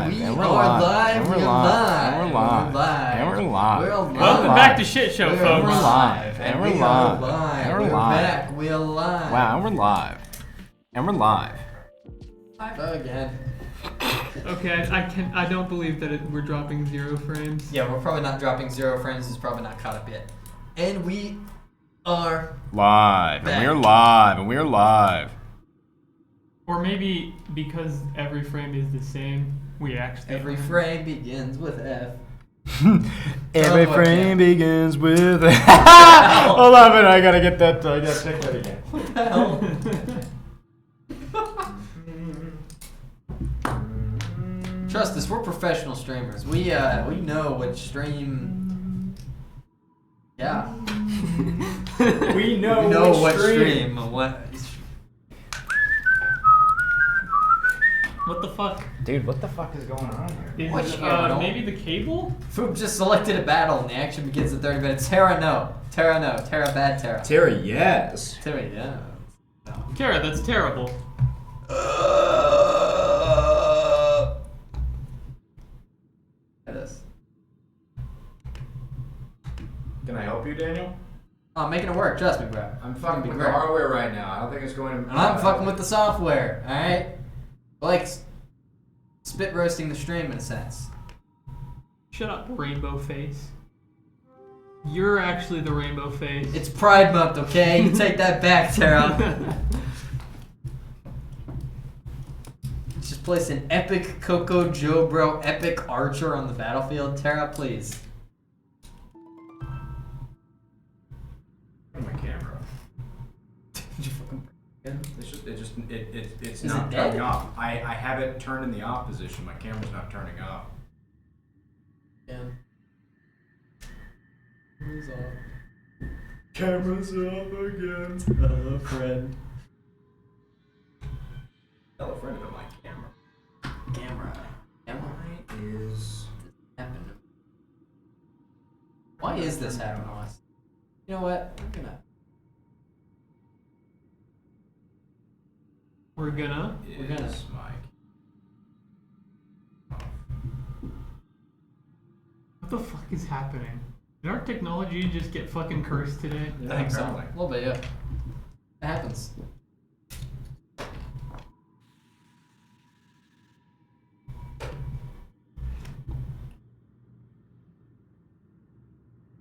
And we're live. And we're live. Welcome back to Shit Show, folks. And we're live. And we're live. And we're back. We're live. Wow, and we're live. And we're live. Live again. Okay, I don't believe that we're dropping 0 frames. Yeah, we're probably not dropping 0 frames. It's probably not caught up yet. And we are live. back. And we're live. And we're live. Or maybe because every frame is the same, we actually every frame begins with F. Every frame begins with Hold on a minute, I gotta get that. I gotta check that again. What the hell? Trust us, we're professional streamers. We know what stream. Yeah. We know what stream. What the fuck? Dude, what the fuck is going on here? Is maybe the cable? Foop just selected a battle and the action begins in 30 minutes. Terra, no. Terra, no. Terra, bad Terra. Terra, yes. Terra, yeah. No. Terra, that's terrible. It is. Can I help you, Daniel? I'm making it work. Trust me, bro. I'm fucking with the hardware right now. I don't think it's going to... And I'm fucking with the software, alright? Like, spit roasting the stream in a sense. Shut up, rainbow face. You're actually the rainbow face. It's Pride Month, okay? You take that back, Terra. Just place an epic Coco Joe Bro epic archer on the battlefield. Terra, please. My camera. Did you fucking break it? It's Is not it dead? turning off. I have it turned in the off position. My camera's not turning off. Yeah. Camera's off. Camera's off again. Hello, friend. Tell a friend about my camera. Camera. Why is... Happened. Why is this happening to us? You know what? We're gonna. We're gonna. What the fuck is happening? Did our technology just get fucking cursed today? Yeah, I think so. A little bit, yeah. It happens.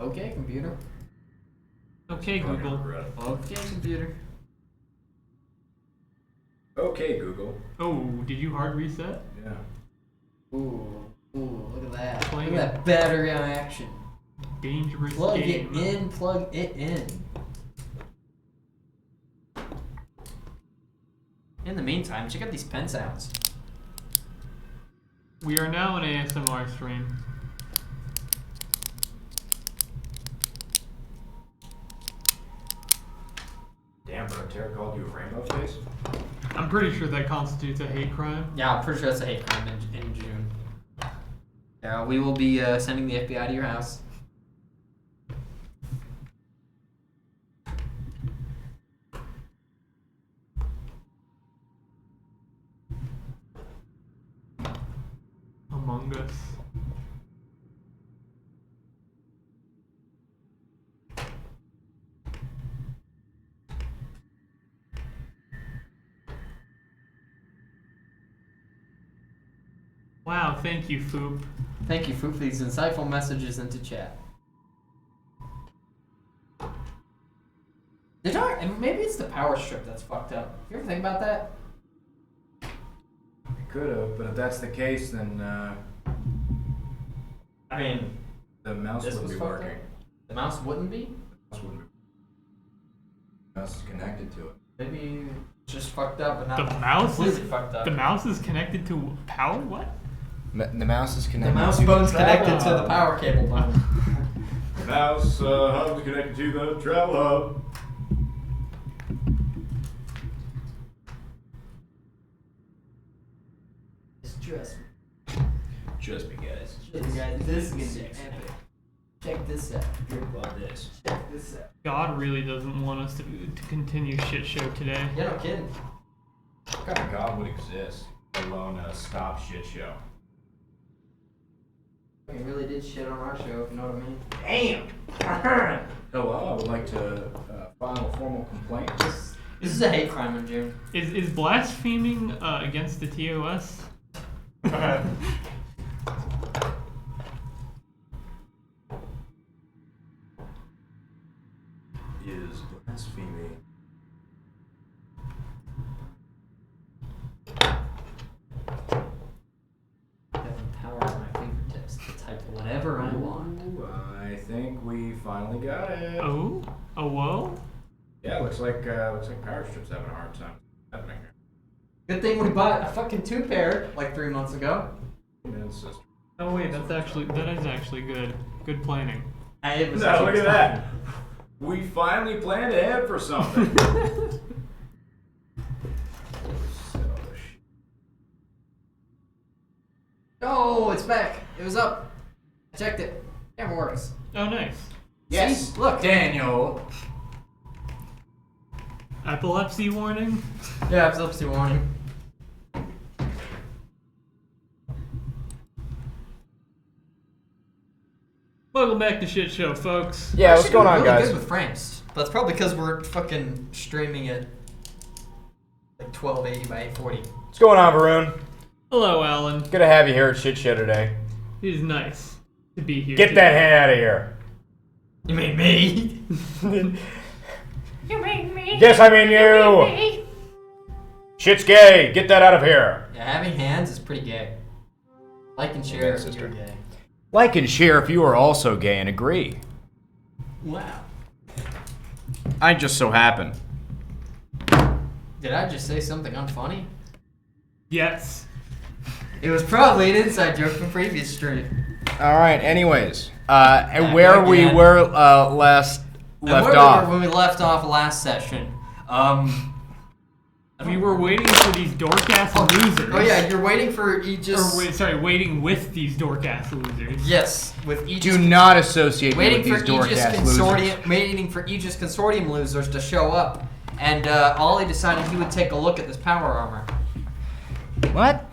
Okay, computer. Okay, Google. Okay, computer. Okay, Google. Oh, did you hard reset? Yeah. Ooh, look at that. Playing Look at that battery on action. Dangerous Plug game. it in, plug it in. In the meantime, check out these pen sounds. We are now an ASMR stream. Damn, bro, Terra called you a rainbow face? I'm pretty sure that constitutes a hate crime. Yeah, I'm pretty sure that's a hate crime in June. Yeah, we will be sending the FBI to your house. Among Us. Wow, thank you, Foop. Thank you, Foop, for these insightful messages into chat. Maybe it's the power strip that's fucked up. You ever think about that? Could have, but if that's the case, then I mean, the mouse this wouldn't was be fucked working. up? The mouse wouldn't be? The mouse wouldn't be. The mouse is connected to it. Maybe it's just fucked up, but not The mouse completely is fucked up. the mouse is connected to power. What? The mouse is The connected. mouse to bone's the connected to travel the power cable bone. hub. Mouse hub is connected to the travel hub. Trust me. Trust me, guys. This is gonna be epic. Check this out. Love this. Check this out. God really doesn't want us to continue shit show today. Yeah, no kidding. What kind of God would exist, let alone a stop shit show? We really did shit on our show, if you know what I mean. Damn. Hello, I would like to file a formal complaint. This is a hate crime in June. Is blaspheming against the TOS? Is blaspheming. Power on my fingertips to type whatever I want. I think we finally got it. Oh? Oh, whoa? Yeah, looks like Power Strip's having a hard time happening here. Good thing we bought a fucking 2-pair like 3 months ago. Oh wait, that is actually good. Good planning. It was No, look at that. We finally planned ahead for something. Oh, it's back. It was up. I checked it. Camera works. Oh, nice. Yes, See? Look. Daniel. Epilepsy warning? Yeah, epilepsy warning. Welcome back to Shit Show, folks. Yeah, what's going on, really guys? Good with frames. But it's probably because we're fucking streaming it like 1280 by 840. What's going on, Varun? Hello, Alan. Good to have you here at Shit Show today. It is nice to be here. Get today. that hand out of here. You mean me? You mean me? Yes, I mean you. Me? Shit's gay. Get that out of here. Yeah, having hands is pretty gay. Like and share if sister. you're gay. Like and share if you are also gay and agree. Wow. I just so happen. Did I just say something unfunny? Yes. It was probably an inside joke from previous stream. All right. Anyways, where we again. were left off. When we left off last session. We were waiting for these dork-ass losers. Oh yeah, you're waiting for Aegis. Waiting with these dork-ass losers. Yes, with Aegis. Do not associate me Waiting with these for dork Aegis ass Consortium. losers. Waiting for Aegis Consortium losers to show up, and Ollie decided he would take a look at this power armor. What?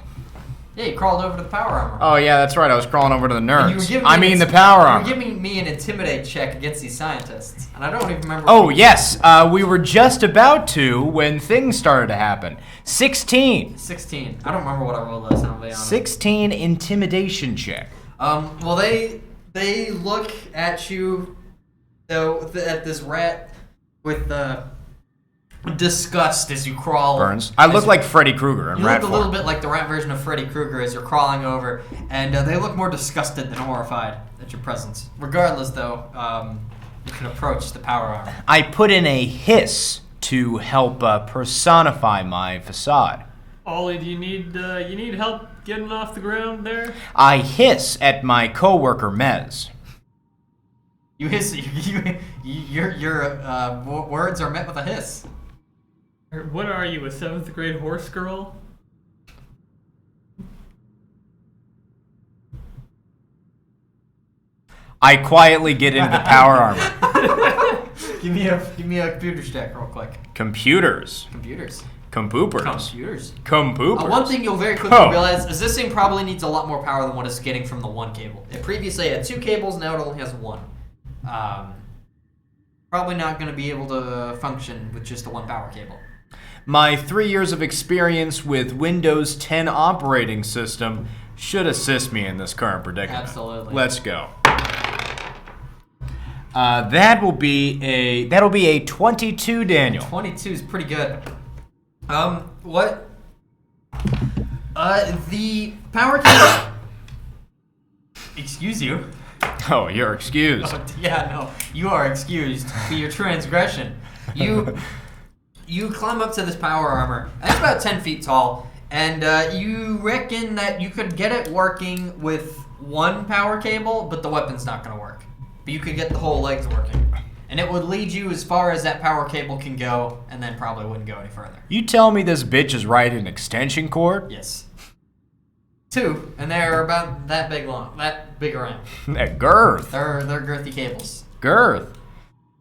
Yeah, he crawled over to the power armor. Oh yeah, that's right. I was crawling over to the And you were nerds. giving I me mean the an- power You armor. were giving me an intimidate check against these scientists, and I don't even remember. Oh yes, we were just about to when things started to happen. 16. 16. I don't remember what I rolled last time. I'll be honest. 16 intimidation check. Well, they look at you, though, at this rat with disgust as you crawl. Burns. I look like Freddy Krueger in You rat look a little form. bit like the rat version of Freddy Krueger as you're crawling over, and they look more disgusted than horrified at your presence. Regardless, though, you can approach the power armor. I put in a hiss to help personify my facade. Ollie, do you need help getting off the ground there? I hiss at my coworker Mez. You hiss. Your words are met with a hiss. Or what are you, a 7th grade horse girl? I quietly get into the power armor. Give me a computer stack real quick. Computers. Computers. Compoopers. Computers. Compoopers. One thing you'll very quickly Oh. realize is this thing probably needs a lot more power than what it's getting from the one cable. It previously had 2 cables, now it only has 1. Probably not going to be able to function with just the 1 power cable. My 3 years of experience with Windows 10 operating system should assist me in this current predicament. Absolutely. Let's go. That'll be a 22, Daniel. 22 is pretty good. What? The power cable. Excuse you. Oh, you're excused. Oh, yeah, no, you are excused for your transgression. You climb up to this power armor. It's about 10 feet tall, and you reckon that you could get it working with 1 power cable, but the weapon's not going to work. But you could get the whole legs working. And it would lead you as far as that power cable can go, and then probably wouldn't go any further. You tell me this bitch is riding an extension cord? Yes. 2, and they're about that big long, that big around. That girth. They're girthy cables. Girth.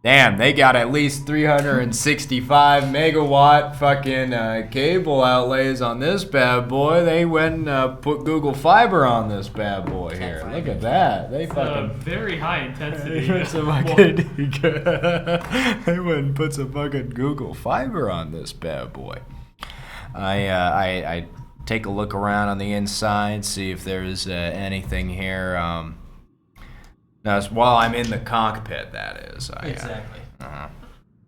Damn, they got at least 365 megawatt fucking cable outlays on this bad boy. They went and put Google Fiber on this bad boy here. Look at that. They fucking very high intensity. they went and put some fucking Google Fiber on this bad boy. I take a look around on the inside, see if there's anything here. Now, while I'm in the cockpit, that is. Exactly.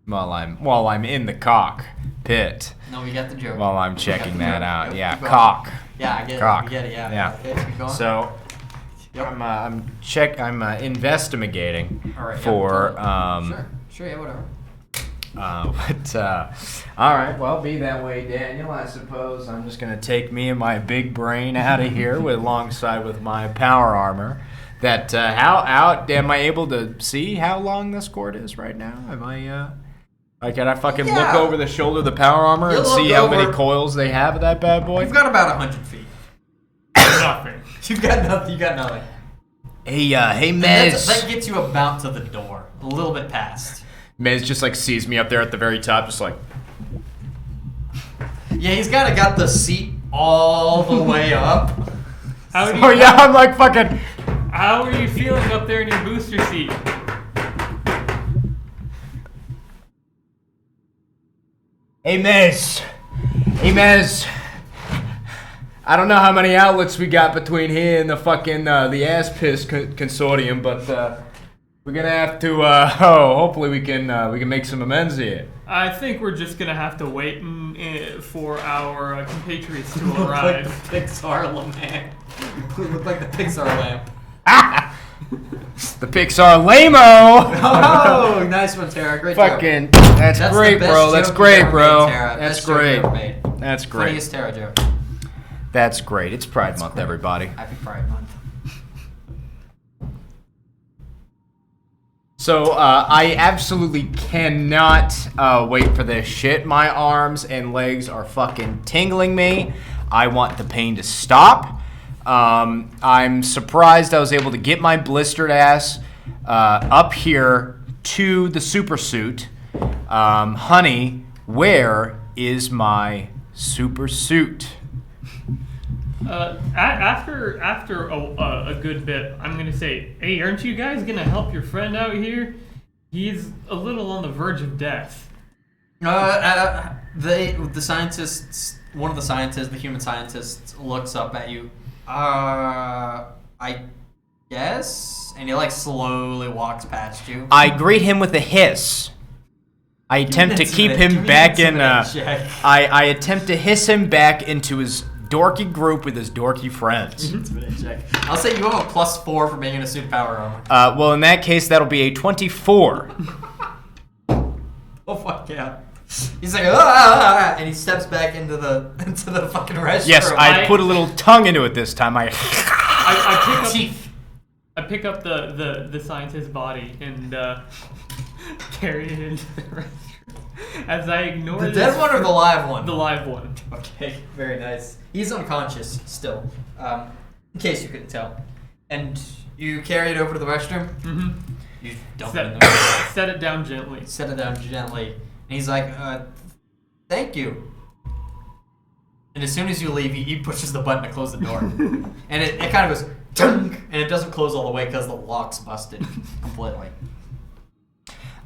While I'm in the cockpit. No, we got the joke. While I'm checking that out. Yep, Yeah, keep going. cock. Yeah, I get Cock. it. We get it. Yeah. Yeah. Okay, keep going. So Yep. I'm investigating All right, for Sure. Yeah. Whatever. All right, well, be that way, Daniel. I suppose I'm just gonna take me and my big brain out of here alongside with my power armor. That how am I able to see how long this cord is right now? Am I can I fucking look over the shoulder of the power armor and see how many coils they have of that bad boy? You've got about 100 feet. Nothing. You've got nothing. You got nothing. Hey, Mez. That gets you about to the door, a little bit past. Mez just like sees me up there at the very top, just like. Yeah, he's got the seat all the way up. Oh yeah, I'm like fucking. How are you feeling up there in your booster seat? Hey, Mez. I don't know how many outlets we got between here and the fucking the ass piss consortium, but we're gonna have to. Hopefully we can make some amends here. I think we're just gonna have to wait for our compatriots to Look arrive. like the Pixar lamp. Look like the Pixar lamp. The Pixar lame-o! Oh, nice one, Tara. Great job. Fucking, that's great, the best bro. That's joke great, you've ever bro. made, Tara. That's Best joke great. you've ever made. That's great. Funniest Tara joke. That's great. It's Pride Month, great. everybody. Happy Pride Month. So, I absolutely cannot wait for this shit. My arms and legs are fucking tingling me. I want the pain to stop. I'm surprised I was able to get my blistered ass up here to the super suit. Honey, where is my super suit? After a good bit, I'm gonna say, hey, aren't you guys gonna help your friend out here? He's a little on the verge of death. The scientists, one of the scientists, the human scientist, looks up at you. I guess, and he like slowly walks past you. I greet him with a hiss. I attempt to keep him back in. I attempt to hiss him back into his dorky group with his dorky friends. Check. I'll say you have a +4 for being in a suit power armor. Well, in that case, that'll be a 24. Oh fuck yeah! He's like, ah, and he steps back into the fucking restroom. Yes, I put a little tongue into it this time. I pick up the scientist's body and carry it into the restroom. As I ignore the dead one or the live one? The live one. Okay, very nice. He's unconscious still, in case you couldn't tell. And you carry it over to the restroom. Mm-hmm. You dump it in there. Set it down gently. Set it down gently. And he's like, thank you. And as soon as you leave, he pushes the button to close the door. And it kind of goes, dunk, and it doesn't close all the way because the lock's busted completely.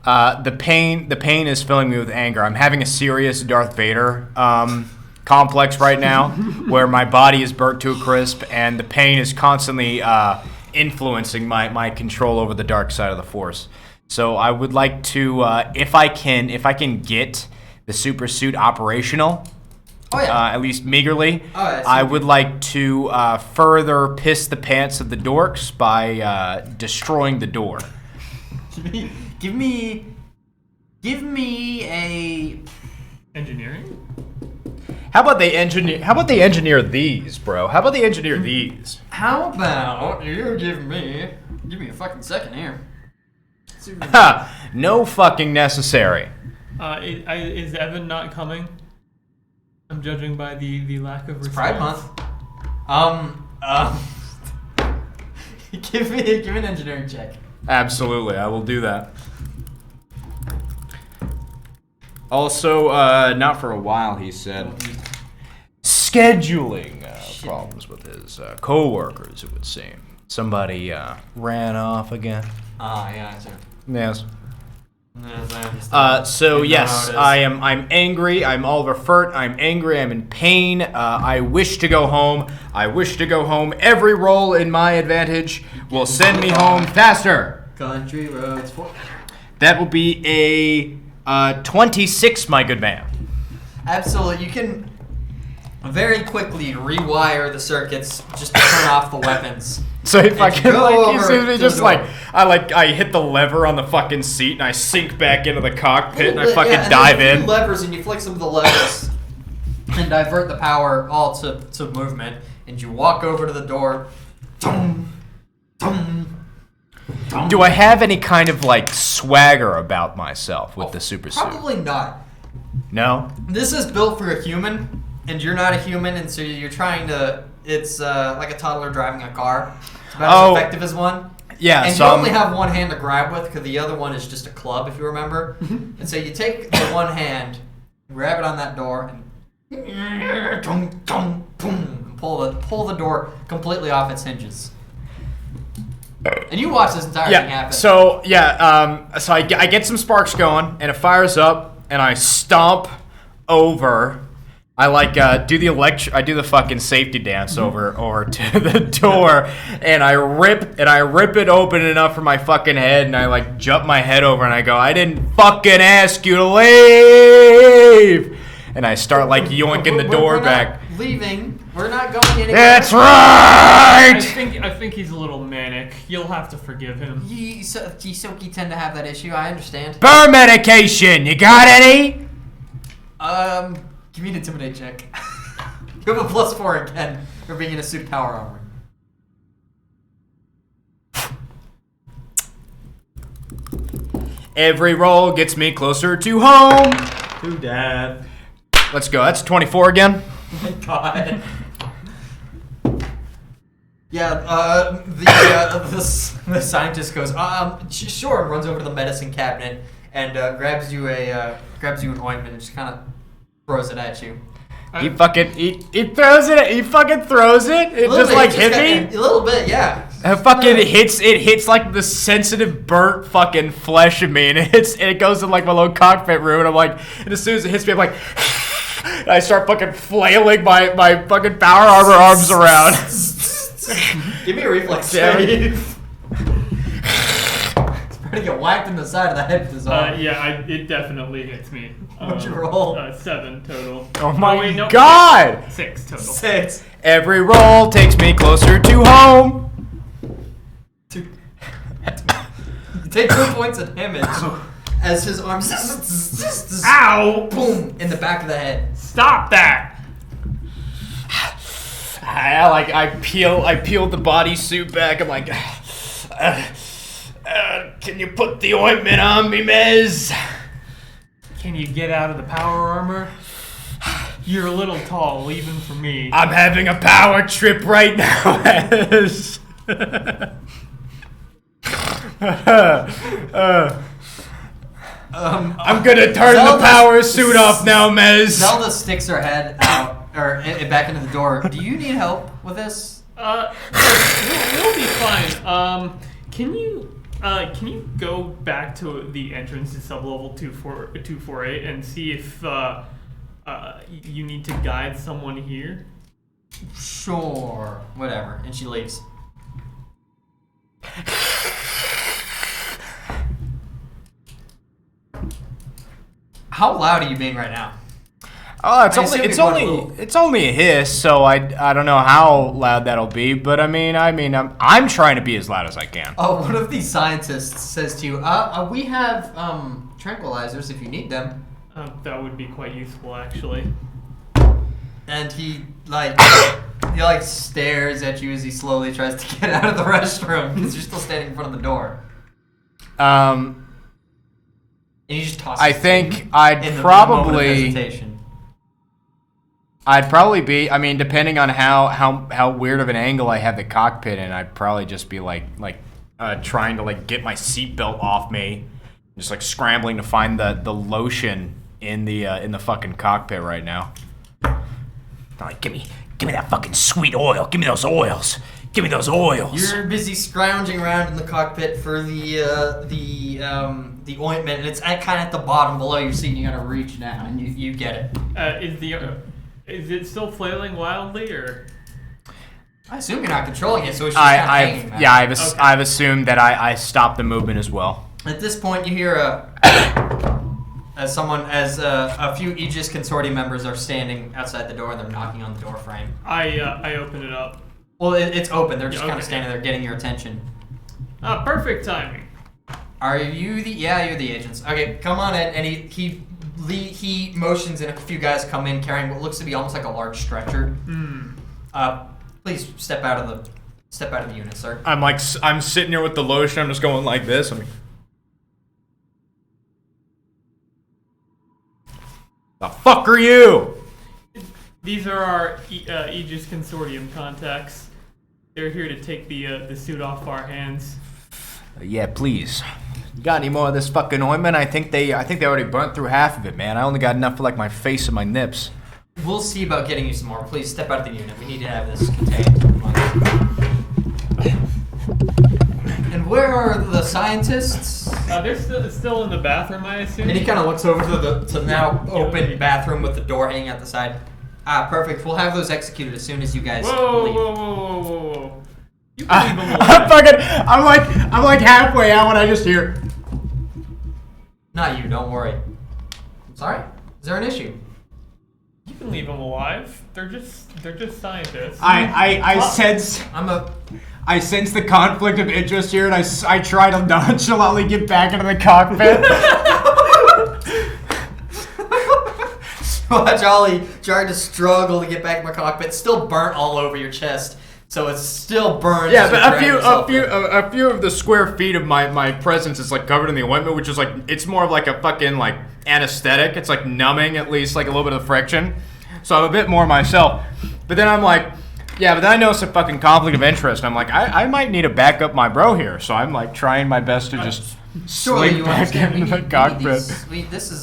The pain is filling me with anger. I'm having a serious Darth Vader complex right now, where my body is burnt to a crisp, and the pain is constantly influencing my control over the dark side of the Force. So I would like to, if I can get the super suit operational. Oh yeah. At least meagerly. Oh, yeah, I would like to further piss the pants of the dorks by destroying the door. Give me a Engineering? How about they engineer these, bro? How about they engineer these? How about you give me a fucking second here. Ha! No fucking necessary. Is Evan not coming? I'm judging by the lack of response. Pride Month. Give me an engineering check. Absolutely, I will do that. Also, not for a while, he said. Scheduling problems with his co-workers, it would seem. Somebody ran off again. Yeah, I see. Yes. Yes, I understand. So You know yes, how it is. I'm angry. I'm Oliver Furt. I'm angry. I'm in pain. I wish to go home. I wish to go home. Every roll in my advantage will send me home faster. Country roads for. That will be a 26, my good man. Absolutely, you can very quickly rewire the circuits just to turn off the weapons. So if I And can, go like, over you see me to just the like, door. I hit the lever on the fucking seat and I sink back into the cockpit and I Yeah, fucking and dive then a few in. levers and you flick some of the levers and divert the power all to movement. And you walk over to the door. Dum, dum, dum. Do I have any kind of like swagger about myself with the super suit? Probably not. No? This is built for a human, and you're not a human, and so you're trying to. It's like a toddler driving a car. It's about as effective as one. Yeah, And so you only have one hand to grab with, because the other one is just a club, if you remember. And so you take the one hand, grab it on that door, and dum, dum, boom, and pull the door completely off its hinges. And you watch this entire thing happen. So I get some sparks going, and it fires up, and I stomp over. I do the fucking safety dance over to the door, and I rip it open enough for my fucking head, and I like jump my head over, and I go, I didn't fucking ask you to leave, and I start like yoinking the door We're back. not leaving. We're not going anywhere. That's right. I think he's a little manic. You'll have to forgive him. You tend to have that issue. I understand. Burn medication. You got any? Give me an intimidate check. You have a +4 again for being in a suit power armor. Every roll gets me closer to home. To death. Let's go. That's 24 again. Oh my god. Yeah, the scientist goes, sure, and runs over to the medicine cabinet and grabs you an ointment and just kind of throws it at you. He fucking throws it. He fucking throws it. It just like hit me. A little bit, yeah. It hits like the sensitive burnt fucking flesh of me, and it goes in like my little cockpit room, and I'm like, and as soon as it hits me, I'm like, and I start fucking flailing my fucking power armor arms around. Give me a reflex save. It's pretty get whacked in the side of the head with his arm. It definitely hits me. What'd you roll? 7 total. Oh my wait, no, god! 6 total. 6. Every roll takes me closer to home. You take 2 points of damage as his arm Ow! boom in the back of the head. Stop that! I peeled the bodysuit back. I'm like, can you put the ointment on me, Mez? Can you get out of the power armor? You're a little tall, even for me. I'm having a power trip right now, Mez. I'm gonna turn the power suit off now, Mez. Zelda sticks her head out or back into the door. Do you need help with this? We'll be fine. Can you go back to the entrance to sublevel 248 and see if you need to guide someone here? Sure. Whatever. And she leaves. How loud are you being right now? Oh, I assume it's only a hiss, so I don't know how loud that'll be, but I mean I'm trying to be as loud as I can. Oh, one of these scientists says to you, we have tranquilizers if you need them. That would be quite useful, actually. And he stares at you as he slowly tries to get out of the restroom because you're still standing in front of the door. Um, And he just tosses I it think in I'd the moment of probably hesitation. be. I mean, depending on how weird of an angle I have the cockpit in, I'd probably just be trying to get my seatbelt off me, just scrambling to find the lotion in the fucking cockpit right now. Like, give me that fucking sweet oil. Give me those oils. Give me those oils. You're busy scrounging around in the cockpit for the ointment, and it's kind of at the bottom below your seat. And you gotta reach down, and you get it. Is it still flailing wildly, or? I assume you're not controlling it, so it's just kind of hanging. Yeah, I've assumed that I stopped the movement as well. At this point, you hear as a few Aegis Consortium members are standing outside the door, and they're knocking on the door frame. I open it up. Well, it's open. They're just Okay. kind of standing there, getting your attention. Perfect timing. Are you the? Yeah, you're the agents. Okay, come on in. And he motions, and a few guys come in carrying what looks to be almost like a large stretcher. Please step out of the unit, sir. I'm sitting here with the lotion. I'm just going like this. The fuck are you? These are our Aegis Consortium contacts. They're here to take the suit off our hands. Yeah, please. You got any more of this fucking ointment? I think they already burnt through half of it, man. I only got enough for like my face and my nips. We'll see about getting you some more. Please step out of the unit. We need to have this contained. And where are the scientists? They're still in the bathroom, I assume. And he kind of looks over to the now open bathroom with the door hanging out the side. Perfect. We'll have those executed as soon as you guys leave. Whoa. You can leave them alone. I'm like halfway out when I just hear. Not you. Don't worry. Sorry. Is there an issue? You can leave them alive. They're just scientists. I sense the conflict of interest here, and I try to nonchalantly get back into the cockpit. Watch Ollie trying to struggle to get back in my cockpit. Still burnt all over your chest, so it's still burned. Yeah, but a few of the square feet of my presence is like covered in the ointment, which is like it's more of like a fucking like anesthetic. It's like numbing at least like a little bit of friction. So I'm a bit more myself. But then I'm like, yeah, but then I notice a fucking conflict of interest. I'm like, I might need to back up my bro here. So I'm like trying my best to just slink back into the cockpit. This is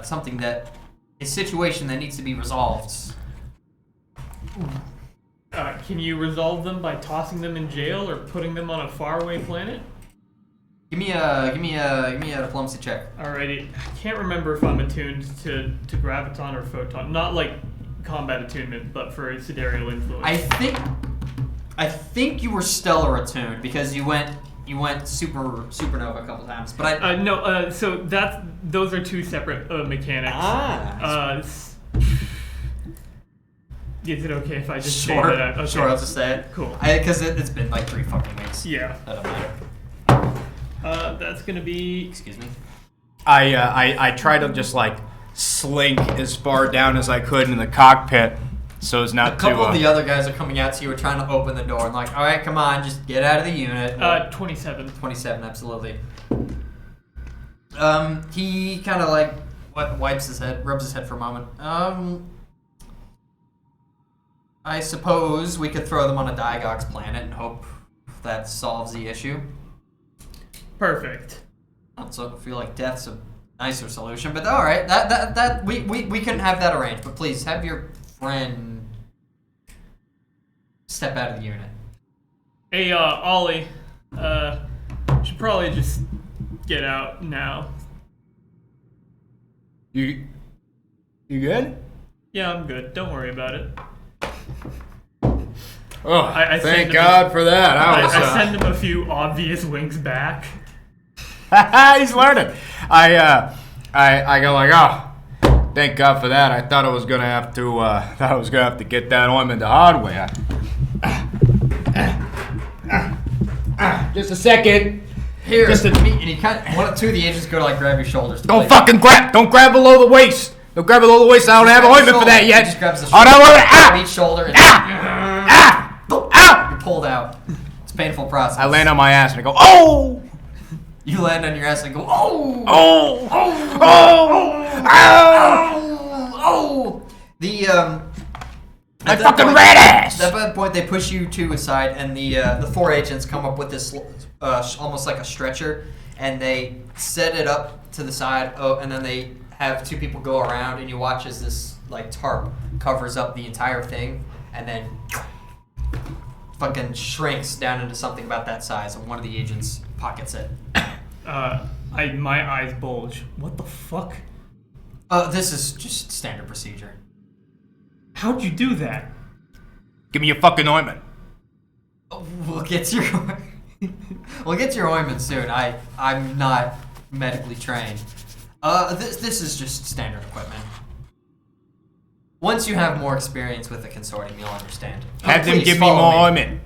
something that. A situation that needs to be resolved. Can you resolve them by tossing them in jail or putting them on a faraway planet? Give me a diplomacy check. Alrighty. I can't remember if I'm attuned to graviton or photon. Not like combat attunement, but for sidereal influence. I think you were stellar attuned because you went supernova a couple times, but no. So those are two separate mechanics. Is it okay if I just say that? Okay. Sure, I'll just say it. Cool. Because it's been like 3 fucking weeks. Yeah. That don't matter. That's gonna be. Excuse me. I try to just like slink as far down as I could in the cockpit. So as not a couple of the other guys are coming out to you. We're trying to open the door and like, all right, come on, just get out of the unit. 27. 27, absolutely. He kind of like wipes his head, rubs his head for a moment. I suppose we could throw them on a Digox planet and hope that solves the issue. Perfect. I also feel like death's a nicer solution, but all right, that we can have that arranged. But please have your friend step out of the unit. Hey, Ollie, should probably just get out now. You good? Yeah, I'm good. Don't worry about it. Oh, I thank God for that. I send him a few obvious winks back. He's learning. I go like, oh, thank God for that. I thought I was gonna have to get that ointment the hard way. Just a second. Here, and he two of the agents go to like grab your shoulders. Don't grab below the waist. Don't grab below the waist. I don't have ointment for that yet. He just grabs the shoulder. each shoulder and you're pulled out. It's a painful process. I land on my ass and I go, oh! You land on your ass and go, oh! Oh! Oh! Oh! Oh! Oh! The my fucking red ass! At that point, they push you to a side, and the 4 agents come up with this almost like a stretcher, and they set it up to the side. Oh, and then they have two people go around, and you watch as this like tarp covers up the entire thing, and then fucking shrinks down into something about that size, and one of the agents pockets it. My eyes bulge. What the fuck? This is just standard procedure. How'd you do that? Give me your fucking ointment. We'll get to your we'll get to your ointment soon. I'm not medically trained. This is just standard equipment. Once you have more experience with the consortium, you'll understand. Have them Please give me follow more ointment.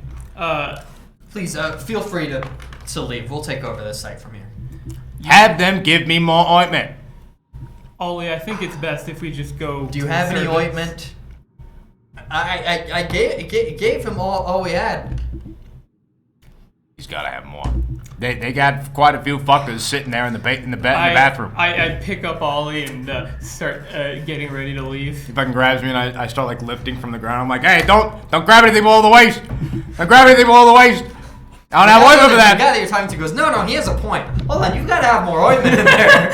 Please, feel free to leave. We'll take over this site from here. Have them give me more ointment. Ollie, I think it's best if we just go. Do you have any ointment? I gave him all we had. He's gotta have more. They got quite a few fuckers sitting there in the bathroom. I pick up Ollie and start getting ready to leave. He fucking grabs me and I start like lifting from the ground. I'm like, hey, don't grab anything below the waist. Don't grab anything below the waist. I don't have ointment for that. The guy that you're talking to goes, no, he has a point. Hold on, you've got to have more ointment in there.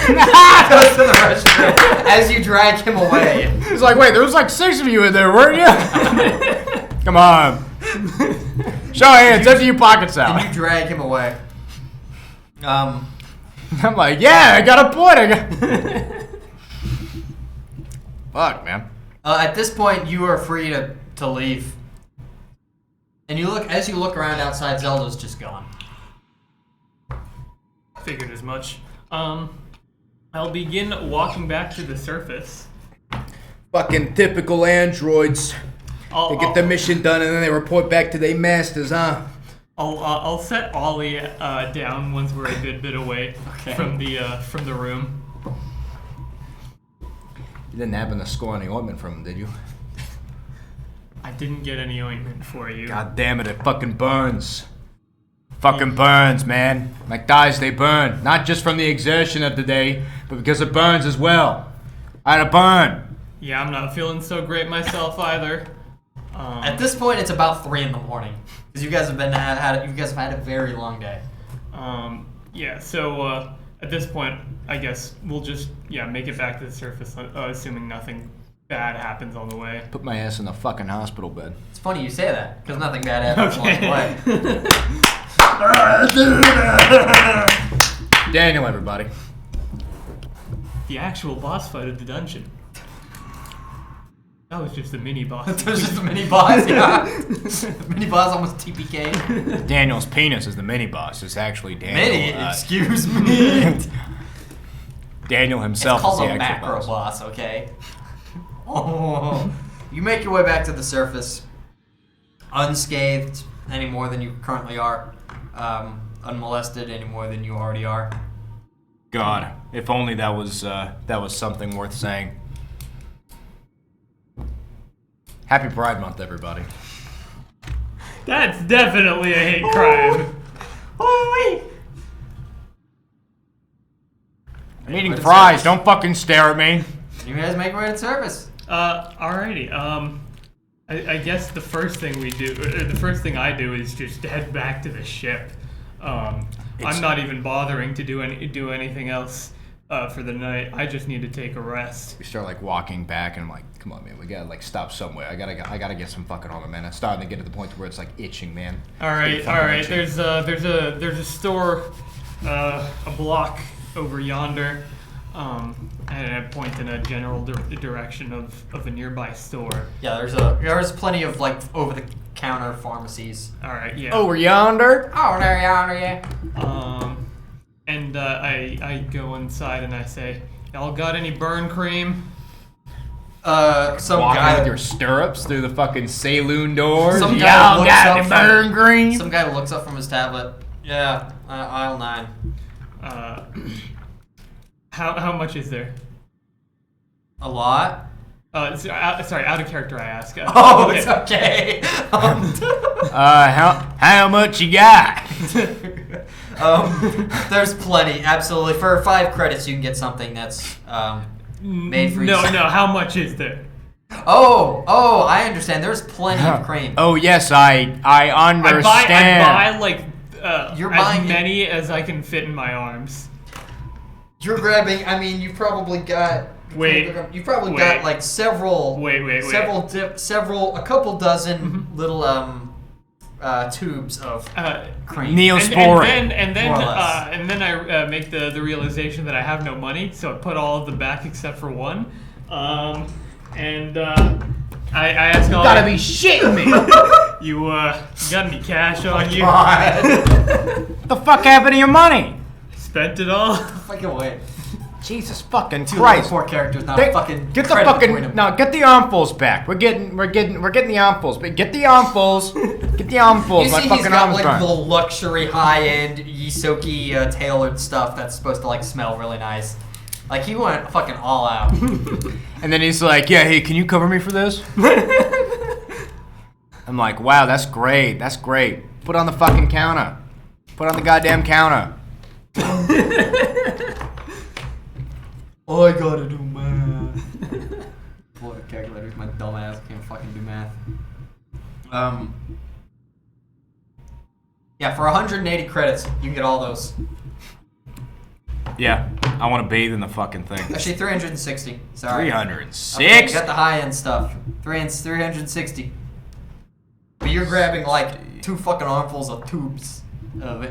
Goes to the restroom as you drag him away. He's like, wait, there was like 6 of you in there, weren't you? Come on. Show hands, empty your pockets out. And you drag him away. I'm like, yeah, I got a point. Fuck, man. At this point, you are free to leave. And as you look around outside, Zelda's just gone. Figured as much. I'll begin walking back to the surface. Fucking typical androids. They get the mission done and then they report back to their masters, huh? I'll set Ollie down once we're a good bit away from the room. You didn't happen to score any ointment from him, did you? I didn't get any ointment for you. God damn it, it fucking burns. Fucking burns, man. Like thighs, they burn. Not just from the exertion of the day, but because it burns as well. I had a burn. Yeah, I'm not feeling so great myself either. At this point, it's about 3 in the morning because you guys have had a very long day. Yeah. So at this point, I guess we'll just make it back to the surface, assuming nothing bad happens on the way. Put my ass in the fucking hospital bed. It's funny you say that because nothing bad happens along the way. Daniel, everybody. The actual boss fight of the dungeon. That was just a mini boss. That was just a mini boss, yeah. The mini boss almost TPK. Daniel's penis is the mini boss. It's actually Daniel. Mini? Excuse me. Daniel himself It's called is the a actual macro boss, okay? Oh. You make your way back to the surface, unscathed any more than you currently are, unmolested any more than you already are. God, if only that was something worth saying. Happy Pride Month, everybody. That's definitely a hate crime. Oh, wait. I'm eating fries. Don't fucking stare at me. You guys make your way to the surface. Alrighty. I guess the first thing I do is just head back to the ship. I'm not even bothering to do anything else for the night. I just need to take a rest. We start like walking back, and I'm like, "Come on, man, we gotta like stop somewhere. I gotta get some fucking ointment, man. I'm starting to get to the point where it's like itching, man. All right. Itching. There's a store, a block over yonder. And I point in a general direction of a nearby store. Yeah, there's plenty of like over-the-counter pharmacies. All right, yeah. Over yonder. Oh, there yonder, yeah. And I go inside and I say, "Y'all got any burn cream?" Some Walking guy with your stirrups through the fucking saloon doors. Some guy Y'all looks got up the burn cream. Some guy looks up from his tablet. Yeah, aisle 9. How much is there? A lot. Sorry, out of character. I ask. Oh, it's okay. How much you got? There's plenty. Absolutely. For 5 credits, you can get something that's made for you. No. How much is there? Oh, I understand. There's plenty of cream. Oh yes, I understand. I buy like You're as buying many as I can fit in my arms. You're grabbing. I mean, you probably got. You probably got like several. Several. A couple dozen little tubes of cream. Neosporin. And then I make the realization that I have no money, so I put all of them back except for one. I ask all. You gotta be shitting me! You got any cash on you? What the fuck happened to your money? Spent it all. Fucking away. Jesus fucking Two Christ! Poor characters, not fucking. Get the fucking get the armfuls back. We're getting the armfuls. But get the armfuls. Get the armfuls. You My see, fucking he's got arms like burn. the luxury, high-end Yisoki tailored stuff that's supposed to like smell really nice. Like he went fucking all out. And then he's like, "Yeah, hey, can you cover me for this?" I'm like, "Wow, that's great. That's great. Put on the fucking counter. Put on the goddamn counter." I gotta do math. Pull out a calculator. My dumb ass can't fucking do math. Yeah, for 180 credits, you can get all those. Yeah, I want to bathe in the fucking thing. Actually, 360. Sorry. 306. Okay, got the high end stuff. 360. But you're grabbing like 2 fucking armfuls of tubes of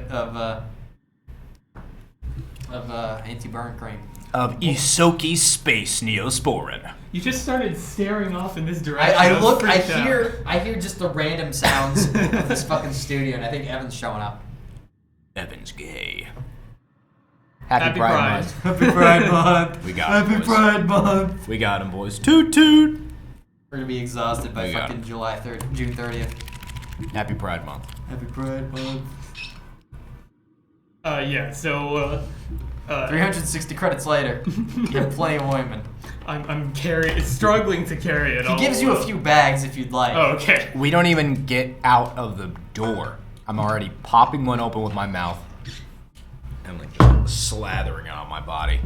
anti-burn cream. Of Isoki Space Neosporin. You just started staring off in this direction. I was look, I freaked out. hear just the random sounds of this fucking studio, and I think Evan's showing up. Evan's gay. Happy Pride. Month. Happy Pride Month. We got him, Happy boys. Pride Month. We got him, boys. Toot toot. We're gonna be exhausted by We got fucking him. June 30th. Happy Pride Month. Happy Pride Month. Yeah, so 360 credits later, you have plenty of ointment. I'm struggling to carry it all. He gives you a few bags if you'd like. Oh, okay. We don't even get out of the door. I'm already popping one open with my mouth and like slathering it on my body.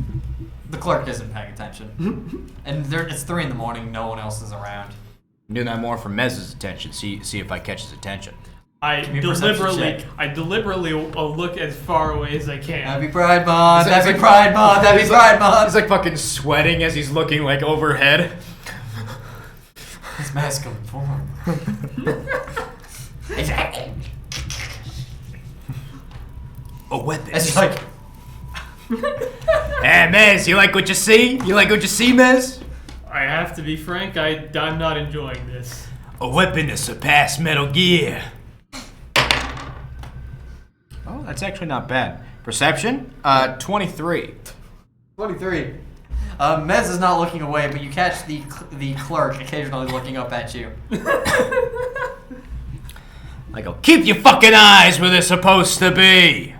The clerk isn't paying attention. And it's 3 in the morning, no one else is around. I'm doing that more for Mez's attention. See if I catch his attention. I me a perception deliberately will look as far away as I can. Happy Pride Month! He's like- Happy Pride Month! Happy Pride Month! He's like fucking sweating as he's looking like overhead. His masculine form. A weapon. It's like, Hey, Mez, you like what you see? You like what you see, Mez? I have to be frank, I'm not enjoying this. A weapon to surpass Metal Gear. Oh, that's actually not bad. Perception? 23. 23. Mez is not looking away, but you catch the clerk occasionally looking up at you. I go, keep your fucking eyes where they're supposed to be.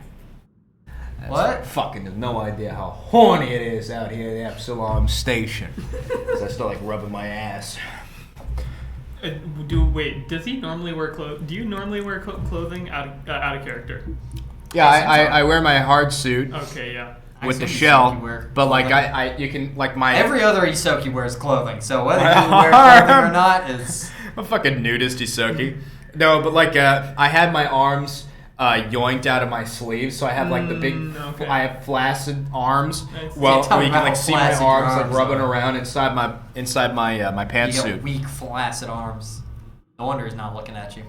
What? Fucking have no idea how horny it is out here at Epsilon Station. As I start like rubbing my ass. Does he normally wear clothes? Do you normally wear clothing out of character? Yeah, I wear my hard suit Okay, yeah. with the assume shell, you wear but like clothing. you can like my Every other Isoki wears clothing, so whether you wear clothing or not is... I'm a fucking nudist Isoki. No, but like I had my arms yoinked out of my sleeves, so I have like the big, okay. I have flaccid arms. Nice. Well, Yeah, tell where me you can about like see my flaccid your arms like arms rubbing are. around inside my my You pantsuit. got weak, flaccid arms. No wonder he's not looking at you.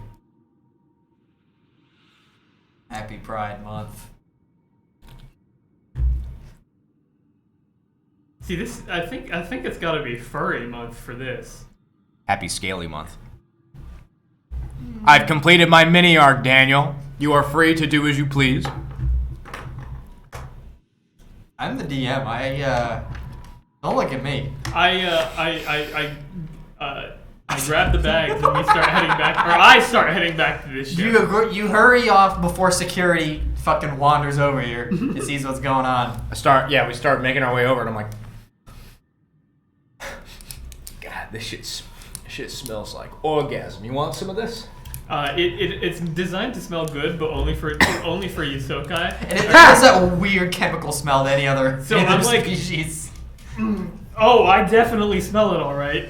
Happy Pride Month. See this? I think it's got to be furry month for this. Happy Scaly Month. I've completed my mini arc, Daniel. You are free to do as you please. I'm the DM. Don't look at me. I grab the bags and we start heading back, or I start heading back to this ship. You hurry off before security fucking wanders over here and sees what's going on. We start making our way over, and I'm like, God, this shit smells like orgasm. You want some of this? It's designed to smell good, but only for Yusokai. And it has that weird chemical smell to any other, So I'm like- species. Oh, I definitely smell it all right.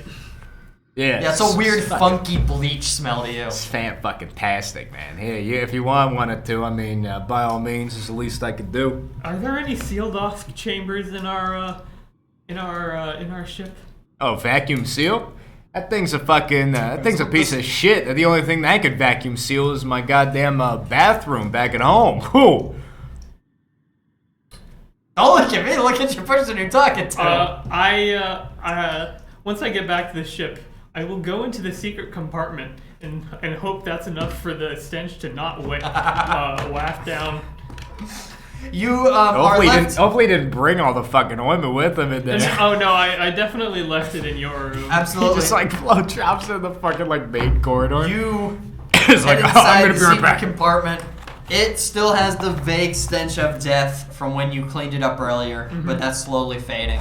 Yeah, it's a weird, funky bleach smell to you. It's fucking-tastic, man. Here, if you want one or two, I mean, by all means, it's the least I could do. Are there any sealed-off chambers in our ship? Oh, vacuum seal? That thing's a fucking, that thing's a piece of shit. The only thing that could vacuum seal is my goddamn bathroom back at home. Whew. Don't look at me, look at your person you're talking to. Once I get back to the ship, I will go into the secret compartment and hope that's enough for the stench to not waft down. You are left... Hopefully he didn't bring all the fucking ointment with him in there. Oh no, I definitely left it in your room. Absolutely. He just like flow drops in the fucking like main corridor. You It's like, oh, I'm gonna be right back. Compartment. It still has the vague stench of death from when you cleaned it up earlier, but that's slowly fading.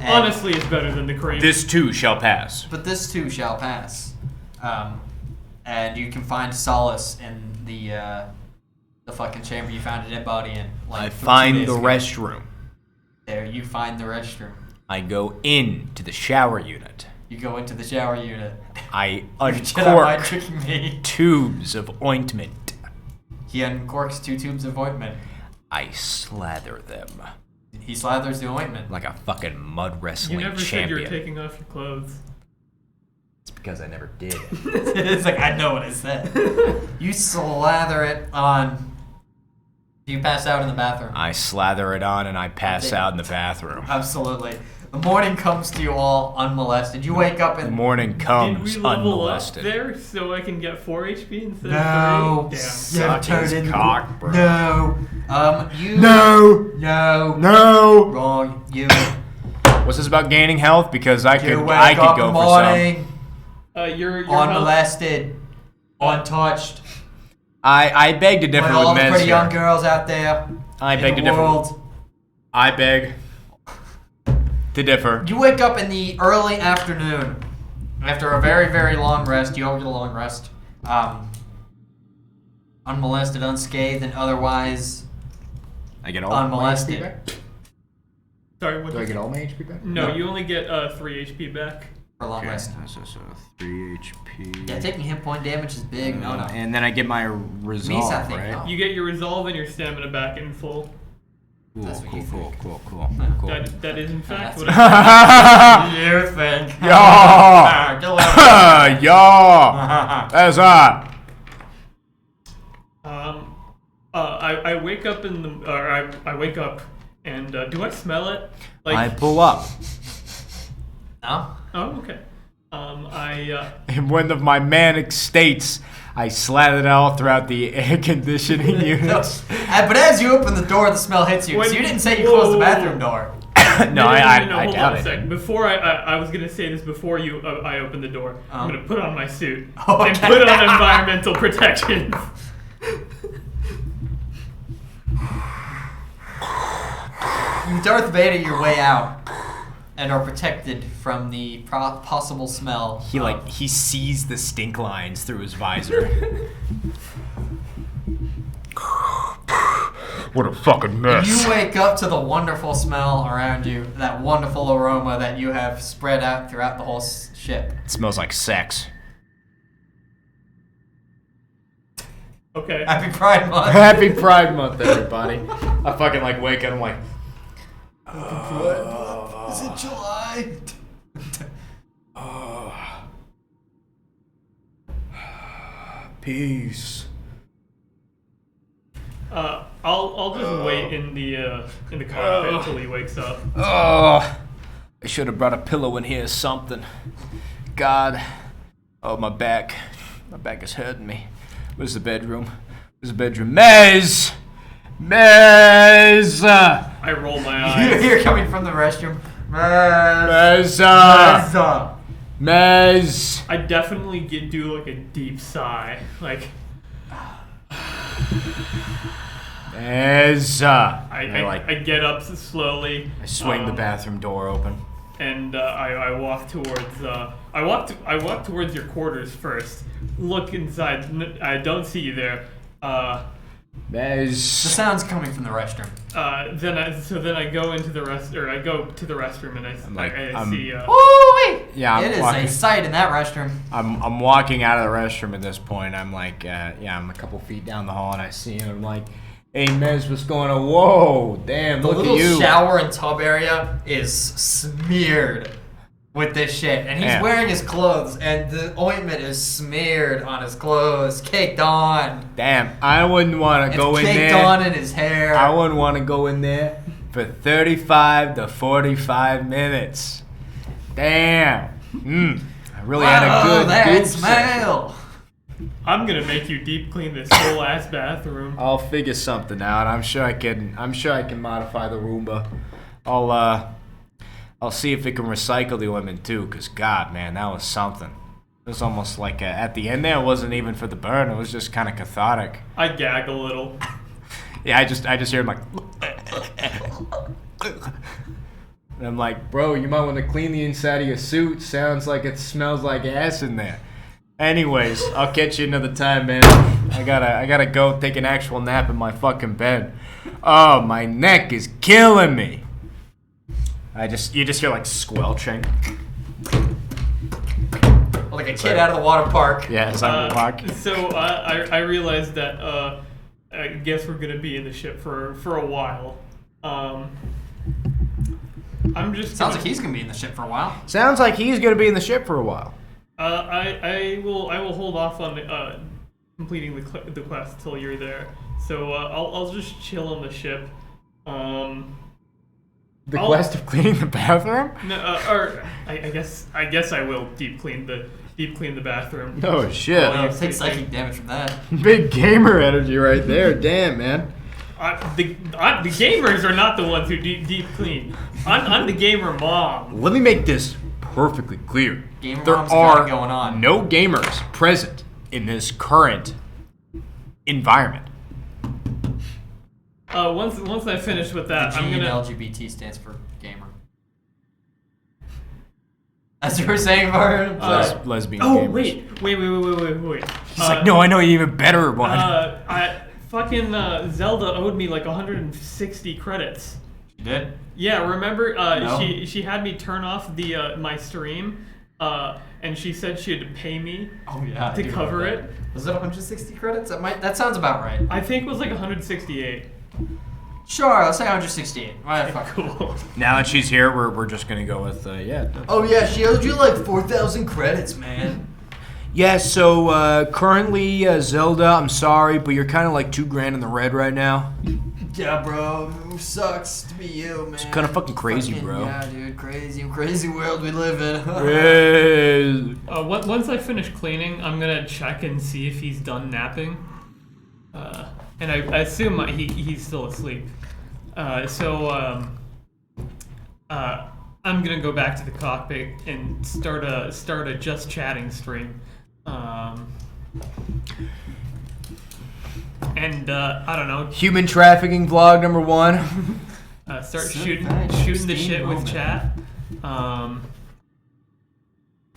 And honestly, it's better than the cream. This too shall pass. But this too shall pass. And you can find solace in the fucking chamber you found a dead body in. Like I find the restroom. There, you find the restroom. I go into the shower unit. You go into the shower unit. I Jedi tricking me. uncork tubes of ointment. He uncorks 2 tubes of ointment. I slather them He slathers the ointment. like a fucking mud wrestling You never champion. said you were taking off your clothes. It's because I never did. It's like, I know what I said. You slather it on. You pass out in the bathroom. I slather it on and I pass out in the bathroom. Absolutely. The morning comes to you all unmolested. You wake up The and... morning Did comes we level unmolested. up there so I can get 4 HP instead No. of 3? Damn. Suck Turn his into- cock, bro. No. You... No! No. No! Wrong. You... What's this about gaining health? Because I You could wake up in go the for morning, Your health, unmolested, untouched. I beg to differ With all with the Mez pretty here. young girls out there I in beg the to differ. world. I beg to differ. You wake up in the early afternoon after a very, very long rest. You all get a long rest. Unmolested, unscathed, and otherwise I get all unmolested. my HP back? sorry, what Do I did get all my HP back? No, you only get 3 HP back. For a long Okay, rest. so 3 HP. Yeah, taking hit point damage is big. No. And then I get my resolve, Means I think right? no. You get your resolve and your stamina back in full. Cool, That's what you cool, think. cool. That is in fact That's what I You think? Yeah! Get away. Yeah! That's hot. I wake up in the I wake up and do I smell it? Like I pull up. No? oh okay. In one of my manic states, I slather it all throughout the air conditioning units. But as you open the door, the smell hits you. Because you didn't say you closed the bathroom door. No, I hold doubt on a it. sec. Before I was gonna say this before you I open the door. I'm gonna put on my suit Okay. and put on environmental protection. You Darth Vader your way out and are protected from the possible smell. He sees the stink lines through his visor. What a fucking mess. You wake up to the wonderful smell around you, that wonderful aroma that you have spread out throughout the whole ship. It smells like sex. Okay. Happy Pride Month. Happy Pride Month, everybody. I fucking like wake up and I'm like, Is it July? peace. I'll just wait in the cockpit until he wakes up. Oh, I should have brought a pillow in here or something. God. Oh, my back. My back is hurting me. Where's the bedroom? Where's the bedroom? Mez! Mez! I roll my eyes. You're coming from the restroom. Mez! Mez! I definitely do like a deep sigh, like Mez! I get up slowly. I swing the bathroom door open. And I walk towards I walk towards your quarters first. Look inside. I don't see you there. That The is. sound's coming from the restroom. Then I go into the I go to the restroom and I see. Woo-wee! Yeah, It is a sight in that restroom. I'm walking out of the restroom at this point. I'm like, I'm a couple feet down the hall and I see him. I'm like, hey, Mez, what's going on? Whoa, damn, The look little at you. shower and tub area is smeared with this shit. And he's Yeah. wearing his clothes, and the ointment is smeared on his clothes, caked on. Damn, I wouldn't want to It's go in caked there. on in his hair. I wouldn't want to go in there for 35 to 45 minutes. Damn. I really had a good that goop smell. I'm gonna make you deep clean this whole ass bathroom. I'll figure something out. I'm sure I can modify the Roomba. I'll see if it can recycle the ointment too, cause God, man, that was something. It was almost like at the end there, it wasn't even for the burn. It was just kind of cathartic. I gag a little. Yeah, I just hear him like. And I'm like, bro, you might want to clean the inside of your suit. Sounds like it smells like ass in there. Anyways, I'll catch you another time, man. I gotta go take an actual nap in my fucking bed. Oh, my neck is killing me. You just hear like squelching. Like a kid out of the water park. Yeah, as I walk. So I realized that I guess we're gonna be in the ship for a while. I'm just. Sounds like he's gonna be in the ship for a while. Sounds like he's gonna be in the ship for a while. I will hold off on completing the quest till you're there. So I'll just chill on the ship. The quest of cleaning the bathroom? No, or I guess I will deep clean the bathroom. Oh shit! Oh, take psychic damage from that. Big gamer energy right there. Damn, man. The gamers are not the ones who deep clean. I'm the gamer mom. Let me make this perfectly clear. Gamer There mom's got are it going on. no gamers present in this current environment. Once I finish with that, The G I'm in gonna. LGBT stands for gamer. As you were saying, Varn. Lesbian Oh gamers. wait. He's like, no, I know you even better one. Fucking Zelda owed me like 160 credits. You did? Yeah, remember? No. She had me turn off the my stream, and she said she had to pay me Oh yeah. to cover it. Was it 160 credits? That sounds about right. I think it was like 168. Sure, let's say 168. Why the fuck? Cool. Now that she's here, we're just gonna go with Oh yeah, she owed you like 4,000 credits, man. Yeah, so currently Zelda, I'm sorry, but you're kind of like $2,000 in the red right now. Yeah, bro. Sucks to be you, man. It's kind of fucking crazy, bro. Yeah, dude. Crazy world we live in. Once I finish cleaning, I'm gonna check and see if he's done napping. And I assume he's still asleep. I'm gonna go back to the cockpit and start a just chatting stream. I don't know. Human trafficking vlog number 1. Start So shooting nice. the Pristine shit with moment. chat.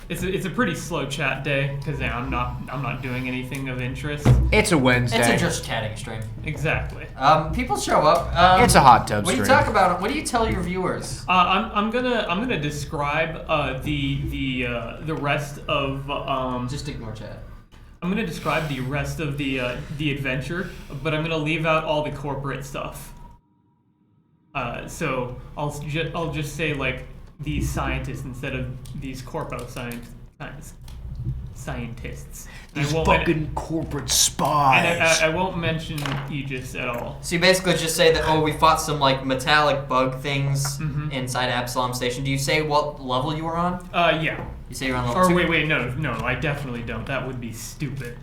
It's a pretty slow chat day because I'm not doing anything of interest. It's a Wednesday. It's a just chatting stream. Exactly. People show up. It's a hot tub What do you stream. talk about? What do you tell your viewers? I'm gonna describe the rest of Just ignore chat. I'm gonna describe the rest of the adventure, but I'm gonna leave out all the corporate stuff. So I'll just say like these scientists instead of these corpo scientists. And These I won't- fucking corporate spies. And I won't mention Aegis at all. So you basically just say that, we fought some like metallic bug things Mhm. inside Absalom Station. Do you say what level you were on? Yeah. You say you're on level Or 2? wait, no, I definitely don't. That would be stupid.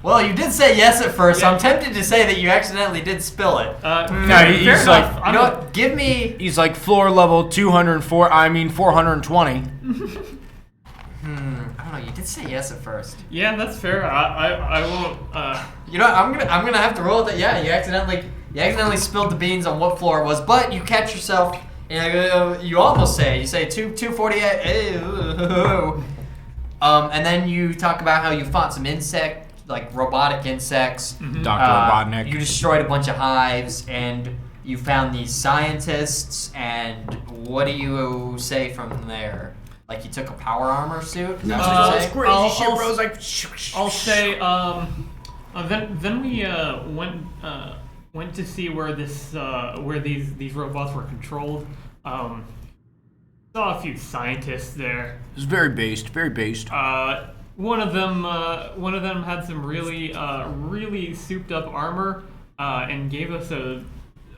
Well, you did say yes at first, so Yeah. I'm tempted to say that you accidentally did spill it. No, fair he's enough. like- You I'm know a- what? Give me... He's like floor level 204. I mean 420. I don't know. You did say yes at first. Yeah, that's fair. I won't. You know what? I'm gonna have to roll that. Yeah, you accidentally spilled the beans on what floor it was, but you catch yourself. And you almost say 248. And then you talk about how you fought some like robotic insects. Dr. Robotnik. You destroyed a bunch of hives, and you found these scientists. And what do you say from there? Like you took a power armor suit? Is that what you say? Crazy shit, bro. It's like. I'll say. Then we went to see where these robots were controlled. Saw a few scientists there. It was very based. Very based. One of them had some really souped up armor, and gave us a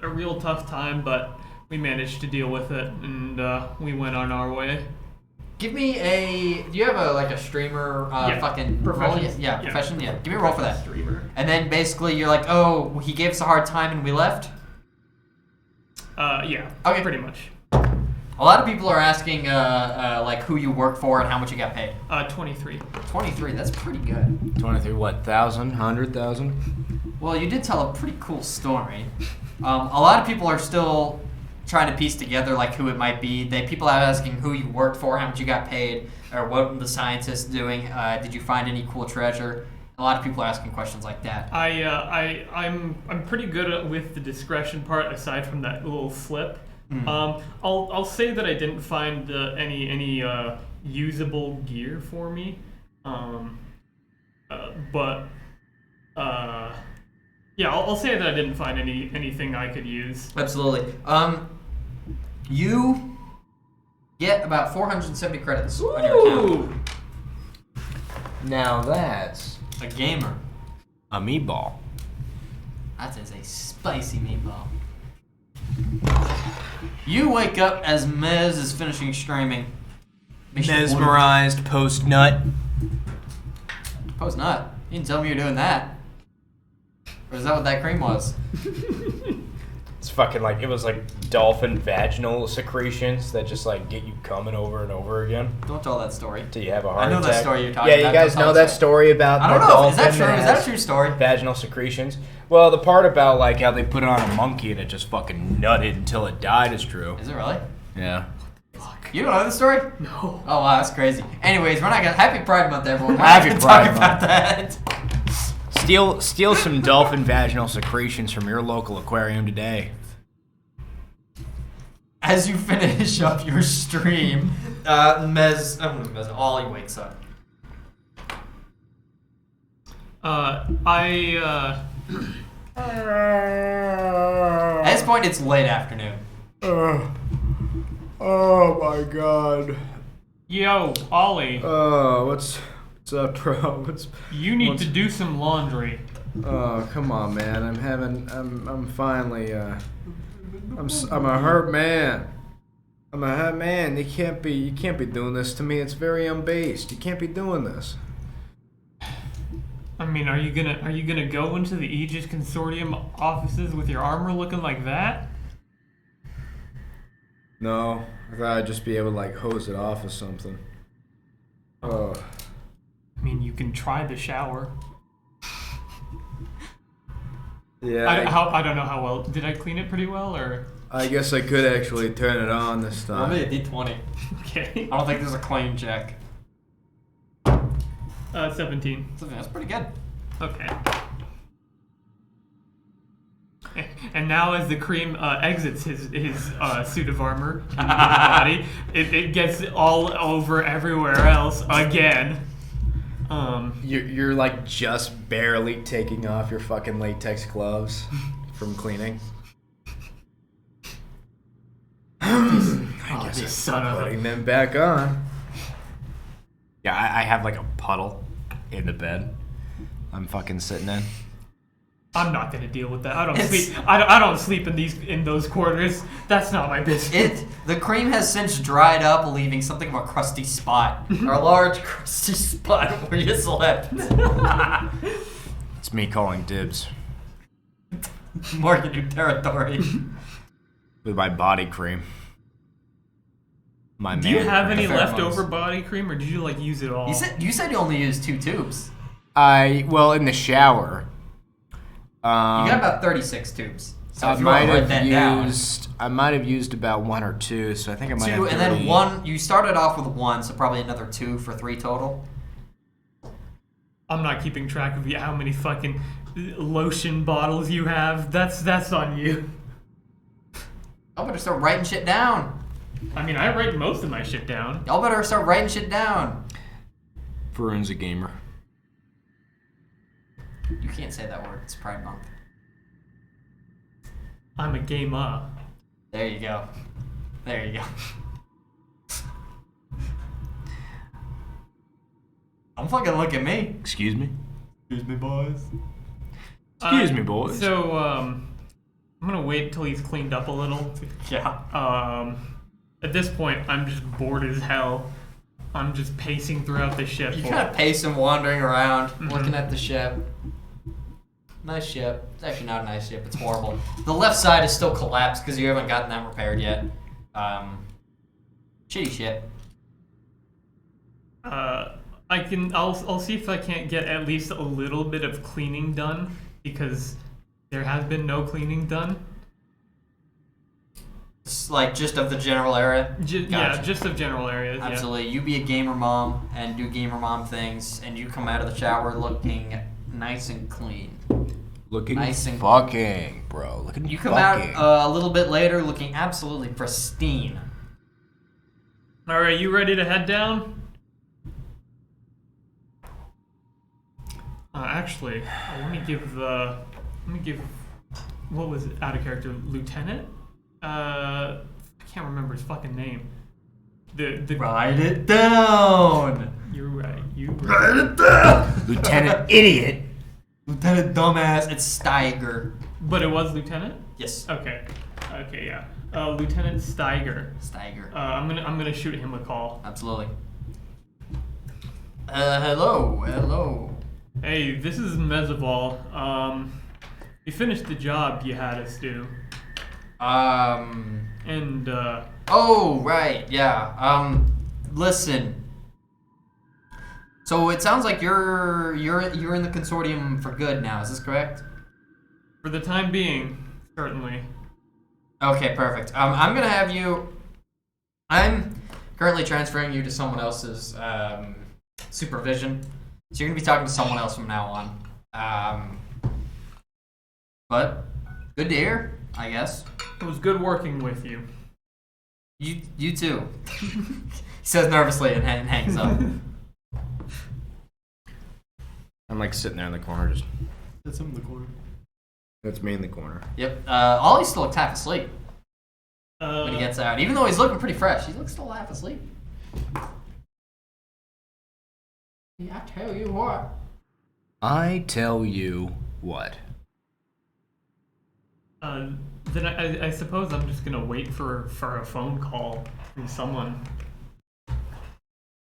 real tough time, but we managed to deal with it, and we went on our way. Give me a. Do you have a streamer fucking profession? Roll? Yeah, profession. Yeah, give me a roll for that. Streamer. And then basically you're like, oh, he gave us a hard time and we left. Yeah. Okay. Pretty much. A lot of people are asking like who you work for and how much you got paid. 23. 23. That's pretty good. 23. What? 1,000? 100,000? Well, you did tell a pretty cool story. A lot of people are still trying to piece together like who it might be. People are asking who you worked for, how much you got paid, or what were the scientists doing. Did you find any cool treasure? A lot of people are asking questions like that. I'm pretty good with the discretion part aside from that little slip. I'll say that I didn't find any usable gear for me. Yeah, I'll say that I didn't find anything I could use. Absolutely. You get about 470 credits on your account. Now that's A gamer. a meatball. That is a spicy meatball. You wake up as Mez is finishing streaming. Mesmerized post nut. Post nut. You didn't tell me you're doing that. Or is that what that cream was? It's fucking like, it was like dolphin vaginal secretions that just like get you coming over and over again. Don't tell that story. Till you have a heart attack. I know that story you're talking about. about. Yeah, you guys know that story about I don't the know. dolphin Is that true? Is that a has true story? Vaginal secretions. Well, the part about like how they put it on a monkey and it just fucking nutted until it died is true. Is it really? Yeah. Fuck. You don't know the story? No. Oh wow, that's crazy. Anyways, we're not gonna. Happy Pride Month, everyone. We're Happy not gonna Pride talk about Month. that. Steal some dolphin vaginal secretions from your local aquarium today. As you finish up your stream, Mez, Ollie wakes up. I At this point, it's late afternoon. Oh my god. Yo, Ollie. What's up, bro? You need to do some laundry. Oh, come on, man. I'm finally, I'm a hurt man. I'm a hurt man. You can't be doing this to me. It's very unbased. You can't be doing this. I mean, are you gonna go into the Aegis Consortium offices with your armor looking like that? No, I thought I'd just be able to like hose it off or something. Oh. I mean, you can try the shower. Yeah. I don't know how well. Did I clean it pretty well, or? I guess I could actually turn it on this time. I'll be a D20. Okay. I don't think there's a claim check. 17. That's pretty good. Okay. And now, as the cream exits his suit of armor in his body, it gets all over everywhere else again. You're like just barely taking off your fucking latex gloves from cleaning. I guess I'm putting them back on. Yeah, I have like a puddle in the bed I'm fucking sitting in. I'm not gonna deal with that. I don't sleep. I don't sleep in those quarters. That's not my business. The cream has since dried up, leaving something of a crusty spot, or a large crusty spot where you slept. It's me calling dibs Marking new territory. with my body cream. Do you have any Pheromones. leftover body cream, or did you like use it all? You said you only used 2 tubes. Well, in the shower. You got about 36 tubes. So I if you want might to write have that down. used about 1 or 2, so I think I might 2, have and then 1. You started off with 1, so probably another 2 for 3 total. I'm not keeping track of how many fucking lotion bottles you have. That's on you. Y'all better start writing shit down. I mean, I write most of my shit down. Y'all better start writing shit down. Varun's a gamer. You can't say that word. It's Pride Month. I'm a gamer. There you go. There you go. Don't fucking look at me. Excuse me? Excuse me, boys. Excuse me, boys. So, I'm gonna wait till he's cleaned up a little. Yeah. At this point, I'm just bored as hell. I'm just pacing throughout the ship. You kind of pacing, wandering around, Mm-hmm. looking at the ship. Nice ship. It's actually not a nice ship. It's horrible. The left side is still collapsed because you haven't gotten that repaired yet. Shitty ship. I'll see if I can't get at least a little bit of cleaning done because there has been no cleaning done. It's like just of the general area. Yeah, Gotcha. just of general areas. Absolutely. You be a gamer mom and do gamer mom things, and you come out of the shower looking nice and clean. Looking Nice and- fucking, bro. Looking You come fucking. out a little bit later looking absolutely pristine. Yeah. All right, you ready to head down? Actually, let me give. What was it? Out of character, Lieutenant. I can't remember his fucking name. The Write it down. You're right. Write it down. Lieutenant Idiot. Lieutenant Dumbass. It's Steiger. But it was Lieutenant. Yes. Okay, yeah. Lieutenant Steiger. Steiger. I'm gonna shoot him a call. Absolutely. Hello. Hey, this is Mezabal. You finished the job you had us do, and Oh, right. Yeah. Listen. So it sounds like you're in the consortium for good now. Is this correct? for the time being, certainly. Okay, perfect. I'm gonna have you. I'm currently transferring you to someone else's supervision, so you're gonna be talking to someone else from now on. But good to hear, I guess. It was good working with you. You too. He says nervously and hangs up. I'm like sitting there in the corner, just. That's him in the corner. That's me in the corner. Yep. Ollie still looks half asleep when he Uh, gets out, even though he's looking pretty fresh. He looks still half asleep. Yeah, I tell you what. I tell you what. then I suppose I'm just gonna wait for a phone call from someone.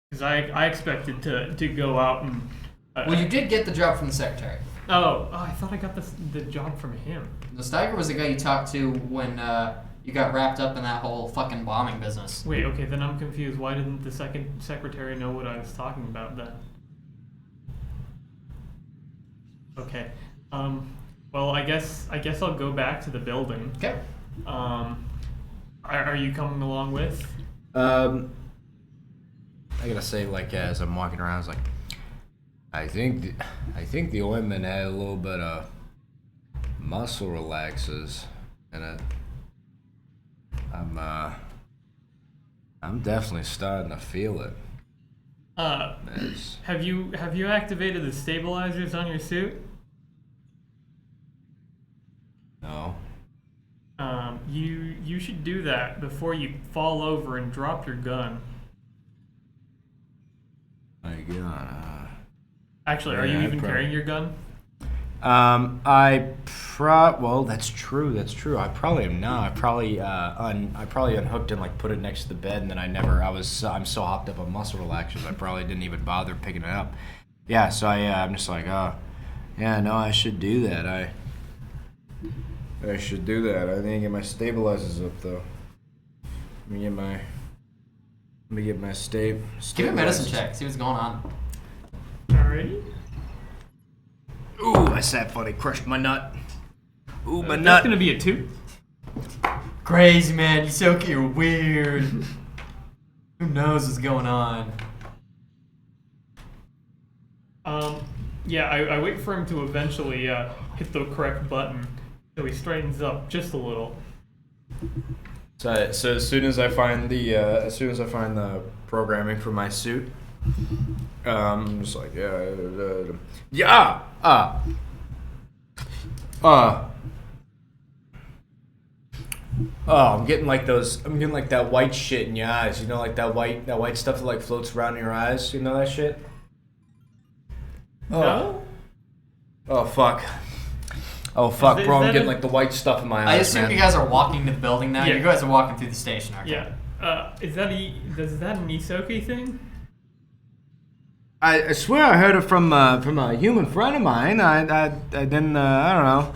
Because I expected to go out and. Well, you did get the job from the secretary. Oh, I thought I got the job from him. The Steiger was the guy you talked to when you got wrapped up in that whole fucking bombing business. Wait, okay, then I'm confused. Why didn't the second secretary know what I was talking about then? Okay. Well, I guess I'll go back to the building. Okay. Are you coming along with? I gotta say, like, as I'm walking around, I was like, I think the ointment had a little bit of muscle relaxers in it. I'm definitely starting to feel it. It's- Have you activated the stabilizers on your suit? No. You should do that before you fall over and drop your gun. My God. Actually, are you Yeah, even probably. carrying your gun? Well, that's true. I probably am not. I probably unhooked and like put it next to the bed, and then I'm so hopped up on muscle relaxers, I probably didn't even bother picking it up. Yeah, so I'm just like, oh, yeah, no, I should do that. I should do that. I need to get my stabilizers up though. Let me get my Give me a medicine check. See what's going on. Alrighty. Ooh, I sat funny, crushed my nut. Ooh, my That's nut. gonna be a 2. Crazy man, you're weird. Who knows what's going on? Yeah, I wait for him to eventually hit the correct button, so he straightens up just a little. So as soon as I find the programming for my suit, I'm just like I'm getting like that white shit in your eyes. You know, like that white stuff that like floats around in your eyes. You know that shit? No? Oh fuck. Oh fuck, bro! I'm getting a- like the white stuff in my eyes. I assume man. you guys are walking to the building now. Yeah. You guys are walking through the station, aren't you? Yeah. Is that an Isoki thing? I swear I heard it from a human friend of mine. I didn't I don't know.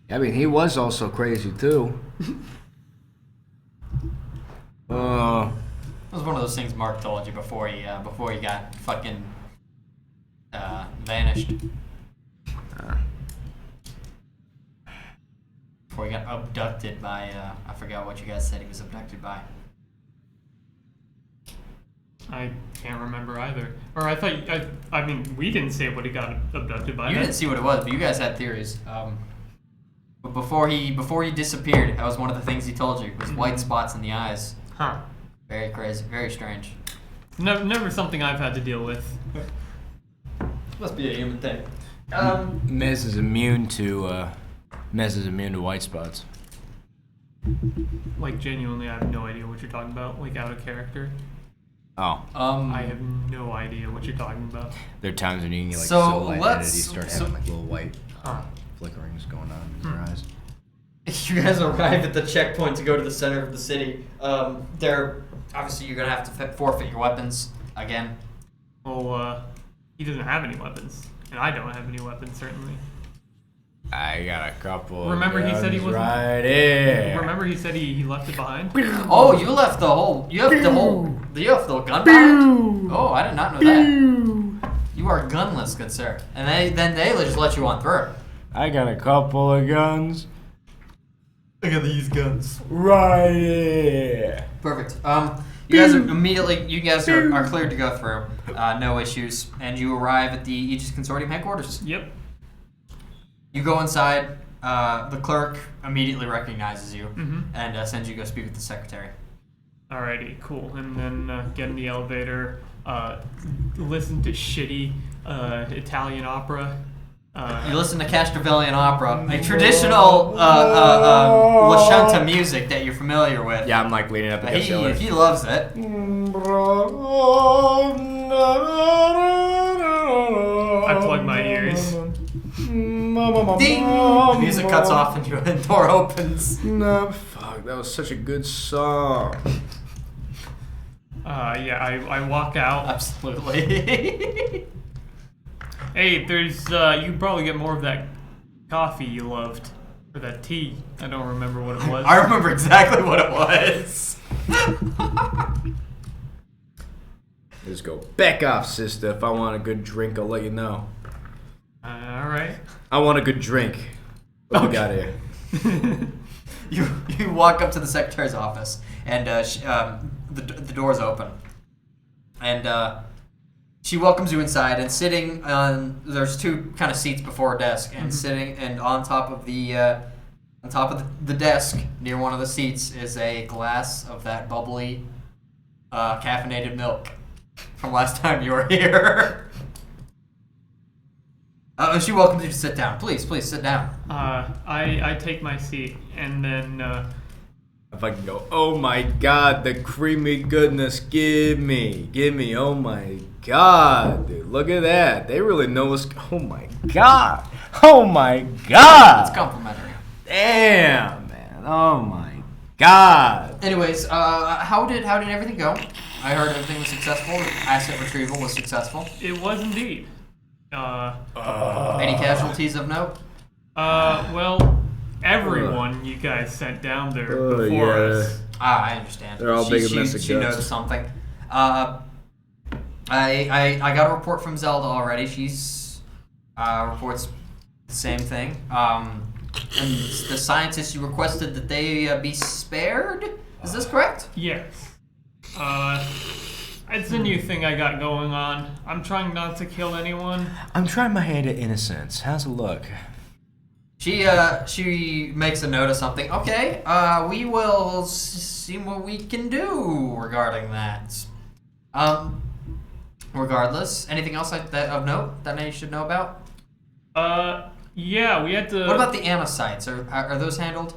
I mean, he was also crazy too. It was one of those things Mark told you before he got fucking vanished. Before he got abducted by I forgot what you guys said he was abducted by. I can't remember either. Or I thought I mean we didn't say what he got abducted by. You didn't see what it was, but you guys had theories. But before he disappeared, that was one of the things he told you was white spots in the eyes. Huh. Very crazy, very strange. Never something I've had to deal with. Must be a human thing. Mez is immune to white spots. Like genuinely, I have no idea what you're talking about. Like out of character. Oh, I have no idea what you're talking about. there are times when you can get like So, silhouette let's- entities start so- having like little white flickerings going on in your eyes. You guys arrive at the checkpoint to go to the center of the city. There, obviously, you're gonna have to forfeit your weapons again. Well, he doesn't have any weapons, and I don't have any weapons certainly. I got a couple. Remember he said he wasn't- right here. Remember he said he left it behind. Oh, you left the whole. You have the gun behind. Oh, I did not know that. You are gunless, good sir. And they just let you on through. I got a couple of guns. Look at these guns. Right here. Perfect. You guys are cleared to go through. No issues, and you arrive at the Aegis Consortium headquarters. Yep. You go inside. The clerk immediately recognizes you and sends you to go speak with the secretary. Alrighty, cool. And then get in the elevator. Listen to shitty Italian opera. You listen to Castrovillian opera, a traditional Lashunta music that you're familiar with. Yeah, I'm like leaning up against the elevator. He loves it. I plug my ears. Ding! The music cuts off and your door opens. No, fuck, that was such a good song. Yeah, I walk out. Absolutely. Hey, there's you can probably get more of that coffee you loved. Or that tea. I don't remember what it was. I remember exactly what it was. Just go back off, sister. If I want a good drink, I'll let you know. Alright. I want a good drink. What we got here? You walk up to the secretary's office, and the door's open, and she welcomes you inside. And sitting on there's two kind of seats before a desk, and sitting and on top of the desk near one of the seats is a glass of that bubbly caffeinated milk from last time you were here. She welcomes you to sit down. Please sit down. I take my seat and then If I can go, oh my god, the creamy goodness, give me, oh my god, dude, look at that. They really know what's, oh my god, It's complimentary. damn, man, oh my god. Anyways, how did everything go? I heard everything was successful. Asset retrieval was successful. it was indeed. Any casualties of note? Well, everyone you guys sent down there before us. I understand. They're all big and messy She guts. knows something. I got a report from Zelda already. She's reports the same thing. And the scientists, you requested that they be spared. Is this correct? Yes. It's a new thing I got going on. I'm trying not to kill anyone. I'm trying my hand at innocence. How's it look? She makes a note of something. Okay, we will see what we can do regarding that. Regardless, anything else of note that I should know about? Yeah, we had to. What about the amosites? Are those handled?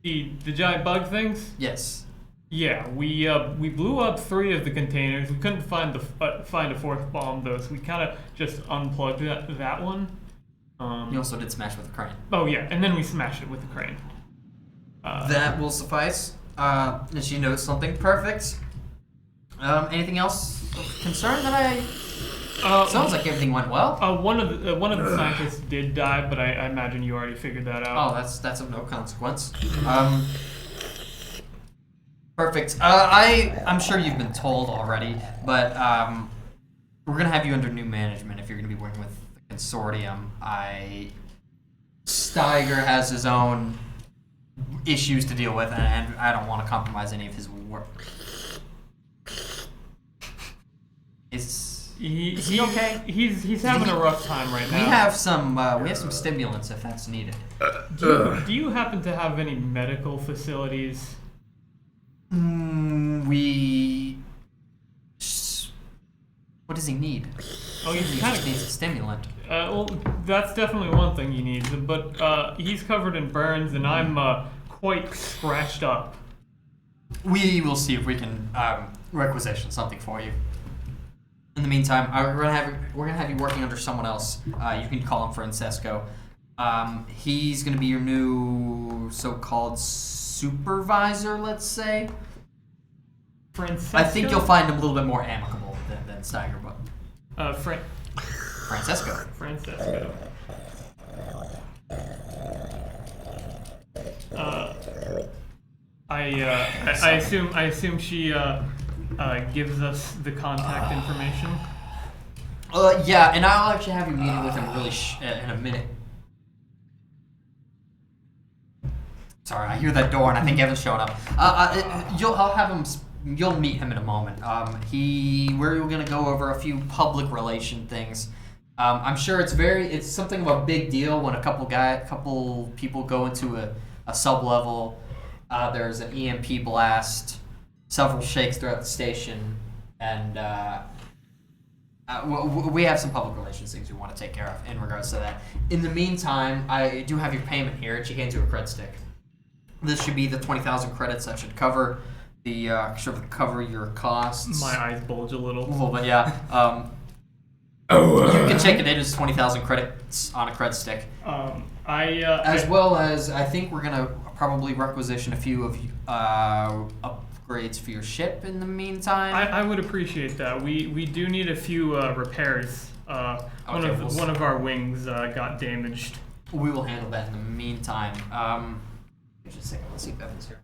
The giant bug things? Yes. Yeah, we blew up 3 of the containers. We couldn't find a 4th bomb though, so we kind of just unplugged that one. You also did smash with a crane. Oh yeah, and then we smashed it with the crane. That will suffice. And she notes something. Perfect. Anything else of concern that I? Sounds like everything went well. One of the scientists did die, but I imagine you already figured that out. Oh, that's of no consequence. Perfect. I'm sure you've been told already, but we're gonna have you under new management if you're gonna be working with the consortium. Steiger has his own issues to deal with, and I don't want to compromise any of his work. Is he okay? He's having a rough time right now. We have some stimulants if that's needed. Do you happen to have any medical facilities? What does he need? Oh, He just needs a stimulant. Well, that's definitely one thing he needs, but he's covered in burns, and I'm quite scratched up. We will see if we can requisition something for you. In the meantime, we're gonna have you working under someone else. You can call him Francesco. He's gonna be your new so-called supervisor, let's say. Francesco? I think you'll find him a little bit more amicable than Steiger, but Francesco. Francesco. I assume she gives us the contact information. Yeah, and I'll actually have you meeting with him really in a minute. Sorry, I hear that door, and I think Evan's showing up. I'll have him. You'll meet him in a moment. We're gonna go over a few public relation things. I'm sure it's something of a big deal when a couple people go into a sub level. There's an EMP blast, several shakes throughout the station, and we have some public relations things we want to take care of in regards to that. In the meantime, I do have your payment here, and she hands you a cred stick. This should be the 20,000 credits that should cover cover your costs. My eyes bulge a little. A little bit, yeah. You can check it in as 20,000 credits on a cred stick. As well as, I think we're gonna probably requisition a few of upgrades for your ship in the meantime. I would appreciate that. We do need a few repairs. One of our wings got damaged. We will handle that in the meantime. Just a second. Let's see if Evan's here.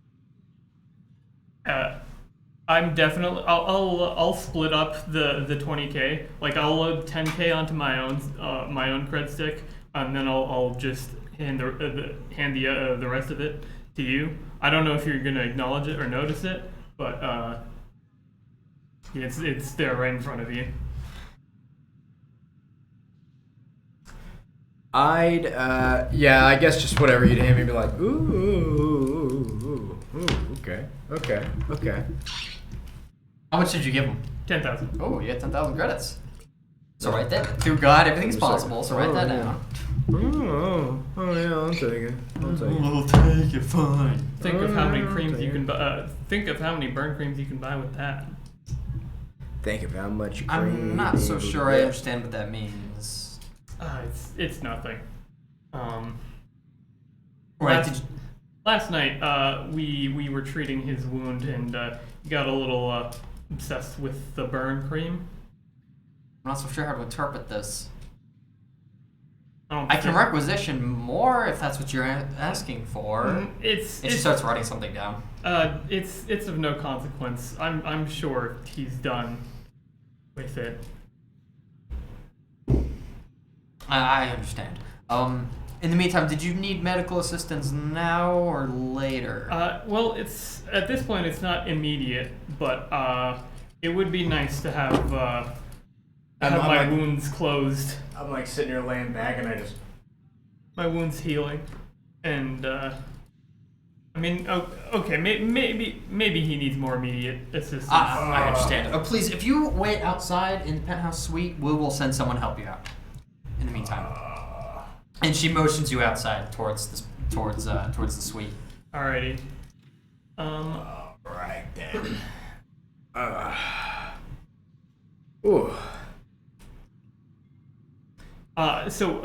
I'm definitely. I'll split up the 20K. Like I'll load 10K onto my own cred stick, and then I'll just hand the rest of it to you. I don't know if you're gonna acknowledge it or notice it, but it's there right in front of you. I guess just whatever you'd hand me, be like, ooh, okay. How much did you give him? 10,000. Oh, you had 10,000 credits. So write that. Through God, everything's possible. So write that down. Oh yeah, I'll take it. We'll take it, fine. Think of how many creams you can buy. Think of how many burn creams you can buy with that. Think of how much cream. I'm not so sure I understand what that means. It's nothing. Right. Last night, we were treating his wound, and he got a little obsessed with the burn cream. I'm not so sure how to interpret this. I can requisition more if that's what you're asking for. She starts writing something down. It's of no consequence. I'm sure he's done with it. I understand. In the meantime, did you need medical assistance now or later? Well, it's at this point it's not immediate, but It would be nice to have I'm my like- wounds closed, I'm like sitting here laying back and I just. my wounds healing, and I mean, okay, maybe he needs more immediate assistance. I understand. Please, if you wait outside in the penthouse suite, we will send someone to help you out. In the meantime, and she motions you outside towards the suite. Alrighty. Right then. Ooh. So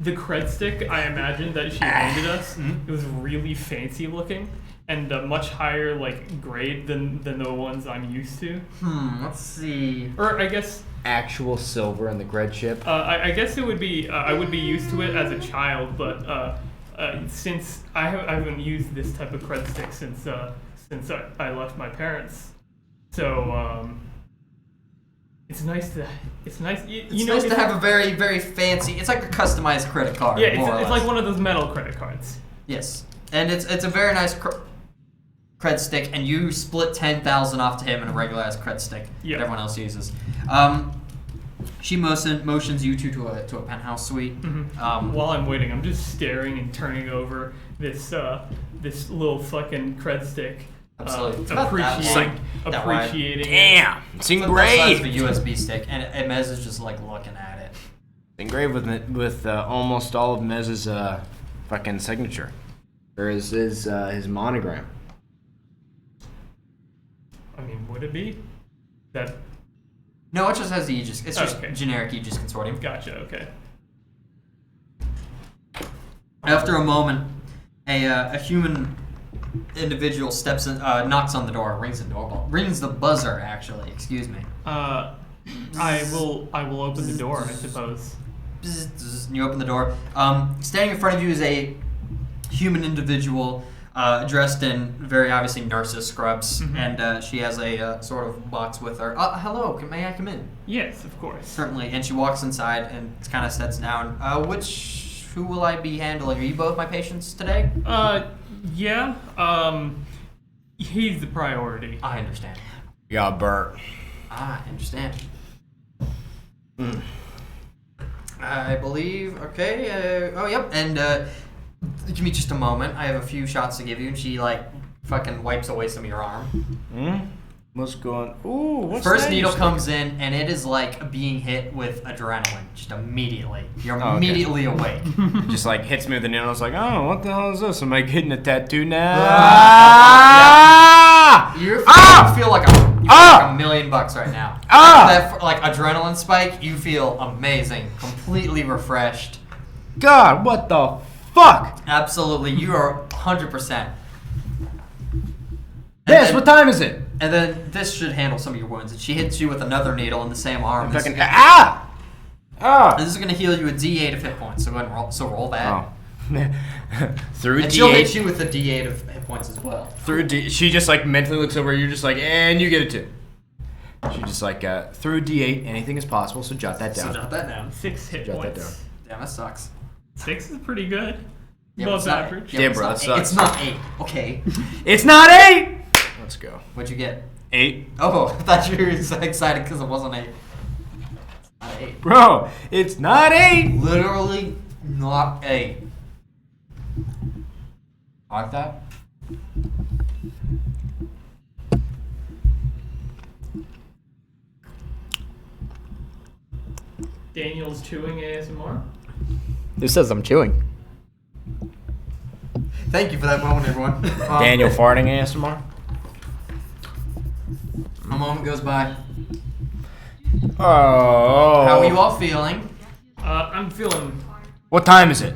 the cred stick, I imagine that she handed us, it was really fancy looking and much higher like grade than the ones I'm used to. Let's see. Or I guess Actual silver in the grid chip. I guess it would be I would be used to it as a child, but since I haven't used this type of cred stick since I left my parents, so it's nice. It's nice To have a very, very fancy. It's like a customized credit card. Yeah, more or it's less. like one of those metal credit cards. Yes, and it's a very nice cred stick, and you split 10,000 off to him in a regular ass cred stick that everyone else uses. She motions you two to a penthouse suite. Mm-hmm. While I'm waiting, I'm just staring and turning over this little fucking cred stick. Absolutely. It's about that Appreciating. Damn, it's It's about the size of a engraved. USB stick, and Mez is just like looking at it. Engraved with almost all of Mez's fucking signature, or his monogram. I mean, would it be? That No, it just has the Aegis. It's just Okay. generic Aegis Consortium. gotcha. Okay. After a moment, a human individual steps in, knocks on the door, rings the doorbell, rings the buzzer. Actually, excuse me. I will open the door, I suppose. Bzz, bzz, and you open the door. Standing in front of you is a human individual dressed in very obviously nurse's scrubs, and she has a sort of box with her. Hello, may I come in? Yes, of course. Certainly. And she walks inside and kind of sits down. Who will I be handling? Are you both my patients today? Yeah. He's the priority. I understand. Yeah, Bert. I understand. I believe. Okay. Oh, yep. And give me just a moment. I have a few shots to give you. And she like fucking wipes away some of your arm. What's going? Ooh, what's First that? needle comes in, and it is like being hit with adrenaline. Just immediately, you're okay. immediately awake. Just like hits me with the needle. I was like, oh, what the hell is this? Am I getting a tattoo now? You feel like a $1,000,000 right now. That like adrenaline spike, you feel amazing, completely refreshed. God, what the fuck? Absolutely, you are 100%. Yes, what time is it? And then this should handle some of your wounds. And she hits you with another needle in the same arm. Fucking This is going to heal you a D8 of hit points. So go ahead and roll that. Oh. Through And she'll hit D8. you with a D8 of hit points as well. Through D. She just like mentally looks over. You're just like, and you get it too. She just like through D8. Anything is possible. So jot that So down. jot that down. 6 hit Jot that points. Damn, that sucks. 6 is pretty good. Yeah, but Above it's not- average. Yeah, but bro, it's that not, sucks. it's not 8. Okay. It's not 8. Let's go. What'd you get? 8. Oh, I thought you were excited because it wasn't 8. It's not 8. Bro, it's not 8. Literally not 8. Like that? Daniel's chewing ASMR. Who says I'm chewing? Thank you for that moment, everyone. Daniel farting ASMR. A moment goes by. Oh. How are you all feeling? I'm feeling What time is it?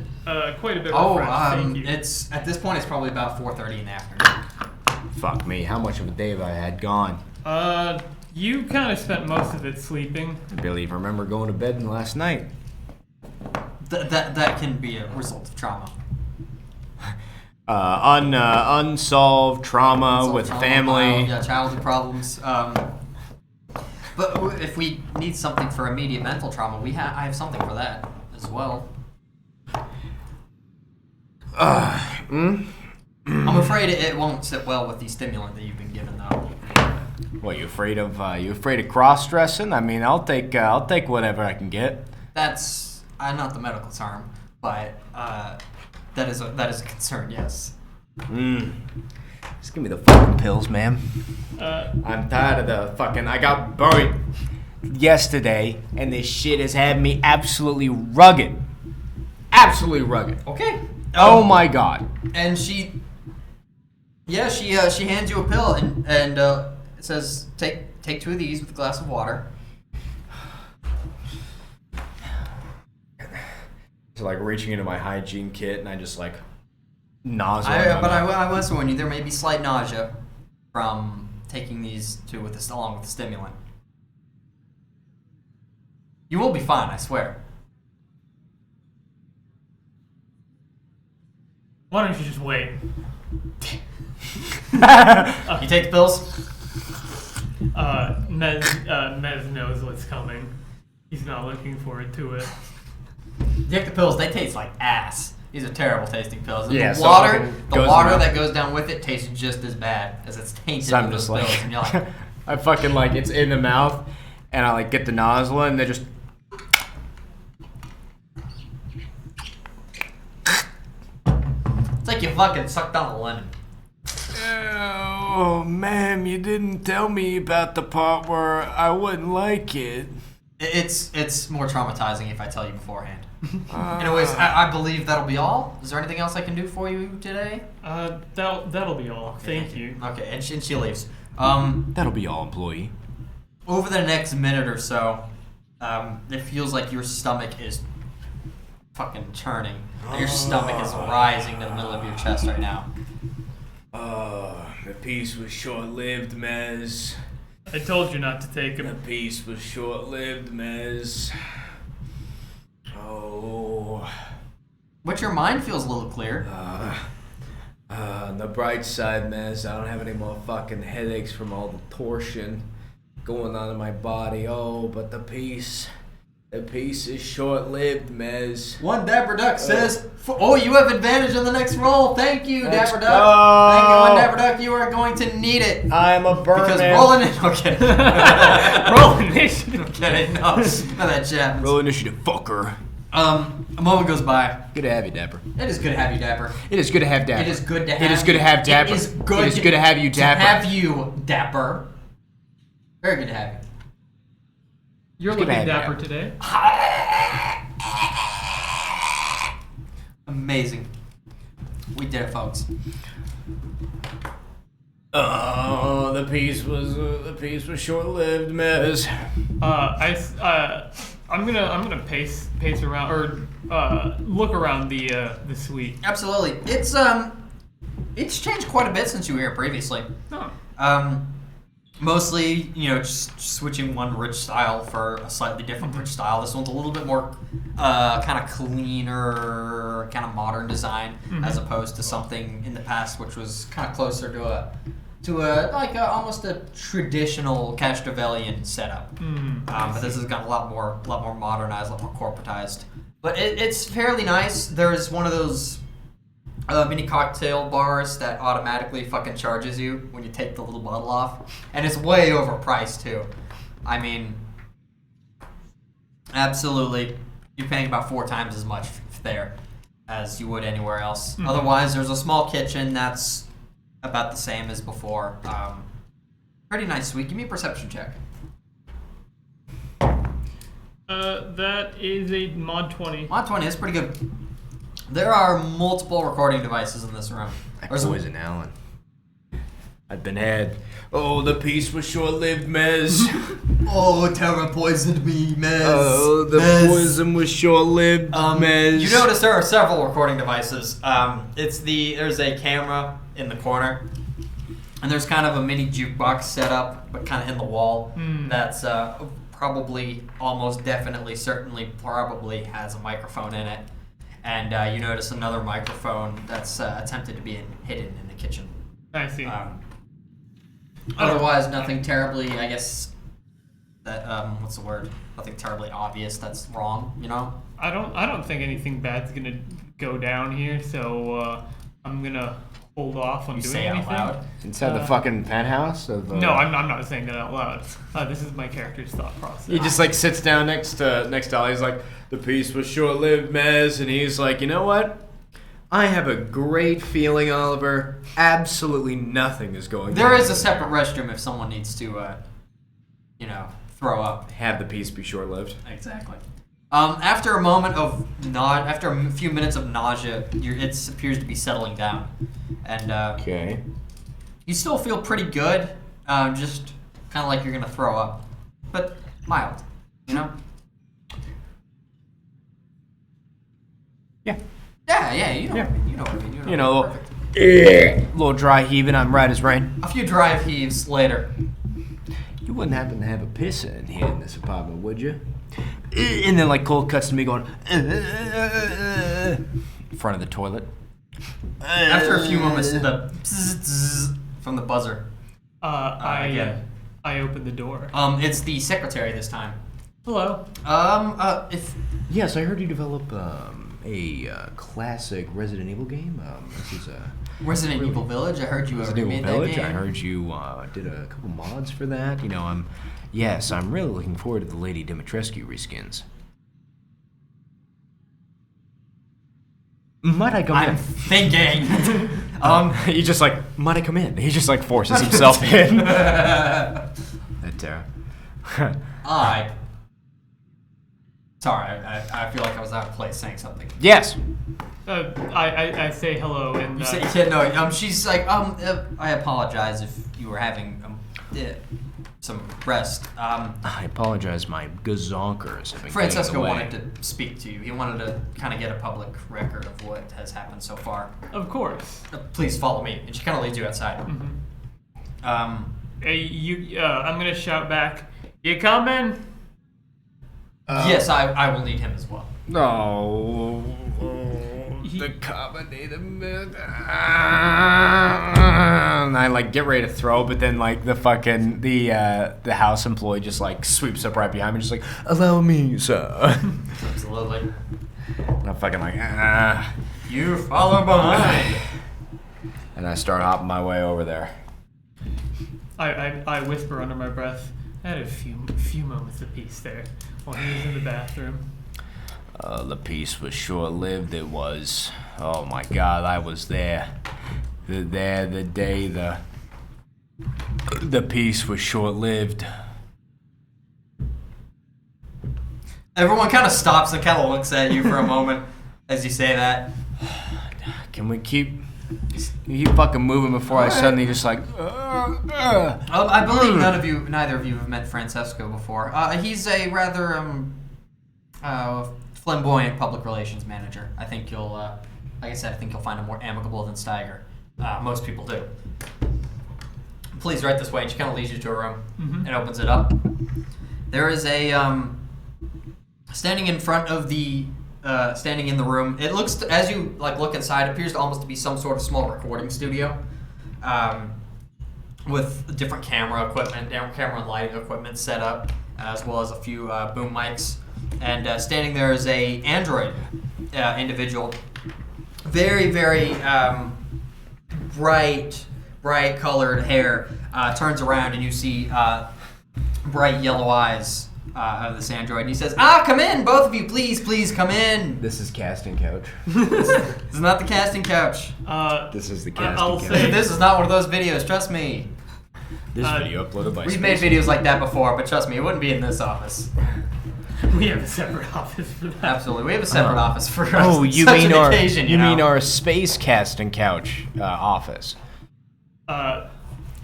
quite a bit Oh, refreshed. Thank you. it's at this point it's probably about 4:30 in the afternoon. Fuck me. How much of a day have I had gone? You kind of spent most of it sleeping. I barely even remember going to bed last night. That can be a result of trauma. Unsolved trauma with Trauma, family. yeah, childhood problems. But if we need something for immediate mental trauma, I have something for that as well. Hmm? I'm afraid it won't sit well with the stimulant that you've been given, though. What, you afraid of cross-dressing? I mean, I'll take whatever I can get. That's not the medical term, but that is a concern. Yes. Just give me the fucking pills, man. I'm tired of the fucking. I got buried yesterday, and this shit has had me absolutely rugged. Absolutely rugged. Okay. Oh my god. And she hands you a pill and it says take 2 of these with a glass of water. So like reaching into my hygiene kit and I just like nausea. I must warn you, there may be slight nausea from taking these 2 along with the stimulant. You will be fine, I swear. Why don't you just wait? You take the pills? Mez knows what's coming. He's not looking forward to it. You take the pills, they taste like ass. These are terrible tasting pills. And Yeah, the so water that goes down with it tastes just as bad as it's tainted So I'm with just those like, pills. And you're like, I fucking like it's in the mouth, and I like get the nozzle and they just. it's like you fucking sucked down a lemon. Oh, ma'am, you didn't tell me about the part where I wouldn't like it. It's more traumatizing if I tell you beforehand. Anyways, I believe that'll be all. Is there anything else I can do for you today? That'll be all. Thank you. Okay, and she leaves. That'll be all, employee. Over the next minute or so, it feels like your stomach is fucking churning. Your stomach is rising to the middle of your chest right now. The peace was short-lived, Mez. I told you not to take The him. peace was short-lived, Mez. Oh. But your mind feels a little clear. On the bright side, Mez, I don't have any more fucking headaches from all the torsion going on in my body. Oh, but the peace is short-lived, Mez. One Dapper Duck says, "Oh, you have advantage on the next roll. Thank you, Let's Dapper go. Duck. Thank you, One Dapper Duck. You are going to need it." I'm a burn Because man. rolling it. Okay. Roll initiative. Okay, no, none of that shit happens. Roll initiative, fucker. A moment goes by. Good to have you, Dapper. It is good to have you, Dapper. It is good to have Dapper. It is good to have It is good to have Dapper. It is good, It is good to have you, Dapper. To have you, Dapper. Very good to have you. You're Good to looking have you, dapper today. Amazing. We did it, folks. Oh, the peace was short-lived, Mez. I'm gonna pace around or look around the suite. Absolutely. It's changed quite a bit since you were here previously. Oh. Mostly, just switching one rich style for a slightly different rich style. This one's a little bit more kind of cleaner, kind of modern design, as opposed to something in the past which was kind of closer to almost a traditional Castrovillian setup. But this has gotten a lot more modernized, a lot more corporatized. But it's fairly nice. There's one of those mini cocktail bars that automatically fucking charges you when you take the little bottle off, and it's way overpriced too. I mean, absolutely, you're paying about 4 times as much there as you would anywhere else. Otherwise, there's a small kitchen that's about the same as before. Pretty nice suite. Give me a perception check. That is a mod 20. Mod 20 is pretty good. There are multiple recording devices in this room. Poison Allen. I've been had. Oh, the peace was short-lived, Mez. Oh, Terra poisoned me, Mez. Oh, the poison was short-lived, Mez. You notice there are several recording devices. There's a camera in the corner, and there's kind of a mini jukebox set up, but kind of in the wall. That's probably, almost definitely, certainly, probably has a microphone in it. And you notice another microphone that's attempted to be hidden in the kitchen. I see. Otherwise, nothing terribly, I guess, that, what's the word? Nothing terribly obvious that's wrong, I don't think anything bad's gonna go down here, so I'm gonna hold off on You doing say out anything. loud. Inside the fucking penthouse of. No, I'm not saying that out loud. This is my character's thought process. He just like sits down next to Ollie. He's like, the peace was short-lived, Mez, and he's like, you know what? I have a great feeling, Oliver. Absolutely nothing is going. There down. is a separate restroom if someone needs to, throw up. Have the peace be short-lived. Exactly. After after a few minutes of nausea, it appears to be settling down, and Okay. you still feel pretty good. Just kind of like you're gonna throw up, but mild. You know? Yeah. Yeah. You know what I mean. You know what I mean. You know, Perfect. little dry heaving. I'm right as rain. A few dry heaves later. You wouldn't happen to have a pisser in here in this apartment, would you? And then like cold cuts to me going in front of the toilet. After a few moments, the bzzz from the buzzer. Again. I opened the door. It's the secretary this time. Hello. If Yes, I heard you develop a classic Resident Evil game. This is a Resident Evil Village, I heard you Resident made Evil that Village. game. I heard you did a couple mods for that. You know, I'm really looking forward to the Lady Dimitrescu reskins. Might I come I'm in? thinking. He just like, might I come in? He just like forces himself in. That Tara. Sorry, I feel like I was out of place saying something. Yes. I say hello and. You said you can't know. She's like, I apologize if you were having some rest. I apologize, my gazonkers have been Francesco getting away. wanted to speak to you. He wanted to kind of get a public record of what has happened so far. Of course. Please follow me. And she kind of leads you outside. Mm-hmm. Hey, I'm gonna shout back. You coming? Yes, I will need him as well. No. The carbonated milk. And I like get ready to throw, but then like the fucking the house employee just like sweeps up right behind me, just like, allow me, sir. Absolutely. And I'm fucking like, You follow behind. and I start hopping my way over there. I whisper under my breath. I had a few moments of peace there while he was in the bathroom. The peace was short-lived. It was. Oh my God, I was there. The day the peace was short-lived. Everyone kind of stops and kind of looks at you for a moment as you say that. Can we keep fucking moving before I suddenly just like. I believe neither of you have met Francesco before. He's a rather flamboyant public relations manager. I think you'll, like I said, I think you'll find him more amicable than Steiger. Most people do. Please, right this way. And she kind of leads you to a room and opens it up. There is a standing in the room. It looks as you like look inside. It appears to almost to be some sort of small recording studio, with different camera equipment, camera and lighting equipment set up, as well as a few boom mics. And standing there is a android individual, very, very bright colored hair. Turns around and you see bright yellow eyes of this android. And he says, come in, both of you, please come in. This is casting couch. This is not the casting couch. This is the casting I'll couch. say- This is not one of those videos, trust me. This video uploaded by We've made videos like that before, but trust me, it wouldn't be in this office. We have a separate office for that. Absolutely, we have a separate office for Oh, you such mean an our occasion, you know? mean our space casting couch office?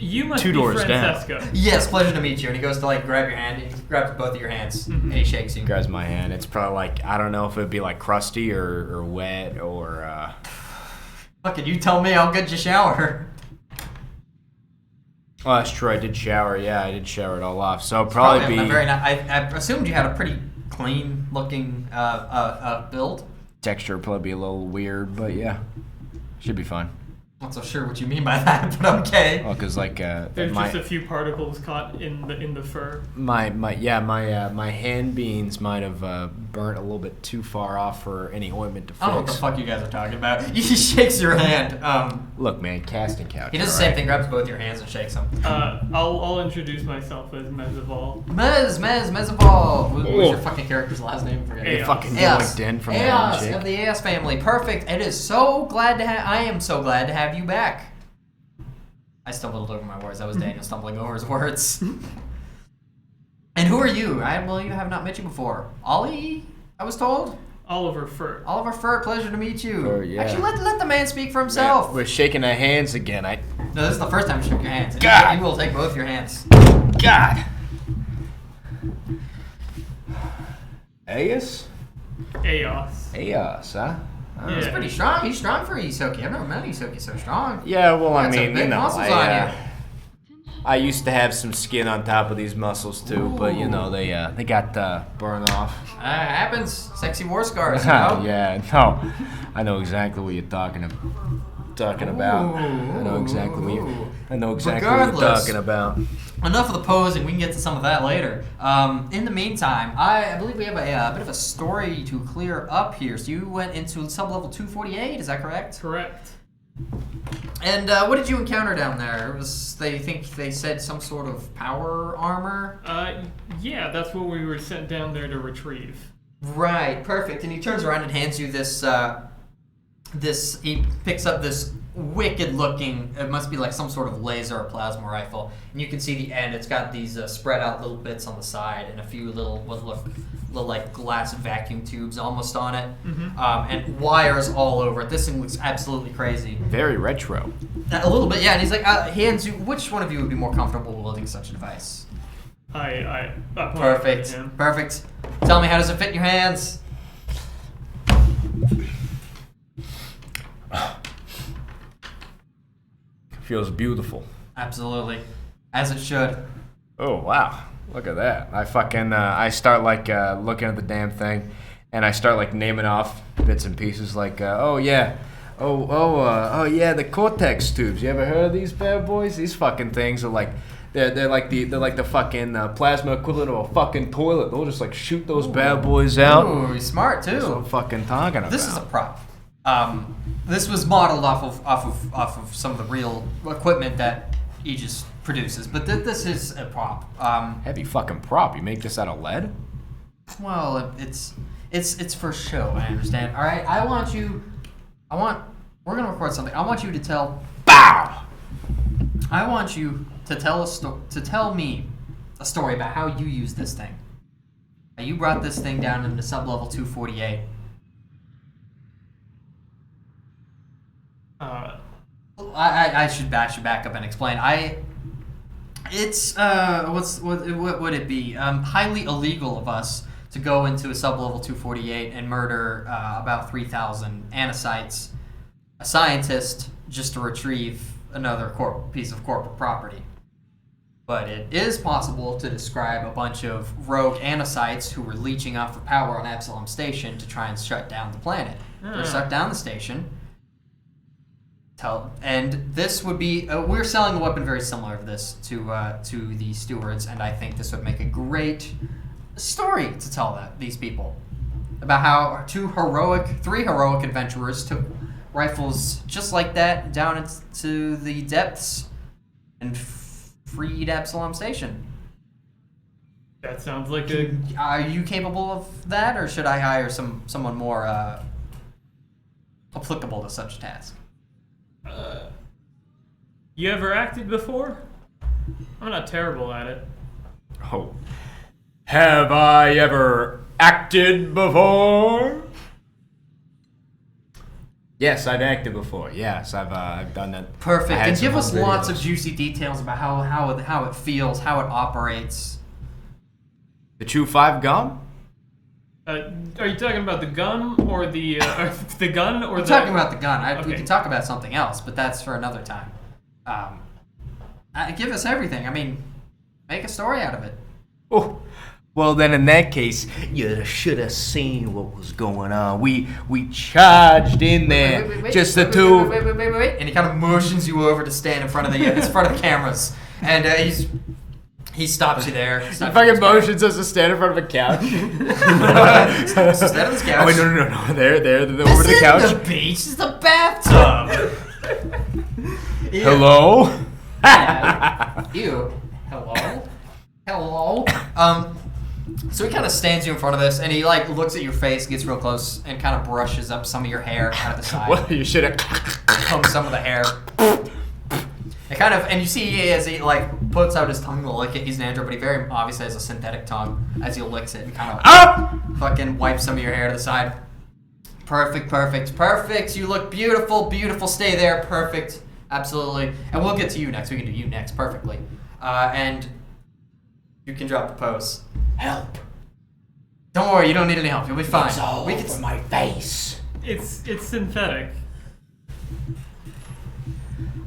You must Two be doors down. Francesco. Yes, pleasure to meet you. And he goes to like grab your hand. He grabs both of your hands and he shakes you. Grabs my hand. It's probably like, I don't know if it'd be like crusty or wet or. Fucking, you tell me. I'll get you a shower. Oh, that's true. I did shower. Yeah, I did shower it all off. So probably be very nice. I assumed you had a pretty clean looking build. texture. Probably be a little weird, but yeah, should be fine. Not so sure what you mean by that, but okay. Well, because like There's just a few particles caught in the fur. my hand beans might have burnt a little bit too far off for any ointment to fix. I don't know what the fuck you guys are talking about. He shakes your hand. Look, man, casting couch. He does the same thing, grabs both your hands and shakes them. I'll introduce myself as Mezaval. Mezaval. What was your fucking character's last name? Forget it. You fucking Eos. LinkedIn from Eos that of the Eos family. Perfect. It is so glad to have. I am so glad to have you back. I stumbled over my words. That was Daniel stumbling over his words. And who are you? I believe I have not met you before. Ollie, I was told. Oliver Furt. Oliver Furt, pleasure to meet you. Furt, yeah. Actually, let the man speak for himself. Man, we're shaking our hands again. No, this is the first time you shook your hands. God. He will take both your hands. God. Eos? Eos, huh? Yeah. He's pretty strong. He's strong for Isoki. I've never met Isoki so strong. Yeah, well, I Got some mean, big you know, muscles on you. I used to have some skin on top of these muscles too, but you know they got burned off. Happens. Sexy war scars, you know? Yeah, no, I know exactly what you're talking about. I know exactly what you're Regardless. talking about. Enough of the posing. We can get to some of that later. In the meantime, I believe we have a bit of a story to clear up here. So you went into sublevel 248. Is that correct? Correct. And what did you encounter down there? They said some sort of power armor? Yeah, that's what we were sent down there to retrieve. Right, perfect. And he turns around and hands you this, he picks up this wicked looking, it must be like some sort of laser or plasma rifle. And you can see the end, it's got these spread out little bits on the side and a few little, what look like glass vacuum tubes almost on it. Mm-hmm. And wires all over it. This thing looks absolutely crazy. Very retro. A little bit, yeah. And he's like, hands you, which one of you would be more comfortable wielding such a device? I Perfect. him. Perfect. Tell me, how does it fit in your hands? Feels beautiful. Absolutely. As it should. Oh wow, look at that! I start like looking at the damn thing, and I start like naming off bits and pieces like oh yeah, the Cortex tubes. You ever heard of these bad boys? These fucking things are like they're like the fucking plasma equivalent of a fucking toilet. They'll just like shoot those bad boys out. Ooh, he's smart too. That's what I'm fucking talking about. This is a prop. This was modeled off of some of the real equipment that Aegis produces, but this is a prop. Heavy fucking prop. You make this out of lead? Well, it's for show. I understand. All right, we're gonna record something. I want you to tell. Bow. I want you to tell me a story about how you use this thing. How you brought this thing down into sublevel 248. I should back up and explain. What would it be? Highly illegal of us to go into a sublevel 248 and murder about 3,000 anacytes, a scientist, just to retrieve another piece of corporate property. But it is possible to describe a bunch of rogue anacytes who were leeching off the power on Absalom Station to try and shut down the planet. They shut down the station. And this would be we're selling a weapon very similar to this to the stewards, and I think this would make a great story to tell these people about how three heroic adventurers took rifles just like that down into the depths and freed Absalom Station. That sounds like Are you capable of that, or should I hire someone more applicable to such a task? You ever acted before? I'm not terrible at it. Oh. Have I ever acted before? Yes, I've acted before. Yes, I've done that. Perfect. And give us videos. lots of juicy details about how it feels, how it operates. The Chew 5 gum? Are you talking about the gun or the the gun or We're the? talking about the gun. We Okay. can talk about something else, but that's for another time. Give us everything. I mean, make a story out of it. Oh, Well, then in that case, you should have seen what was going on. We charged in there, Wait, just the two. Wait. And he kind of motions you over to stand in front of the cameras. And he stops you there. He fucking motions us to stand in front of a couch. So stand on this couch. Oh, wait, no. They're over the couch. This isn't the beach. This is the bathtub. Hello? Ew. Hello? So he kind of stands you in front of this, and he like looks at your face, gets real close, and kind of brushes up some of your hair out of the side. Well, you should have Combs some of the hair. And you see as he like puts out his tongue to lick it. He's an android, but he very obviously has a synthetic tongue as he licks it and kind of fucking wipes some of your hair to the side. Perfect. You look beautiful. Stay there. Perfect. Absolutely. And we'll get to you next. We can do you next perfectly. And you can drop the pose. help. Don't worry, you don't need any help. You'll be fine. It's all over my face. It's synthetic.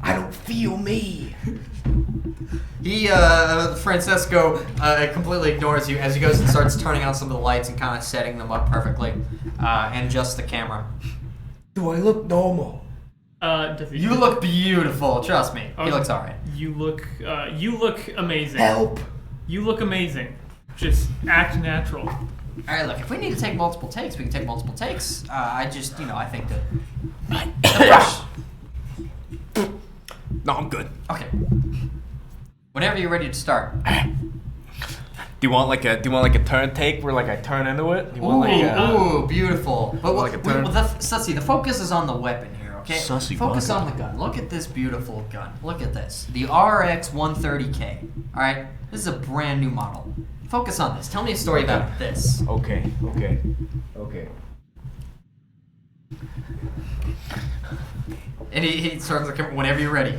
I don't feel me. Francesco completely ignores you as he goes and starts turning on some of the lights and kind of setting them up perfectly, and just the camera. Do I look normal? You look beautiful. Trust me, he looks alright. You look amazing. Help! You look amazing. Just act natural. Alright, look, if we need to take multiple takes, we can take multiple takes. I think that. No, I'm good. Okay. Whenever you're ready to start. Do you want like a turn take where like I turn into it? Ooh, beautiful. But like a turn? Sussy, the focus is on the weapon here, okay? Sussy focus bucket. on the gun. Look at this beautiful gun. Look at this. The RX 130K. Alright? This is a brand new model. Focus on this. Tell me a story about this. Okay. And he starts the camera whenever you're ready.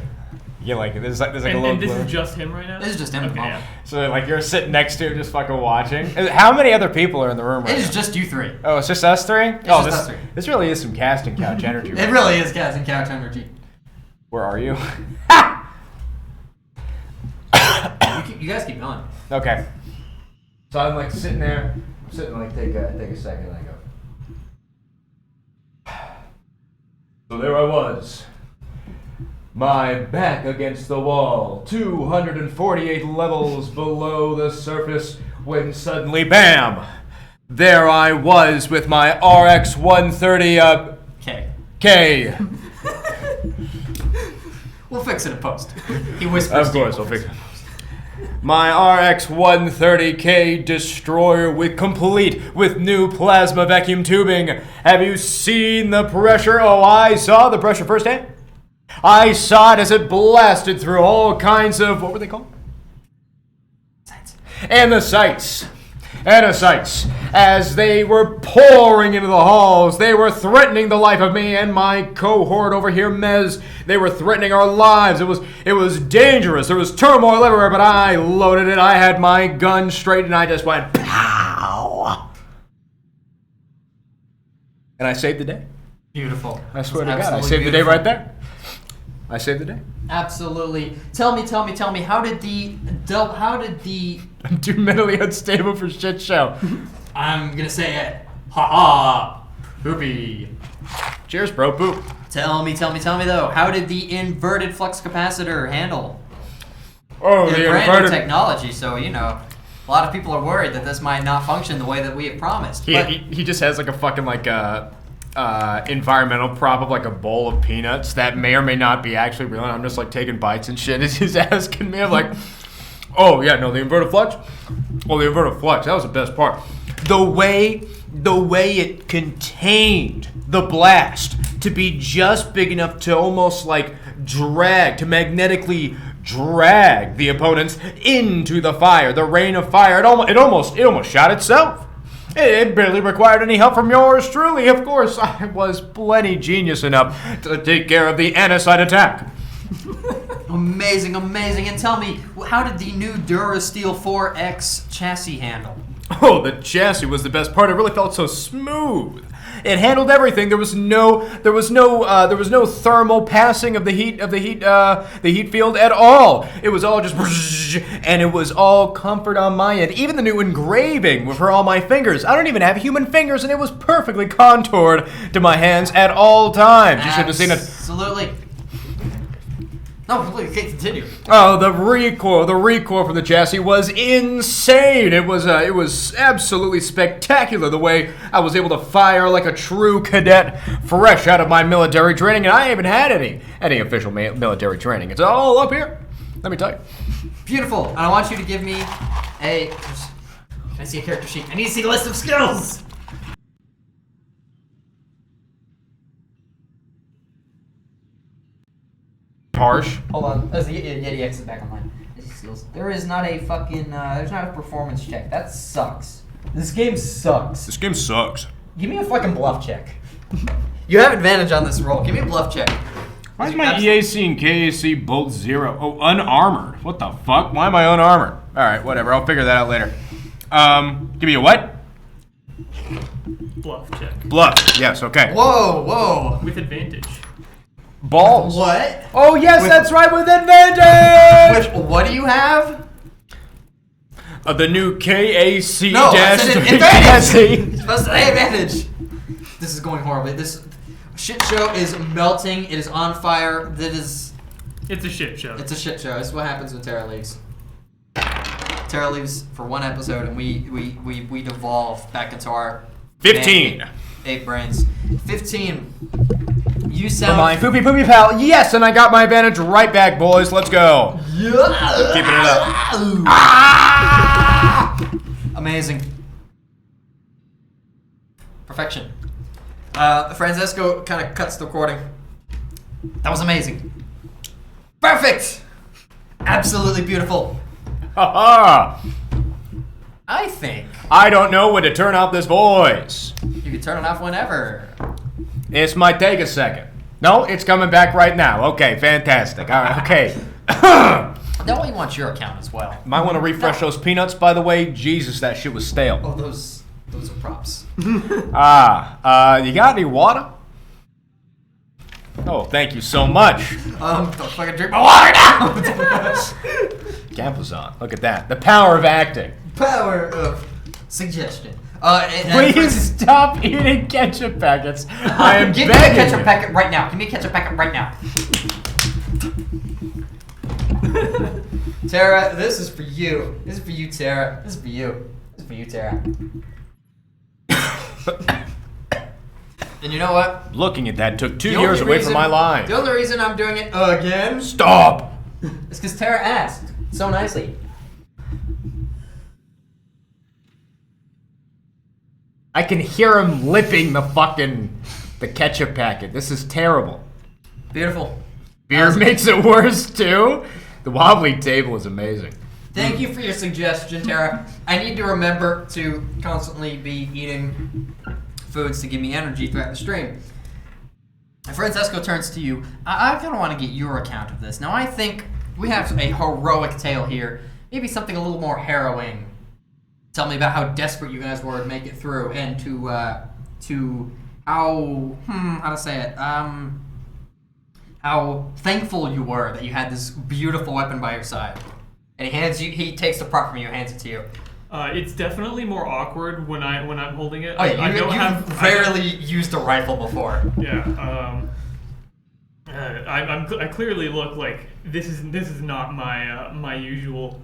Yeah, like there's like a And little. this is just him right now? This is just him at the Okay, moment. So like you're sitting next to him, just fucking watching. How many other people are in the room right It is now? just you three. Oh, it's just us three? just us three. This really is some casting couch energy. It really is casting couch energy. Where are you? You guys keep going. Okay. So I'm like sitting there. I'm sitting like take a second and I go. So there I was. My back against the wall, 248 levels below the surface, when suddenly, BAM! There I was with my RX 130 K. We'll fix it in post. He whispers. Of course, I'll fix it. My RX 130K destroyer with new plasma vacuum tubing. Have you seen the pressure? Oh, I saw the pressure firsthand. I saw it as it blasted through all kinds of, what were they called? Sights. Anacytes. As they were pouring into the halls, they were threatening the life of me and my cohort over here, Mez. They were threatening our lives. It was dangerous. There was turmoil everywhere, but I loaded it. I had my gun straight and I just went pow. And I saved the day. Beautiful. I swear to That's God, I absolutely saved the day beautiful. right there. I saved the day. Absolutely. Tell me. How did the? I'm too mentally unstable for shit show. I'm gonna say it. Ha. Poopy. Cheers, bro. Boop. Tell me though. How did the inverted flux capacitor handle? Oh, It's the brand new inverted. technology, so a lot of people are worried that this might not function the way that we had promised. But He just has like a fucking like environmental prop of like a bowl of peanuts that may or may not be actually real. And I'm just like taking bites and shit as he's asking me. I'm like, oh yeah, no, the inverted flux. Oh, the inverted flux. That was the best part. The way it contained the blast to be just big enough to almost like magnetically drag the opponents into the fire, the rain of fire. It almost shot itself. It barely required any help from yours truly. Of course, I was plenty genius enough to take care of the Anacyte attack. amazing. And tell me, how did the new Durasteel 4X chassis handle? Oh, the chassis was the best part. It really felt so smooth. It handled everything. There was no thermal passing of the heat field at all. It was all just, and it was all comfort on my end. Even the new engraving for all my fingers. I don't even have human fingers, and it was perfectly contoured to my hands at all times. You should have seen it. Absolutely. No, please continue. Oh, the recoil from the chassis was insane. It was absolutely spectacular the way I was able to fire like a true cadet, fresh out of my military training, and I haven't had any official military training. It's all up here. Let me tell you. Beautiful. And I want you to give me a. Can I see a character sheet? I need to see the list of skills. Harsh. Hold on. The Yeti X is back online. There is not a fucking. There's not a performance check. That sucks. This game sucks. This game sucks. Give me a fucking bluff check. You have advantage on this roll. Give me a bluff check. Why is my EAC and KAC both 0? Oh, unarmored. What the fuck? Why am I unarmored? Alright, whatever. I'll figure that out later. Give me a what? Bluff check. Bluff. Yes, okay. Whoa. With advantage. Balls. What? Oh, yes, that's right, with advantage! What do you have? The new KAC No, dash that's an 3 advantage. chassis. You're supposed to say advantage. This is going horribly. This shit show is melting. It is on fire. It's a shit show. It's a shit show. This is what happens when Tara leaves. Tara leaves for one episode, and we devolve back into our 15. Eight brains. 15. You sound. Come on, Foopy Poopy Pal. Yes, and I got my advantage right back, boys. Let's go. Yeah. Keeping it up. Amazing. Perfection. Francesco kind of cuts the recording. That was amazing. Perfect. Absolutely beautiful. Ha I think I don't know when to turn off this voice. you can turn it off whenever. This might take a second. No, it's coming back right now. Okay, fantastic. All right, okay. Now we want your account as well. Might want to refresh those peanuts, by the way. Jesus, that shit was stale. Oh, those are props. You got any water? Oh, thank you so much. Don't fucking drink my water now. Camp was on. Look at that. The power of acting. Power of suggestion. Please stop eating ketchup packets. I am Give me a begging ketchup you. packet right now. Give me a ketchup packet right now. Tara, this is for you. This is for you, Tara. This is for you. This is for you, Tara. And you know what? Looking at that took 2 The years only away from my life. The only reason I'm doing it again Stop. is because Tara asked so nicely. I can hear him lipping the ketchup packet. This is terrible. Beautiful. Beer makes it worse too. The wobbly table is amazing. Thank you for your suggestion, Tara. I need to remember to constantly be eating foods to give me energy throughout the stream. And Francesco turns to you. I kind of want to get your account of this. Now, I think we have a heroic tale here. Maybe something a little more harrowing. Tell me about how desperate you guys were to make it through, and to how to say it, how thankful you were that you had this beautiful weapon by your side. And he takes the prop from you and hands it to you. It's definitely more awkward when I'm holding it. Oh yeah, I don't have rarely used a rifle before. Yeah. I clearly look like this is not my usual.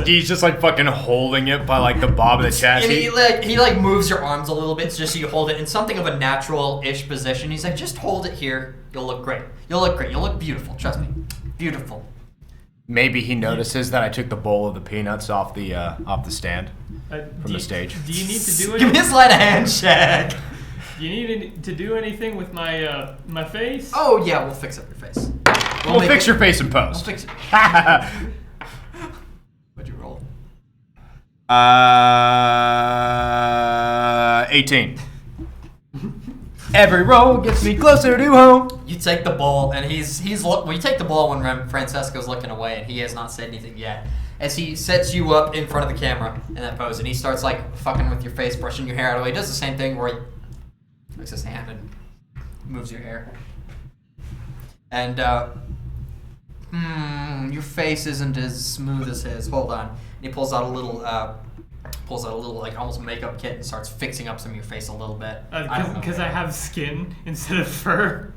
He's just like fucking holding it by like the bob of the chassis. And he moves your arms a little bit just so you hold it in something of a natural-ish position. He's like, just hold it here. You'll look great. You'll look great. You'll look beautiful. Trust me. Beautiful. Maybe he notices that I took the bowl of the peanuts off the stand from the stage. Do you need to do Give me a anything? sleight of hand check. Do you need to do anything with my my face? Oh yeah, we'll fix up your face. We'll fix your face in We'll post. fix it. What'd you roll? 18. Every roll gets me closer to home. You take the ball, and you take the ball when Francesco's looking away, and he has not said anything yet. As he sets you up in front of the camera in that pose, and he starts like fucking with your face, brushing your hair out of the way. He does the same thing where he Flicks his hand and moves your hair. And your face isn't as smooth as his. Hold on. And he pulls out a little like almost makeup kit and starts fixing up some of your face a little bit. Because I have skin instead of fur.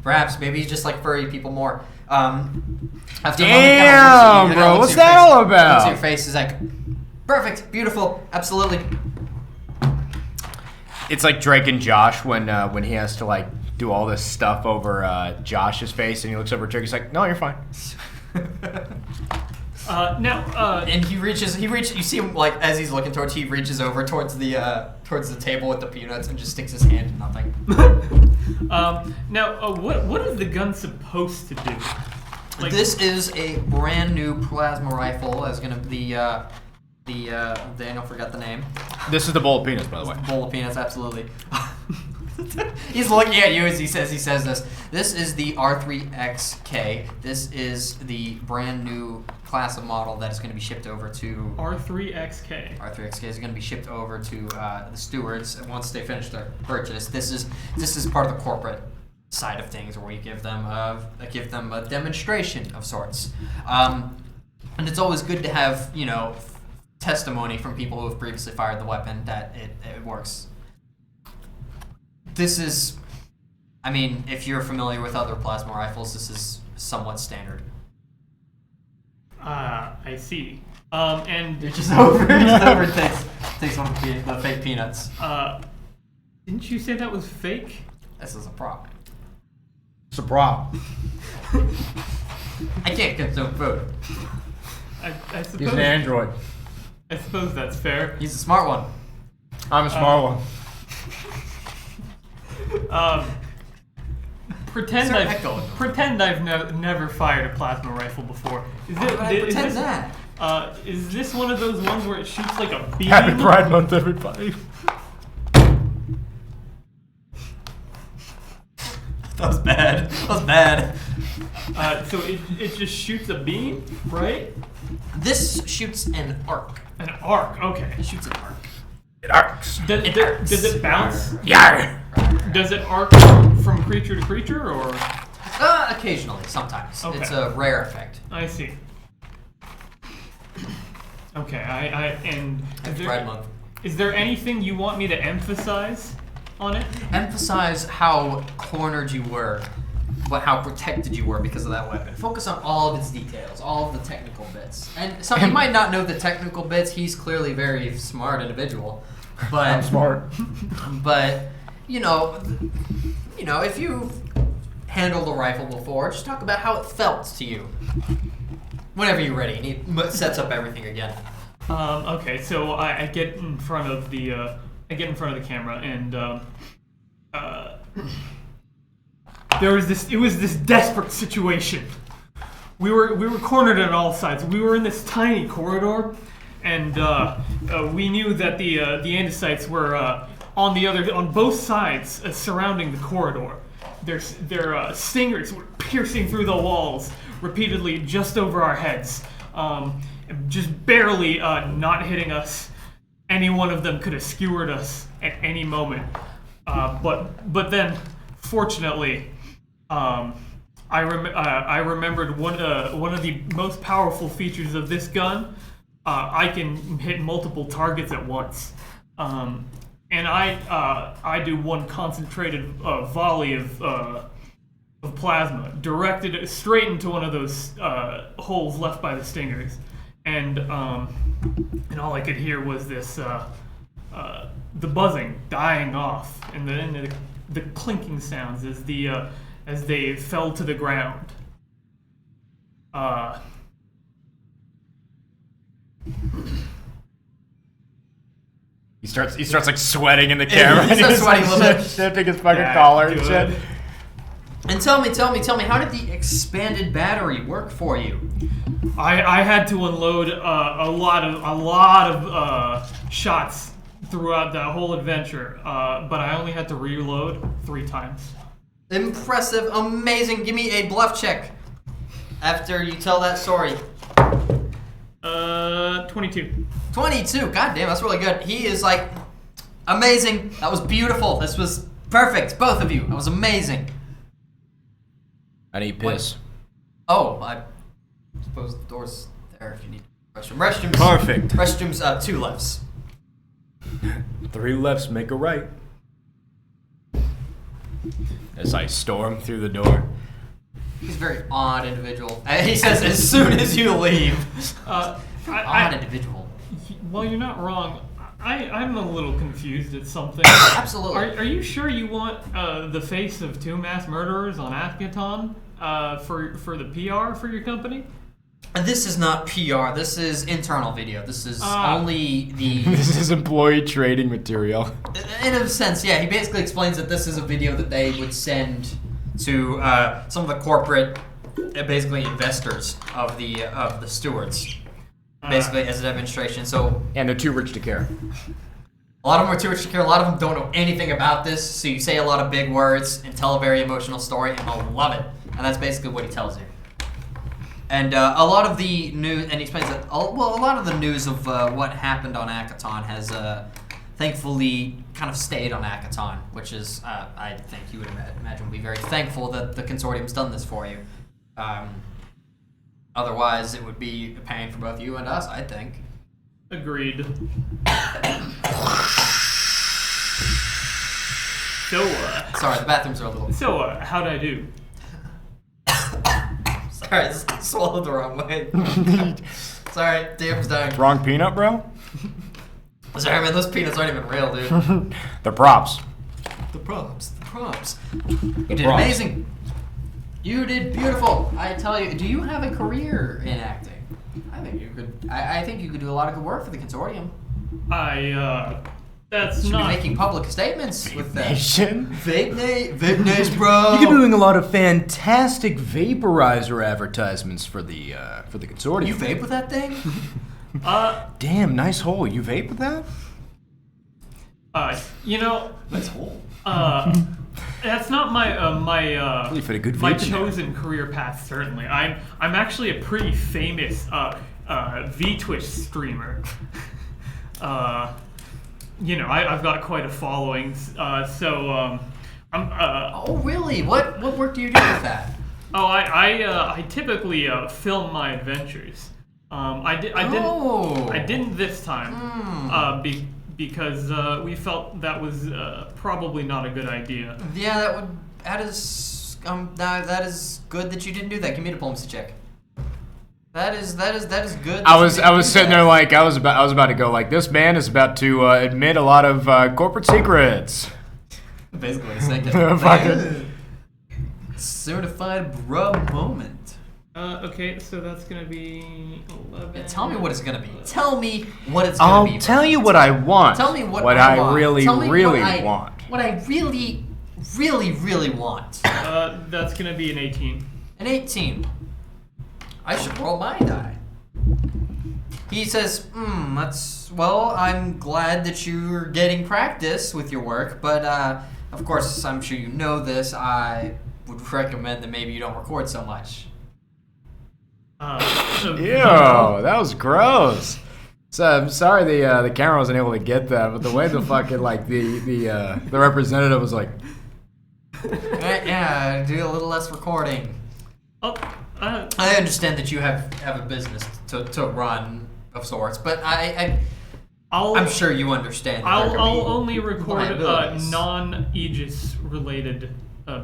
Perhaps, maybe he's just like furry people more. After Damn, bro, what's that all about? Looks at your face, is like, perfect, beautiful, absolutely. It's like Drake and Josh when he has to like do all this stuff over Josh's face, and he looks over at Drake. He's like, "No, you're fine." And he reaches. You see him like as he's looking towards. He reaches over towards the table with the peanuts and just sticks his hand in nothing. What is the gun supposed to do? Like, this is a brand new plasma rifle. That's gonna be Daniel forgot the name. This is the bowl of peanuts, by the way. Bowl of peanuts, absolutely. He's looking at you as he says this. This is the R3XK. This is the brand new class of model that is going to be shipped over to R3XK. R3XK is going to be shipped over to the stewards once they finish their purchase. This is part of the corporate side of things, where we give them a demonstration of sorts. And it's always good to have testimony from people who have previously fired the weapon that it works. This is, if you're familiar with other plasma rifles, this is somewhat standard. I see. And You're just over and takes one of the fake peanuts. Didn't you say that was fake? This is a prop. It's a prop. I can't consume food. I suppose. He's an android. I suppose that's fair. He's a smart one. I'm a smart one. Pretend I've never fired a plasma rifle before. Is this one of those ones where it shoots like a beam? Happy Pride Month, everybody. That was bad. So it just shoots a beam, right? This shoots an arc. An arc, okay. It shoots an arc. It arcs. Does it bounce? Yeah. Does it arc from creature to creature, or? Occasionally, sometimes. Okay. It's a rare effect. I see. Okay, and Pride Month. Is there anything you want me to emphasize on it? Emphasize how cornered you were, but how protected you were because of that weapon. Focus on all of its details, all of the technical bits. And some you might not know the technical bits. He's clearly a very smart individual, but I'm smart. But if you've handled a rifle before, just talk about how it felt to you. Whenever you're ready, and he sets up everything again. Okay, so I get in front of the camera, and it was this desperate situation. We were cornered on all sides. We were in this tiny corridor, and we knew that the andesites were on both sides surrounding the corridor. Their stingers were piercing through the walls repeatedly just over our heads, just barely not hitting us. Any one of them could have skewered us at any moment. But then, fortunately, I remembered one of the most powerful features of this gun. I can hit multiple targets at once, and I do one concentrated volley of plasma directed straight into one of those holes left by the stingers, and all I could hear was this the buzzing dying off, and then the clinking sounds as they fell to the ground. He starts like sweating in the camera. He starts sweating a little bit. Shifting his fucking collar and good. shit. And tell me, how did the expanded battery work for you? I had to unload a lot of shots throughout that whole adventure, but I only had to reload 3 times. Impressive, amazing. Give me a bluff check after you tell that story. 22. 22. God damn, that's really good. He is like, Amazing. That was beautiful. This was perfect. Both of you. That was amazing. I need piss. Oh, I suppose the door's there if you need restroom. Restrooms. Perfect. Restrooms, 2 lefts. 3 lefts make a right. As I storm through the door. He's a very odd individual. He says as soon as you leave. Odd individual. Well, you're not wrong. I'm a little confused at something. Absolutely. Are you sure you want the face of 2 mass murderers on Akaton for the PR for your company? This is not PR. This is internal video. This is only the... This is employee trading material. In a sense, yeah. He basically explains that this is a video that they would send to some of the corporate, basically investors of the stewards, basically as a demonstration. So, and they're too rich to care. A lot of them are too rich to care. A lot of them don't know anything about this. So you say a lot of big words and tell a very emotional story, and they'll love it. And that's basically what he tells you. And a lot of the news, and he explains that a lot of the news of what happened on Akaton has thankfully kind of stayed on Akaton, which is, I think you would imagine, would be very thankful that the consortium's done this for you. Otherwise, it would be a pain for both you and us, I think. Agreed. So, sorry, the bathrooms are a little... So, how'd I do? Sorry, I swallowed the wrong way. Sorry, Dam's dying. Wrong peanut, bro? Sorry, man, those peanuts aren't even real, dude. The props. The props. You did amazing. You did beautiful. I tell you, do you have a career in acting? I think you could. I think you could do a lot of good work for the consortium. That's you should not... be making public statements with that. Vape Nation, bro. You could be doing a lot of fantastic vaporizer advertisements for the consortium. You vape with that thing? Damn, nice hole. You vape with that? Nice hole. That's not my Really fit a good my vape in there. chosen career path. Certainly, I'm actually a pretty famous V-Twitch streamer. I've got quite a following. I'm. Oh really? What work do you do with that? Oh, I typically film my adventures. I didn't this time. Because we felt that was probably not a good idea. Yeah, that is good that you didn't do that. Give me a diplomacy check. That is good. I was sitting there like I was about to go like, this man is about to admit a lot of corporate secrets. Basically, it's like certified rub moment. Okay, so that's gonna be 11. Yeah, tell me what it's gonna be. Tell me what it's gonna be. I'll tell you what I want. Tell me what I want. really, tell me really what want. What I really, really, really want. That's gonna be an 18. An 18. I should roll my die. He says, I'm glad that you're getting practice with your work, but of course, I'm sure you know this, I would recommend that maybe you don't record so much. Ew, that was gross. So I'm sorry the camera wasn't able to get that, but the way the fucking the representative was like, yeah, do a little less recording. I understand that you have a business to run of sorts, but I'm sure you understand. I'll only record non-Aegis related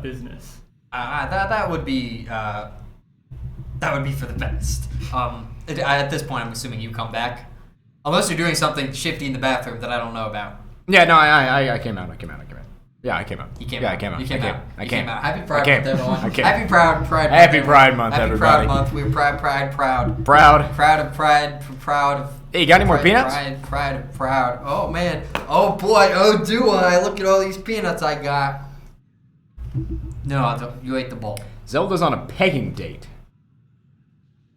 business. That would be for the best. At this point, I'm assuming you come back, unless you're doing something shifty in the bathroom that I don't know about. yeah, no, I came out. Yeah, I came out. You came yeah, out. I came out. You came out. I You came came out. Happy Pride I came. Month, everyone. I came. Happy Pride Month. Happy Pride Month, Happy everybody. Pride Month. We're proud. Proud of Proud. Hey, you got any more peanuts? Proud. Oh man. Oh boy. Oh do I? Look at all these peanuts I got. No, you ate the bowl. Zelda's on a pegging date.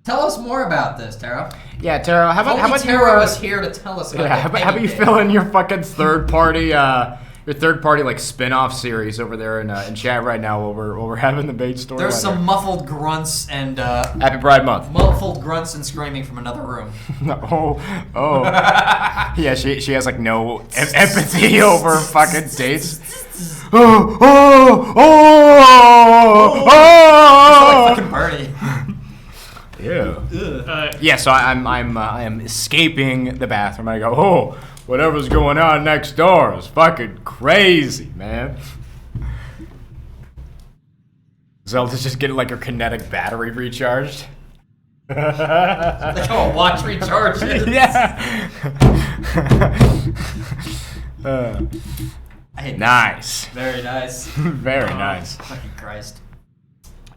Tell us more about this, Tara. Yeah, Tara. How about Tara was here to tell us about. Yeah, how about you fill in your fucking third party your third party like spin-off series over there in chat right now while we're having the bait story. There's some muffled grunts and Happy Pride Month. muffled grunts and screaming from another room. oh. Yeah, she has like no empathy over fucking dates. Oh. It's like fucking Bernie. Yeah. Yeah. So I am escaping the bathroom. I go, oh, whatever's going on next door is fucking crazy, man. Zelda's just getting like her kinetic battery recharged. Like, oh, watch recharge. Yeah. Nice. Very nice. Very nice. Fucking Christ.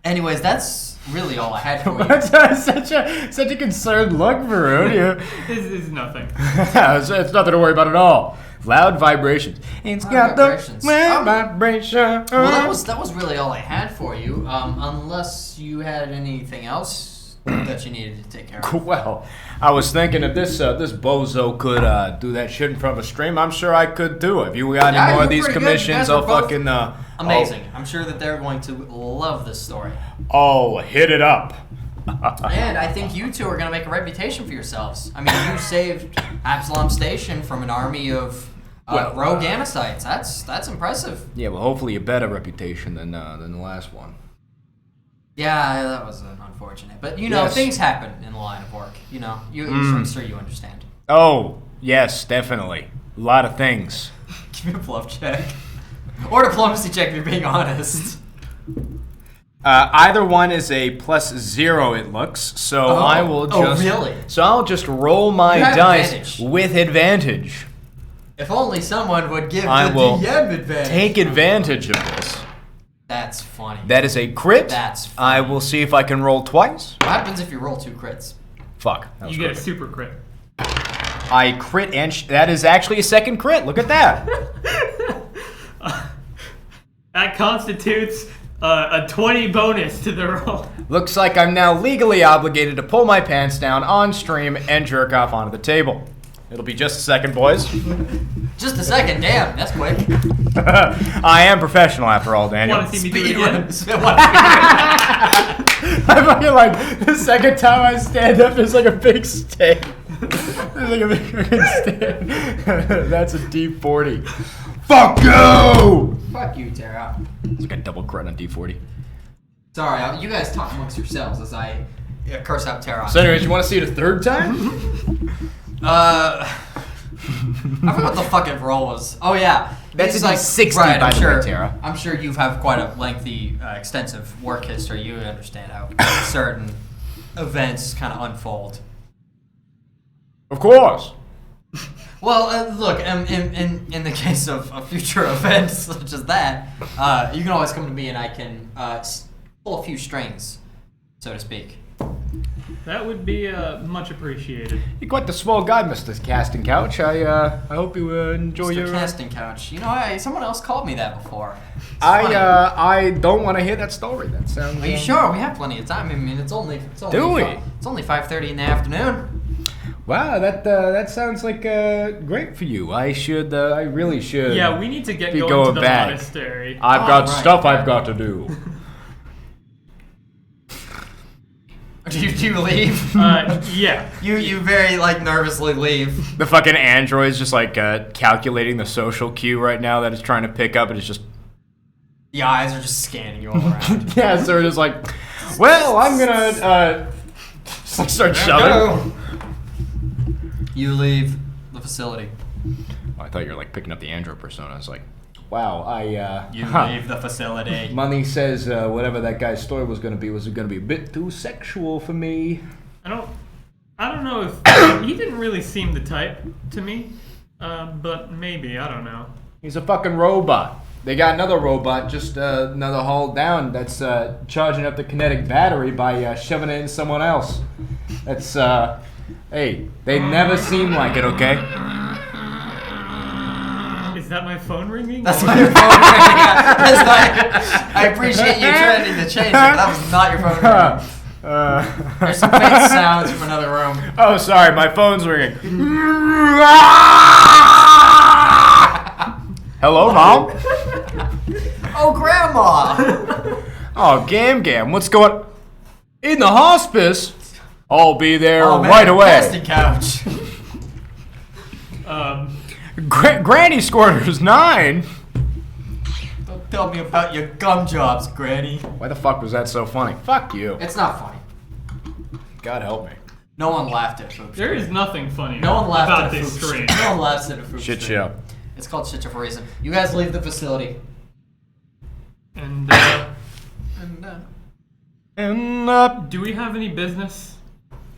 Anyways, that's really all I had for you. That's such a concerned look, Varun. It's nothing. It's nothing to worry about at all. Loud vibrations. It's got vibrations. the loud vibration. Well, that was really all I had for you. Unless you had anything else that you needed to take care of. Well, I was thinking if this bozo could do that shit in front of a stream, I'm sure I could too. If you got any more of these commissions, I'll fucking amazing. I'm sure that they're going to love this story. Oh, hit it up. And I think you two are going to make a reputation for yourselves. I mean, you saved Absalom Station from an army of rogue Anacites. That's impressive. Yeah, well, hopefully a better reputation than the last one. Yeah, that was unfortunate. But, you know, Yes. Things happen in the line of work. You know, I'm sure you understand. Oh, yes, definitely. A lot of things. Give me a bluff check. Or diplomacy check if you're being honest. Either one is a +0, it looks. So I will just. Oh, really? So I'll just roll my You have dice advantage. with advantage. If only someone would give I the will DM advantage. take advantage of this. That's funny. That is a crit. That's funny. I will see if I can roll twice. What happens if you roll 2 crits? Fuck. That was You get a crooked. super crit. I crit and that is actually a second crit. Look at that. That constitutes a 20 bonus to the roll. Looks like I'm now legally obligated to pull my pants down on stream and jerk off onto the table. It'll be just a second, boys. Just a second. Damn, that's quick. I am professional after all, Daniel. Want to see me do it again? I fucking like the second time I stand up, there's like a big stand. There's like a big fucking stand. That's a D40. Fuck you! Fuck you, Tara. It's like a double crit on D40. Sorry, you guys talk amongst yourselves as I curse out Tara. So, anyways, you want to see it a third time? I forgot what the fucking roll was. Oh yeah, That's It's a D60, right, by I'm the sure, way, Tara. I'm sure you have quite a lengthy, extensive work history. You understand how certain events kind of unfold. Of course. Well, look, in the case of future events such as that, you can always come to me and I can pull a few strings, so to speak. That would be much appreciated. You're quite the small guy, Mr. Casting Couch. I hope you enjoy Mr. your... Casting couch. You know, someone else called me that before. It's funny. I don't want to hear that story. That sounds... Are you sure? We have plenty of time. I mean, it's only Do we? It's only 5:30 in the afternoon. Wow, that sounds like great for you. I really should. Yeah, we need to get Be going going to the back. monastery. I've got right. stuff I've got to do. Do you leave? Yeah. You very nervously leave. The fucking android's just calculating the social cue right now that it's trying to pick up, and it's just... The eyes are just scanning you all around. Yeah, so it's like, well, I'm gonna just start shoving. You leave the facility. Oh, I thought you were picking up the android persona. I was like, wow, You leave the facility. Money says whatever that guy's story was gonna be a bit too sexual for me. I don't know if he didn't really seem the type to me, but maybe, I don't know. He's a fucking robot. They got another robot just another hall down that's charging up the kinetic battery by shoving it in someone else. That's hey, they never seem like it, okay? Is that my phone ringing? That's not your phone ringing. I appreciate you trying to change it, but that was not your phone ringing. There's some faint sounds from another room. Oh, sorry, my phone's ringing. Hello, Mom. Oh, Grandma. Oh, Gam, what's going? In the hospice? I'll be there Oh, man, right away. Casting couch. Granny Squirter's 9. Don't tell me about your gum jobs, Granny. Why the fuck was that so funny? Fuck you. It's not funny. God help me. No one laughed at Foop. There is nothing funny No one laughed about at this Foop. stream. No one laughs at a Foop. Shit stream. show. It's called shit show for a reason. You guys leave the facility. And And do we have any business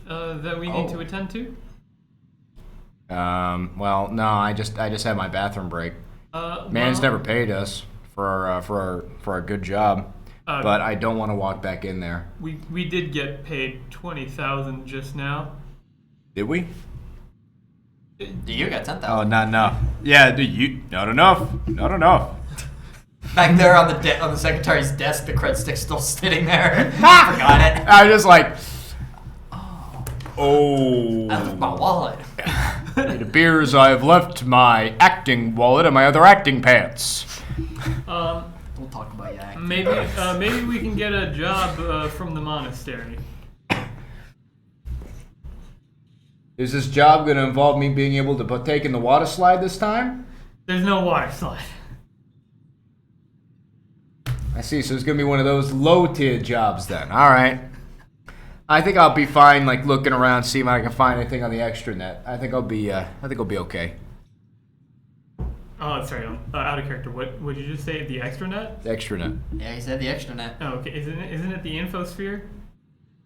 that we need to attend to? well, no, I just had my bathroom break. Man's well, never paid us for our good job, but I don't want to walk back in there. We did get paid 20,000 just now. Did we? You got 10,000. Oh, not enough. Yeah, not enough. Not enough. Back there on the secretary's desk, the cred stick's still sitting there. Forgot it. I was just like, oh. I left my wallet. It appears I've left my acting wallet and my other acting pants. We'll talk about your acting. Maybe we can get a job from the monastery. Is this job going to involve me being able to partake in the water slide this time? There's no water slide. I see, so it's going to be one of those low-tier jobs then. All right. I think I'll be fine, like, looking around, seeing if I can find anything on the extranet. I think I'll be okay. Oh, sorry, out of character. What did you just say? The extranet? The extranet. Yeah, he said the extranet. Oh, okay. Isn't it the infosphere?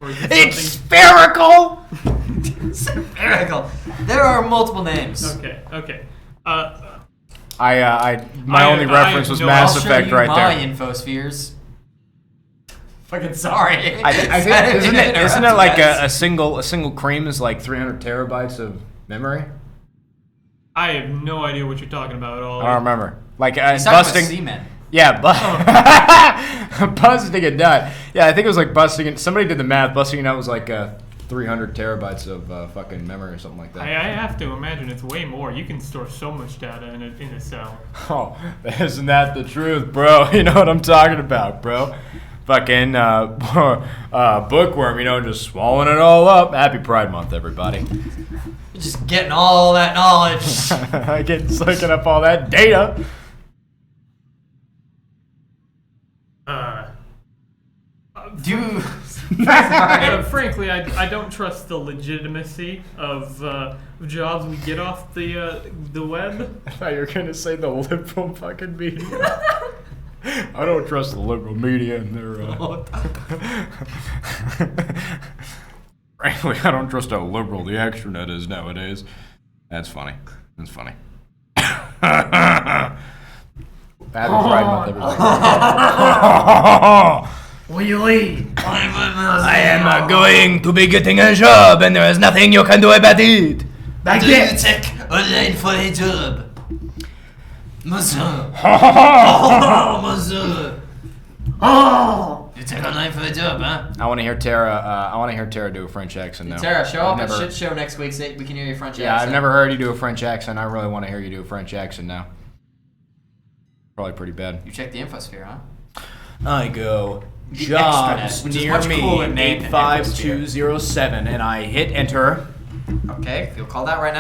Or is it It's something- spherical! Spherical. There are multiple names. Okay. My only reference was Mass I'll show Effect you right my there. infospheres. Fucking sorry. I think isn't it like a single cream is like 300 terabytes of memory? I have no idea what you're talking about at all. I don't remember. Like He's talking busting. about semen. Yeah, busting a nut. Yeah, I think it was like busting it. Somebody did the math. Busting it out was like 300 terabytes of fucking memory or something like that. I have to imagine it's way more. You can store so much data in a cell. Oh, isn't that the truth, bro? You know what I'm talking about, bro. Fucking bookworm, just swallowing it all up. Happy Pride Month, everybody. You're just getting all that knowledge. Soaking up all that data. Dude. Frankly, I don't trust the legitimacy of jobs we get off the web. I thought you were gonna say the liberal fucking media. I don't trust the liberal media and their. Frankly, I don't trust how liberal the extranet is nowadays. That's funny. That's funny. Happy Pride Month, everybody. Will you leave? I am going to be getting a job, and there is nothing you can do about it. Do you take online for a job? Monsieur. I Monsieur. Oh! You take online for a job, huh? want to hear Tara. I want to hear Tara do a French accent now. Tara, show up I've at never- shit show next week so we can hear your French Yeah, accent. I've never heard you do a French accent. I really want to hear you do a French accent now. Probably pretty bad. You check the infosphere, huh? I go The jobs extranet, which is near much me cooler name than 85207, and I hit enter. Okay, you'll call that right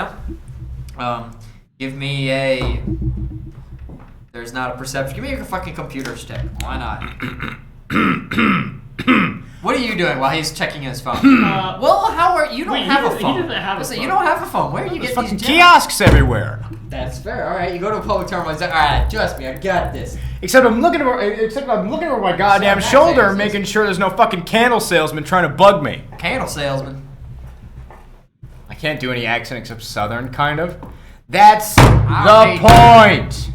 now. Give me a. There's not a perception. Give me a fucking computer stick. Why not? What are you doing while he's checking his phone? Well, how are you? Don't Wait, have he a phone. doesn't have a Listen, phone. You don't have a phone. Where are you There's getting fucking these jobs? kiosks everywhere. That's fair. All right, you go to a public terminal. He's like, all right, trust me, I got this. Except I'm looking over my goddamn So shoulder, that's making sure there's no fucking candle salesman trying to bug me. Candle salesman. I can't do any accent except Southern, kind of. That's I the don't point.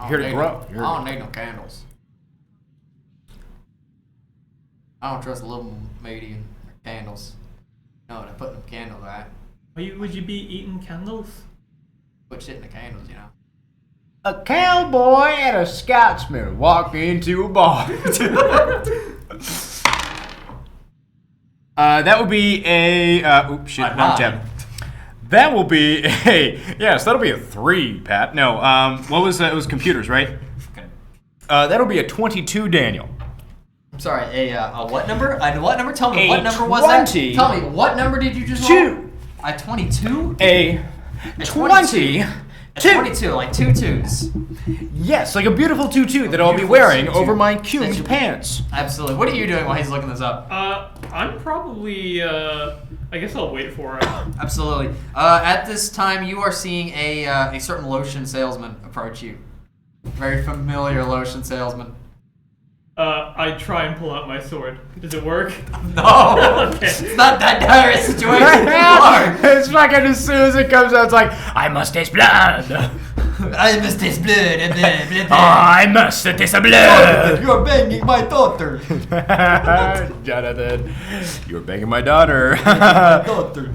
Here to grow. I don't need no candles. I don't trust a little medium candles. No, they're putting them candles, right? Would you be eating candles? Put shit in the candles, you know. A cowboy and a Scotsman walk into a bar. That would be a. Oops, shit, I'm wrong high. tab. That will be yes, that'll be a 3, Pat. No, what was that? It was computers, right? Okay. That'll be a 22, Daniel. I'm sorry, a what number? A what number? Tell me, A what number was that? 20. Tell me, what number did you just roll? A 22? A 20. A 22, like 2 2s. Yes, like a beautiful tutu that I'll be beautiful wearing tutu. over my That cute you- pants. Absolutely. What are you doing while he's looking this up? I'm probably, I guess I'll wait for it. Absolutely. At this time, you are seeing a certain lotion salesman approach you. Very familiar lotion salesman. I try and pull out my sword. Does it work? No! Okay. It's not that dire a situation. Mark. It's fucking as soon as it comes out, it's like, I must taste blood. I must taste blood and Oh, I must taste blood. You're banging my daughter. Jonathan, you're banging my daughter. Daughter.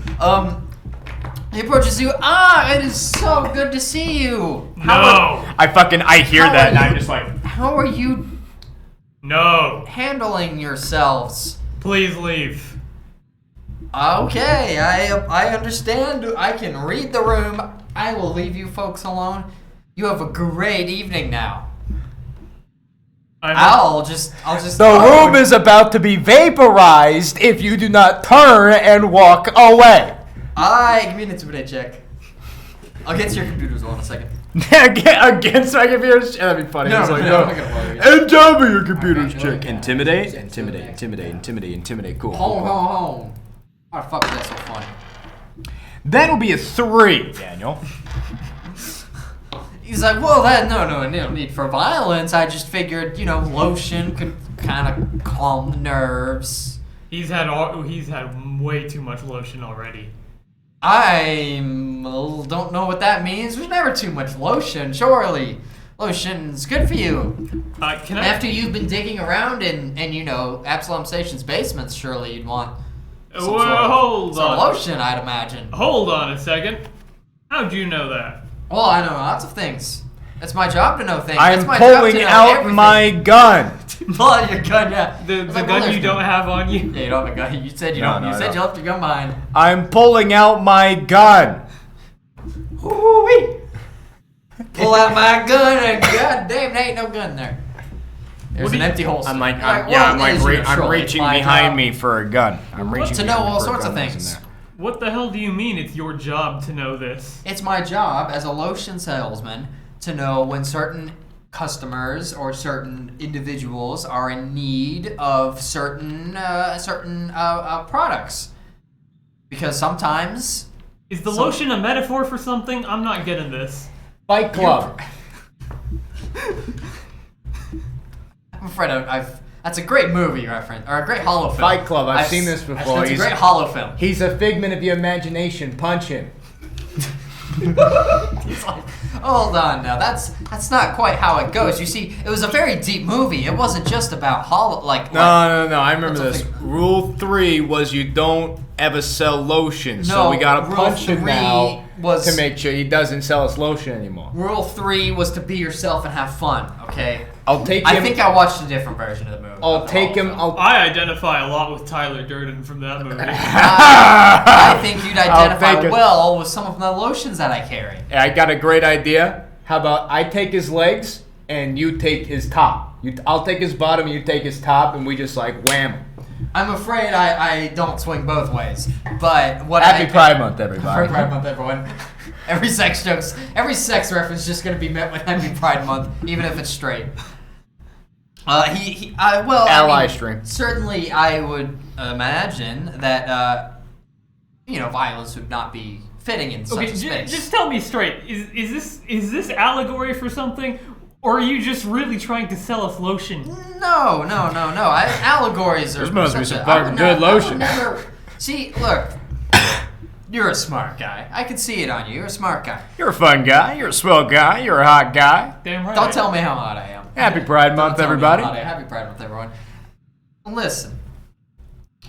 He approaches you. It is so good to see you. No! I hear How that are and I'm you- just like, How are you No! handling yourselves? Please leave. Okay, I understand. I can read the room. I will leave you folks alone. You have a great evening now. I'll just. the room is about to be vaporized if you do not turn and walk away. Give me an intimidate check. I'll get to your computer as well in a second. Against my computer's check. That'd be funny. No, It's no, like, no, I'm not gonna bother you. And tell me your computer's Okay, check. okay. Intimidate. Cool. Home. Why the fuck is that so funny? That'll be a 3, Daniel. He's like, well, no need for violence. I just figured, lotion could kind of calm the nerves. He's had way too much lotion already. I don't know what that means. There's never too much lotion, surely. Lotion's good for you. Can I? After you've been digging around in Absalom Station's basements, surely you'd want some Whoa, sort of, hold some on. lotion, I'd imagine. Hold on a second. How'd you know that? Well, I know lots of things. It's my job to know things. I'm it's my job pulling to know out everything. my gun. Pull out your gun, yeah. The It's like, gun well, you don't have on you? Yeah, you don't have a gun. You said you No, don't. no, You said no. you left your gun behind. I'm pulling out my gun. Ooh-wee. Pull out my gun and god damn, there ain't no gun there. There's What an do you- empty holster. I'm like, You're I'm well, it is your I'm surely. reaching It's my behind job me for a gun. I'm reaching to know behind me all for a sorts of gun that's things. in there. What the hell do you mean it's your job to know this? It's my job as a lotion salesman to know when certain customers or certain individuals are in need of certain products. Because sometimes Is the lotion a metaphor for something? I'm not getting this. Fight Club. I'm afraid that's a great movie reference or a great hollow film. Fight Club. I've seen this before. It's a great hollow film. He's a figment of your imagination. Punch him. He's like, hold on now, that's not quite how it goes. You see, it was a very deep movie. It wasn't just about No. I remember That's this. a Rule 3 was you don't ever sell lotion. So No, we gotta Rule punch him 3 now was- to make sure he doesn't sell us lotion anymore. Rule 3 was to be yourself and have fun. Okay. I'll take him. I think I watched a different version of the movie. I'll of the take hollow him. film. I'll. I identify a lot with Tyler Durden from that movie. I think you'd I'll identify take it. well with some of the lotions that I carry. I got a great idea. How about I take his legs and you take his top? I'll take his bottom, you take his top, and we just like wham him. I'm afraid I don't swing both ways. But what Happy Pride Month, everybody. Happy Pride Month, everyone. Every sex reference is just gonna be met with Happy Pride Month, even if it's straight. Ally stream. Certainly, I would imagine that violence would not be fitting in such Okay, a space. just tell me straight. Is this allegory for something, or are you just really trying to sell us lotion? No. Allegories are. This must be such some a- I would fucking good not- I would lotion. never- See, look. You're a smart guy. I can see it on you. You're a smart guy. You're a fun guy. You're a swell guy. You're a hot guy. Damn right. Don't tell me how hot I am. Happy Pride Month, Don't tell me everybody. how hot I am. Happy Pride Month, everyone. Listen.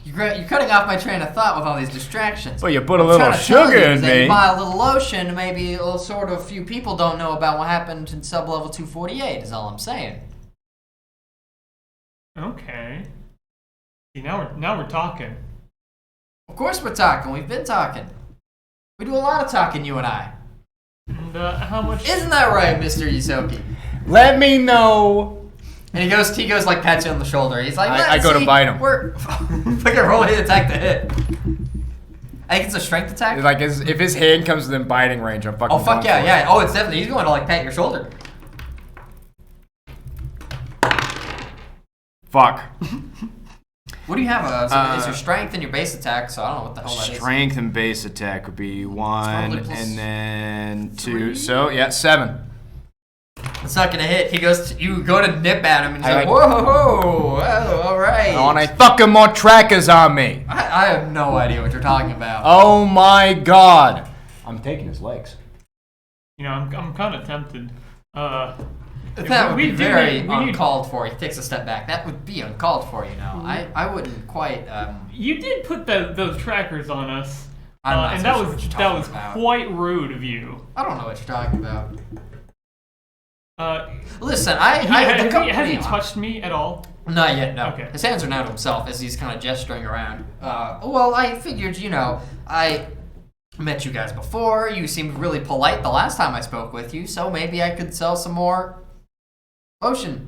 You're cutting off my train of thought with all these distractions. Well, you put a I'm little trying to tell sugar you in that me. You buy a little lotion, maybe a sort of few people don't know about what happened in sub-level 248, is all I'm saying. Okay. See, now we're talking. Of course we're talking. We've been talking. We do a lot of talking, you and I. And how much? Isn't that right, Mr. Yusoki? Let me know. And he goes like pats you on the shoulder. He's like, I go to bite him. We're like a roll hit attack to hit. I think it's a strength attack. Like if his hand comes within biting range, I'm fucking. Oh fuck yeah, yeah. Oh, it's definitely he's going to like pat your shoulder. Fuck. What do you have? Is your strength and your base attack? So I don't know what the hell that is. Strength and base attack would be 1 plus and then 2. 3? So yeah, 7. It's not gonna hit. You go to nip at him and he's I like, whoa, all right. Oh, and I fucking more trackers on me. I have no idea what you're talking about. Oh my god. I'm taking his legs. You know, I'm kind of tempted. That would be very uncalled for. He takes a step back. That would be uncalled for, you know. I wouldn't quite. You did put those trackers on us, I'm not and so that sure was what you're that talking was about. quite rude of you. I don't know what you're talking about. Listen, Has he touched me at all? Not yet, no. Okay. His hands are now to himself as he's kind of gesturing around. Well, I figured, you know, I met you guys before. You seemed really polite the last time I spoke with you, so maybe I could sell some more lotion.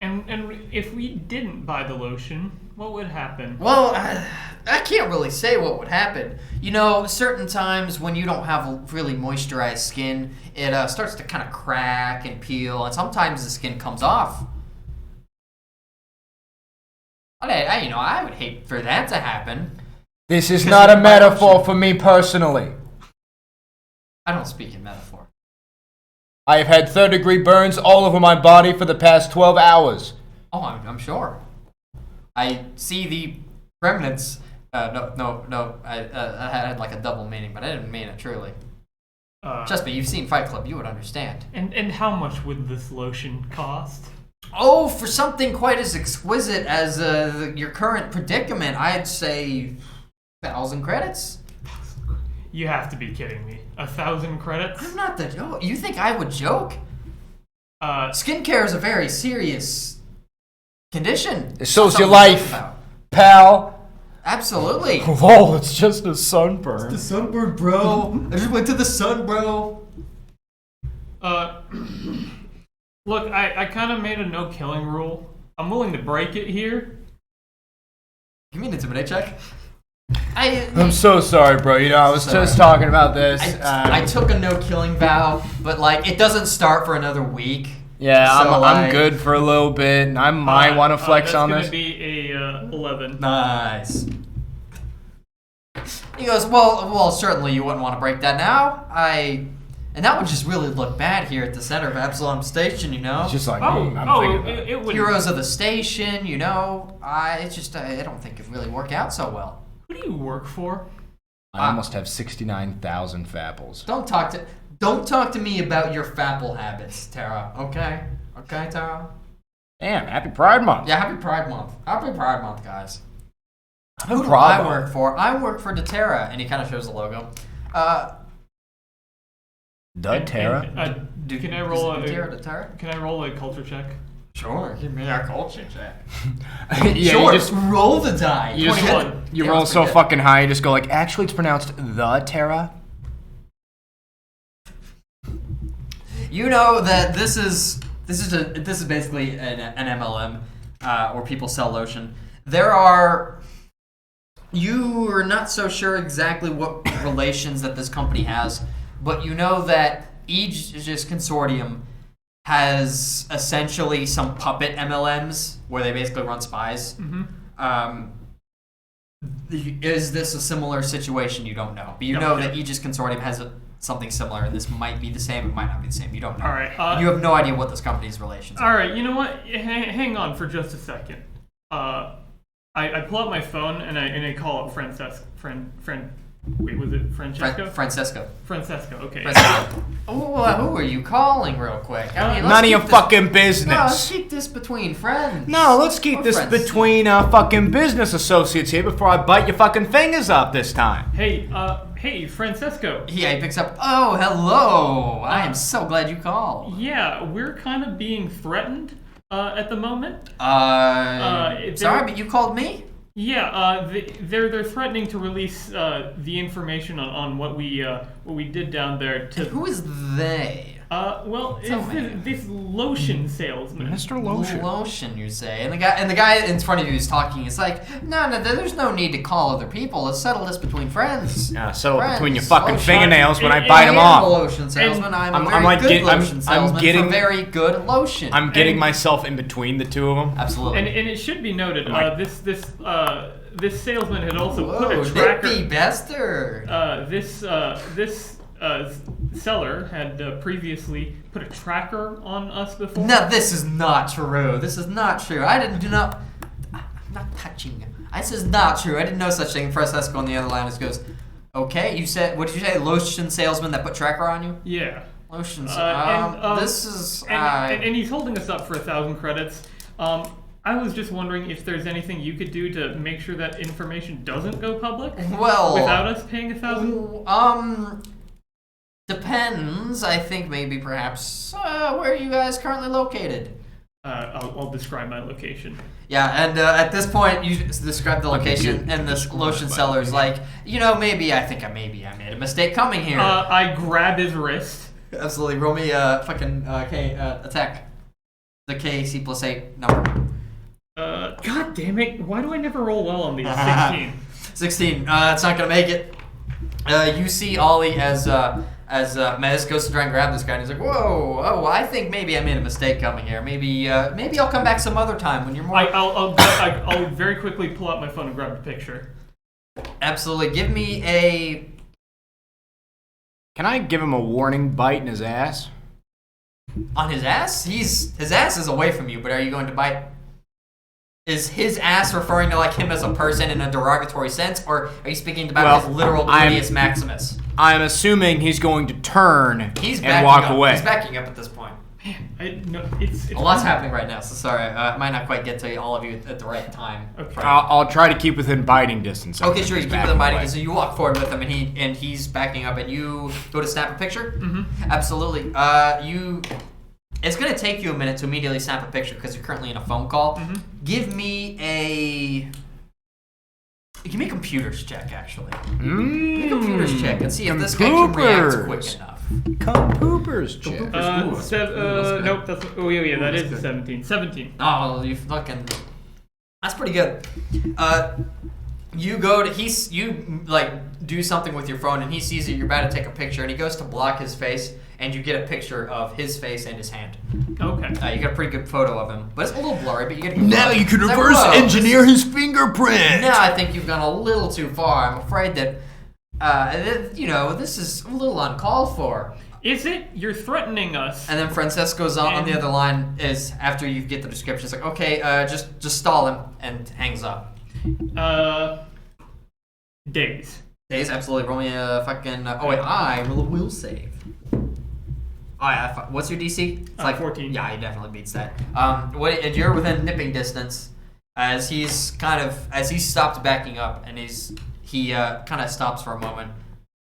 And if we didn't buy the lotion, what would happen? Well, I can't really say what would happen. You know, certain times when you don't have really moisturized skin, it starts to kind of crack and peel, and sometimes the skin comes off. I would hate for that to happen. This is not a metaphor for me personally. I don't speak in metaphor. I have had third-degree burns all over my body for the past 12 hours. Oh, I'm sure. I see the remnants. No. I had like a double meaning, but I didn't mean it truly. Trust me, you've seen Fight Club. You would understand. And how much would this lotion cost? Oh, for something quite as exquisite as your current predicament, I'd say 1,000 credits. You have to be kidding me. 1,000 credits? I'm not the joke. You think I would joke? Skincare is a very serious condition. So's your life, pal. Absolutely. Oh, it's just a sunburn. It's the sunburn, bro. I just went to the sun, bro. Look, I kind of made a no-killing rule. I'm willing to break it here. Give me an intimidate check. I'm so sorry, bro. You know, I was just talking about this. I took a no-killing vow, but like it doesn't start for another week. Yeah, so, I'm good for a little bit, and I might want to flex on this. That's gonna be a 11. Nice. He goes, well, certainly you wouldn't want to break that now. And that would just really look bad here at the center of Absalom Station, you know. It's just like, I'm thinking it would. Heroes of the station, you know. I don't think it'd really work out so well. Who do you work for? I almost have 69,000 fapples. Don't talk to me about your fapple habits, Tara. Okay, Tara. Damn, happy Pride Month. Yeah, happy Pride Month. Happy Pride Month, guys. Happy Who do Pride I Month. work for? I work for Terra, and he kind of shows the logo. Terra? Can I roll Terra? Can I roll a culture check? Sure, give me a culture check. Yeah, sure, you just roll the die. you roll so fucking high, you just go like, actually, it's pronounced the Terra. You know that this is basically an MLM where people sell lotion. You are not so sure exactly what relations that this company has, but you know that Aegis Consortium has essentially some puppet MLMs where they basically run spies. Mm-hmm. Is this a similar situation? You don't know, but you know that Aegis Consortium has something similar, and this might be the same. It might not be the same. You don't know. All right. You have no idea what this company's relations are. All right. You know what? Hang on for just a second. I pull out my phone and I call up Wait, was it Francesco? Francesco. Francesco. Okay. Who are you calling, real quick? I mean, None of your fucking No, business. let's keep this between friends. No, let's keep We're this friends. between fucking business associates here before I bite your fucking fingers up this time. Hey, Francesco. Yeah, he picks up. Oh, hello. I am so glad you called. Yeah, we're kind of being threatened at the moment. Sorry, but you called me? Yeah, they're threatening to release the information on what we did down there to. And who is they? Well, it's this lotion salesman. Mr. Lotion. Lotion, you say, and the guy in front of you is talking. It's like, no, there's no need to call other people. Let's settle this between friends. Yeah, settle Friends. between your fucking Lotion. fingernails when I And- bite I them am off. a lotion salesman. I'm a very like good get- lotion I'm salesman getting- for very good lotion. I'm getting And- myself in between the two of them. Absolutely. And it should be noted, Right. this salesman had also put Whoa, a tracker. Nippy Bester. This seller had previously put a tracker on us before. No, this is not true. This is not true. I'm not touching. This is not true. I didn't know such thing. Francesco on the other line just goes, okay, you said, what did you say? Lotion salesman that put tracker on you? Yeah. Lotion this is... and he's holding us up for 1,000 credits. I was just wondering if there's anything you could do to make sure that information doesn't go public well... without us paying 1,000. Depends. I think maybe perhaps where are you guys currently located? I'll describe my location. Yeah, and at this point you describe the location, and this lotion seller's like, maybe I made a mistake coming here. I grab his wrist. Absolutely. Roll me fucking attack. The KC plus 8 number. God damn it! Why do I never roll well on these? 16. 16. It's not gonna make it. You see Ollie as Mez goes to try and grab this guy, and he's like, "Whoa! Oh, I think maybe I made a mistake coming here. Maybe I'll come back some other time when you're more." I'll very quickly pull out my phone and grab the picture. Absolutely. Give me a. Can I give him a warning bite in his ass? On his ass? His ass is away from you, but are you going to bite? Is his ass referring to like him as a person in a derogatory sense, or are you speaking about his literal gluteus maximus? I'm assuming he's going to turn and walk away. He's backing up at this point. It's A lot's happening right now, so sorry. I might not quite get to all of you at the right time. Okay. I'll try to keep within biting distance. Okay, sure. You He's keep backing them biting, away. so you walk forward with him, and he's backing up, and you go to snap a picture. Mm-hmm. Absolutely. It's gonna take you a minute to immediately snap a picture because you're currently in a phone call. Mm-hmm. Give me a computers check, actually. Give me a computers check and see if this guy can react quick enough. Poopers check. Nope. That is a 17. 17. Oh, you fucking. That's pretty good. You go to you do something with your phone, and he sees that you're about to take a picture, and he goes to block his face, and you get a picture of his face and his hand. Okay. You get a pretty good photo of him, but it's a little blurry. But you get a good Now photo. you can It's like, reverse whoa, engineer his fingerprint. Now I think you've gone a little too far. I'm afraid that this is a little uncalled for. Is it? You're threatening us. And then Francesco's on the other line. Is after you get the description, it's like, okay, just stall him, and hangs up. Days. Days, absolutely. Roll me a fucking. I will save. Oh yeah. What's your DC? It's like 14. Yeah, he definitely beats that. And you're within nipping distance. As he stopped backing up, and he kind of stops for a moment.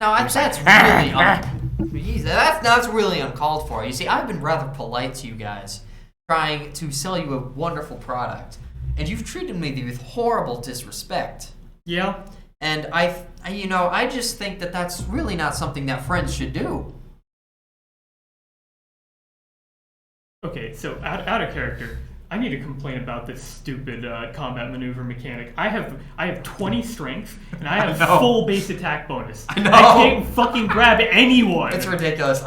No, that's really that's really uncalled for. You see, I've been rather polite to you guys, trying to sell you a wonderful product, and you've treated me with horrible disrespect. Yeah. And I just think that that's really not something that friends should do. Okay, so out of character, I need to complain about this stupid combat maneuver mechanic. I have 20 strength, and I have full base attack bonus. I know. I can't fucking grab anyone. It's ridiculous.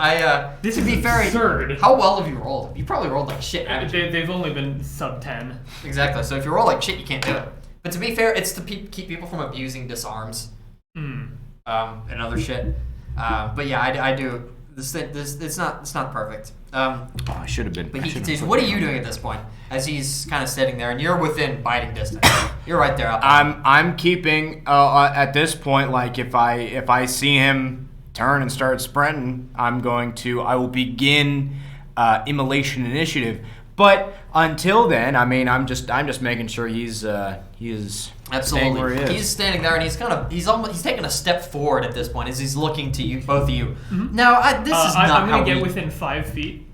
This to is be fair, absurd. how well have you rolled? You probably rolled like shit, haven't you? They've only been sub 10. Exactly. So if you roll like shit, you can't do it. But to be fair, it's to keep people from abusing disarms. And other shit. But yeah, I do. This it's not perfect. I should have been. But he continues. What are you doing at this point? As he's kind of sitting there, and you're within biting distance. You're right there. I'm keeping at this point. Like if I see him turn and start sprinting, I will begin immolation initiative. But until then, I mean, I'm just making sure he's staying where he is. He's standing there, and he's taking a step forward at this point as he's looking to you, both of you. Now, this is not I'm how gonna get within 5 feet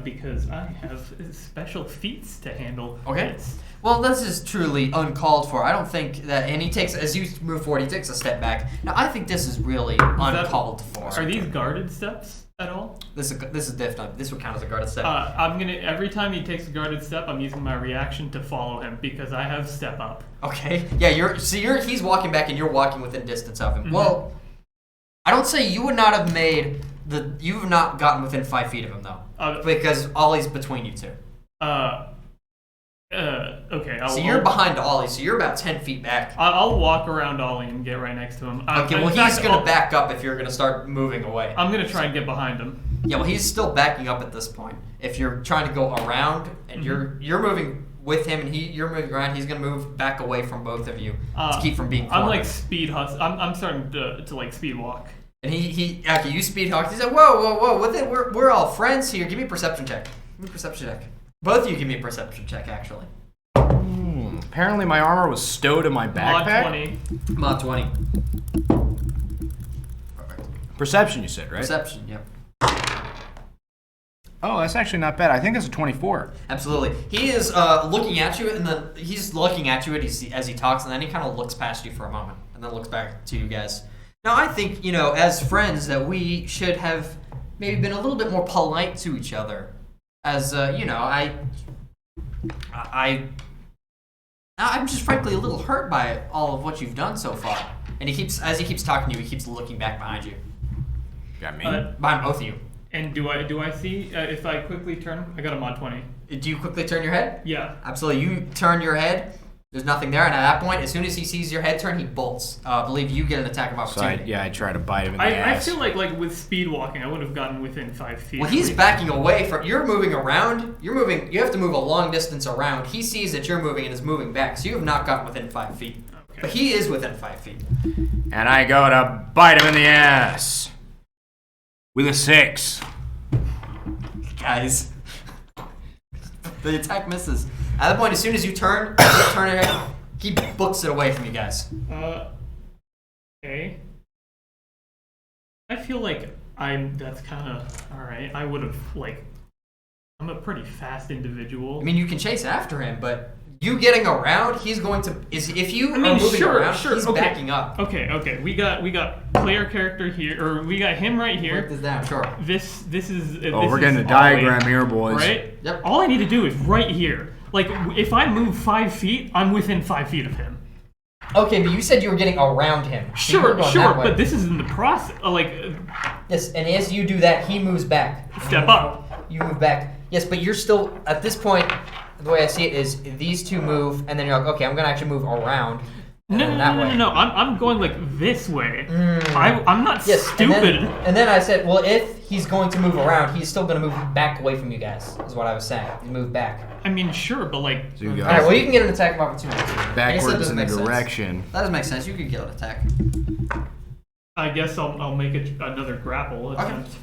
because I have special feats to handle. Okay. This. Well, this is truly uncalled for. I don't think that, and he takes, as you move forward, he takes a step back. Now, I think this is really uncalled for. Are these guarded steps at all? This is different. This would count as a guarded step. Every time he takes a guarded step, I'm using my reaction to follow him because I have step up. Okay. Yeah, he's walking back and you're walking within distance of him. Mm-hmm. Well, I don't say you would not have you've not gotten within 5 feet of him though. Because Ollie's between you two. Okay. So you're behind Ollie, so you're about 10 feet back. I'll walk around Ollie and get right next to him. Okay, well, he's going to back up if you're going to start moving away. I'm going to try and get behind him. Yeah, well, he's still backing up at this point. If you're trying to go around and you're moving with him and you're moving around, he's going to move back away from both of you to keep from being cornered. I'm like speed hustle. I'm starting to like speed walk. And okay, you speed hawk. He's like, whoa, we're all friends here. Give me a perception check. Both of you give me a perception check, actually. Apparently my armor was stowed in my backpack. Mod 20. Perfect. Perception, you said, right? Perception, yep. Oh, that's actually not bad. I think it's a 24. Absolutely. He is looking at you, and then he's looking at you as he talks, and then he kind of looks past you for a moment, and then looks back to you guys. Now, I think, as friends, that we should have maybe been a little bit more polite to each other. As, I'm just frankly a little hurt by all of what you've done so far. And as he keeps talking to you, he keeps looking back behind you. Got me? Behind both of you. And do I see if I quickly turn? I got a mod 20. Do you quickly turn your head? Yeah. Absolutely. You turn your head. There's nothing there, and at that point, as soon as he sees your head turn, he bolts. I believe you get an attack of opportunity. So I try to bite him in the ass. I feel like with speed walking, I would have gotten within 5 feet. Well, he's backing away from. You're moving around. You have to move a long distance around. He sees that you're moving and is moving back, so you have not gotten within 5 feet. Okay. But he is within 5 feet. And I go to bite him in the ass with a 6. Guys, the attack misses. At that point, as soon as you turn your head, he books it away from you guys. Okay. I feel like that's kind of alright. I would have, I'm a pretty fast individual. I mean, you can chase after him, but you getting around, he's going to, if you are moving around, he's backing up. Okay. We got player character here, or we got him right here. Write this down, sure. This is. We're getting a diagram here, boys. Right? Yep. All I need to do is right here. Like, if I move 5 feet, I'm within 5 feet of him. Okay, but you said you were getting around him. Sure, but this is in the process. Yes, and as you do that, he moves back. Step up. You move back. Yes, but you're still, at this point, the way I see it is these two move, and then you're like, okay, I'm going to actually move around. No. I'm going like this way. I'm not stupid. And then I said, well, if he's going to move around, he's still going to move back away from you guys, is what I was saying. He moved back. I mean, sure, but like... So you all right, well, you can get an attack of opportunity. Backwards in the direction. That doesn't make sense. You could get an attack. I guess I'll make another grapple attempt. Okay.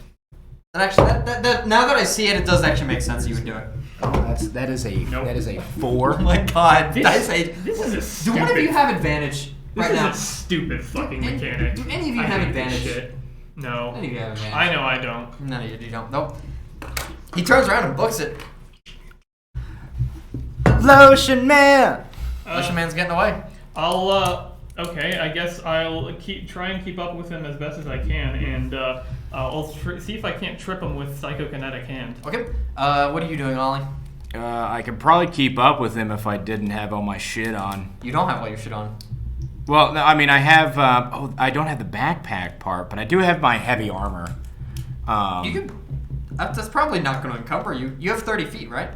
And actually, that now that I see it, it does actually make sense that you would do it. Oh, that is a 4. Oh my god. This is a stupid... Do one of you have advantage right now? This is a stupid fucking mechanic. Do any of you have advantage? Shit. No. None of you have advantage. I know I don't. None of you don't. Nope. He turns around and books it. Lotion Man! Lotion Man's getting away. Okay, I guess I'll try and keep up with him as best as I can, and I'll see if I can't trip him with Psychokinetic Hand. Okay. What are you doing, Ollie? I could probably keep up with him if I didn't have all my shit on. You don't have all your shit on. Well, no, I mean, I have, I don't have the backpack part, but I do have my heavy armor. You could, that's probably not going to encumber you. You have 30 feet, right?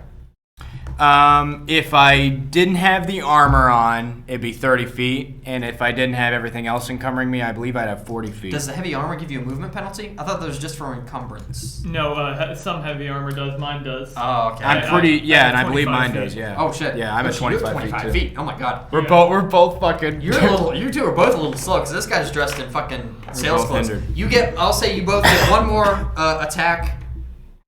If I didn't have the armor on, it'd be 30 feet. And if I didn't have everything else encumbering me, I believe I'd have 40 feet. Does the heavy armor give you a movement penalty? I thought that was just for encumbrance. No, some heavy armor does. Mine does. Oh, okay. I believe mine does, yeah. Oh, shit. Yeah, I'm at 25 feet. Oh, my God. We're both fucking... You two are both a little slow, because this guy's dressed in fucking sales clothes. I'll say you both get one more attack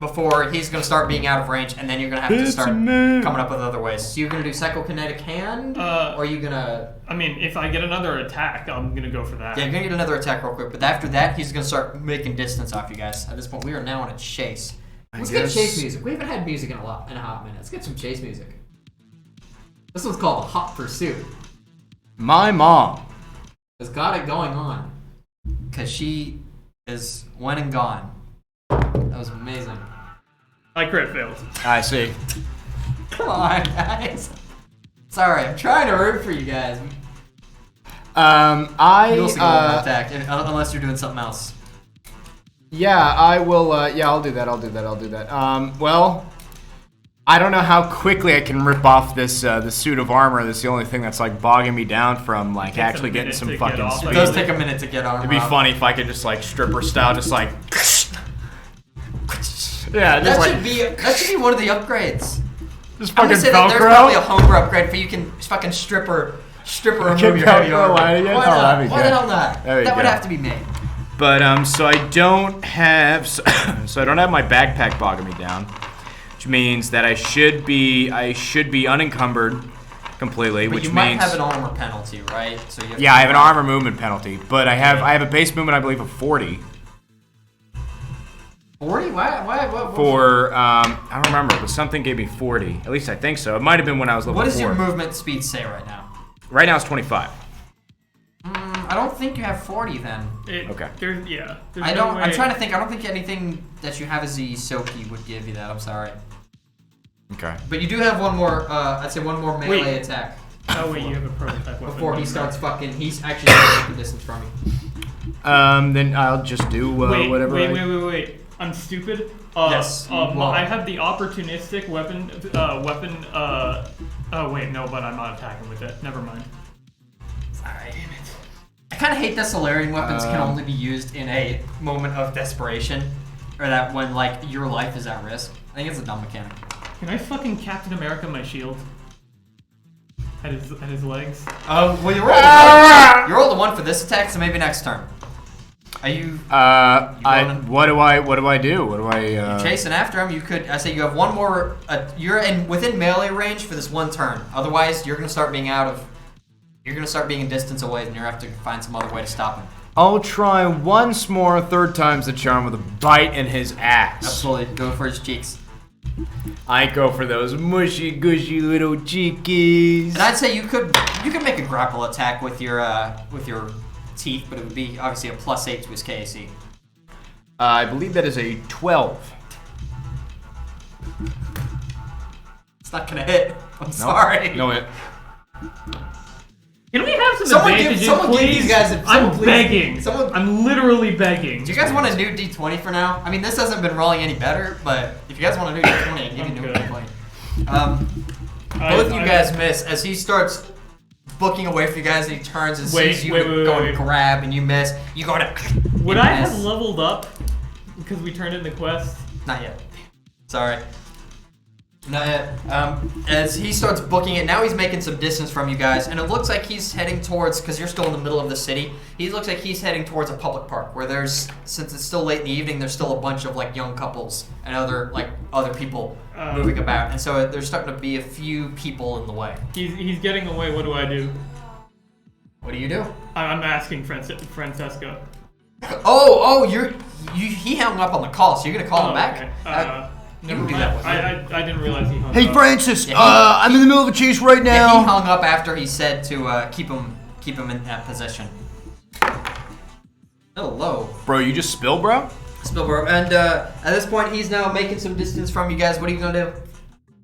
before he's going to start being out of range, and then you're going to have to start coming up with other ways. So you're going to do Psychokinetic Hand, or are you going to... I mean, if I get another attack, I'm going to go for that. Yeah, you're going to get another attack real quick, but after that, he's going to start making distance off you guys. At this point, we are now on a chase. Let's get chase music. We haven't had music in a hot minute. Let's get some chase music. This one's called Hot Pursuit. My mom has got it going on. Because she is went and gone. That was amazing. I crit failed. I see. Come on, guys. Sorry, I'm trying to root for you guys. You also go on attack, unless you're doing something else. Yeah, I will. Yeah, I'll do that. Well, I don't know how quickly I can rip off this suit of armor. That's the only thing that's like bogging me down from like actually getting some fucking speed. It does take a minute to get armor. It'd be funny if I could just like stripper style, just like. Yeah, just that should be one of the upgrades. Just fucking Velcro. There's probably a homebrew upgrade for you can fucking stripper remove your heavy armor. Why not? Why the hell not? That would have to be made. But so I don't have my backpack bogging me down, which means that I should be unencumbered completely. But which you means might have an armor penalty, right? So you I have an armor movement penalty, but I have a base movement I believe of 40. 40? Why? For I don't remember, but something gave me 40. At least I think so. It might have been when I was level 4. What does your movement speed say right now? Right now it's 25. I don't think you have 40 then. Okay. I'm trying to think. I don't think anything that you have as the Soki would give you that. I'm sorry. Okay. But you do have one more. I'd say one more melee attack. Oh wait, you have a prototype weapon. Before he starts fucking, he's actually taking distance from you. Then I'll just do whatever. Wait. I'm stupid. Yes. I have the opportunistic weapon. Oh wait, no, but I'm not attacking with it. Never mind. Sorry, damn it. I kind of hate that Solarian weapons can only be used in a moment of desperation, or that when like your life is at risk. I think it's a dumb mechanic. Can I fucking Captain America my shield? At his legs. Well, you rolled the one for this attack, so maybe next turn. Are you? What do I do? You're chasing after him. You could. I say you have one more. You're within melee range for this one turn. Otherwise, you're gonna start being in distance away, and you have to find some other way to stop him. I'll try once more. Third time's the charm with a bite in his ass. Absolutely, go for his cheeks. I go for those mushy gushy little cheekies. And I'd say you could make a grapple attack with your teeth, but it would be obviously a +8 to his KAC. I believe that is a 12. It's not gonna hit. I'm sorry. No hit. Can we have some advantages, someone please? give these guys I'm begging. I'm literally begging. Do you guys want a new D20 for now? I mean, this hasn't been rolling any better, but if you guys want a new D20, I can give you a new D20. Both of you guys miss as he starts booking away from you guys, and he turns and sees you go to grab, and you miss. You go to. Would I have leveled up because we turned in the quest? Not yet. Sorry. Not yet. As he starts booking it, now he's making some distance from you guys, and it looks like he's heading towards, because you're still in the middle of the city, he looks like he's heading towards a public park, where there's, since it's still late in the evening, there's still a bunch of like young couples and other people moving about, and so there's starting to be a few people in the way. He's getting away, what do I do? What do you do? I'm asking Francesca. He hung up on the call, so you're going to call him back? Okay. Never do that with I didn't realize he hung up. Hey Francis, I'm in the middle of a chase right now. Yeah, he hung up after he said to keep him in that position. Hello. Bro, you just spilled, bro? Bro. And at this point, he's now making some distance from you guys. What are you going to do?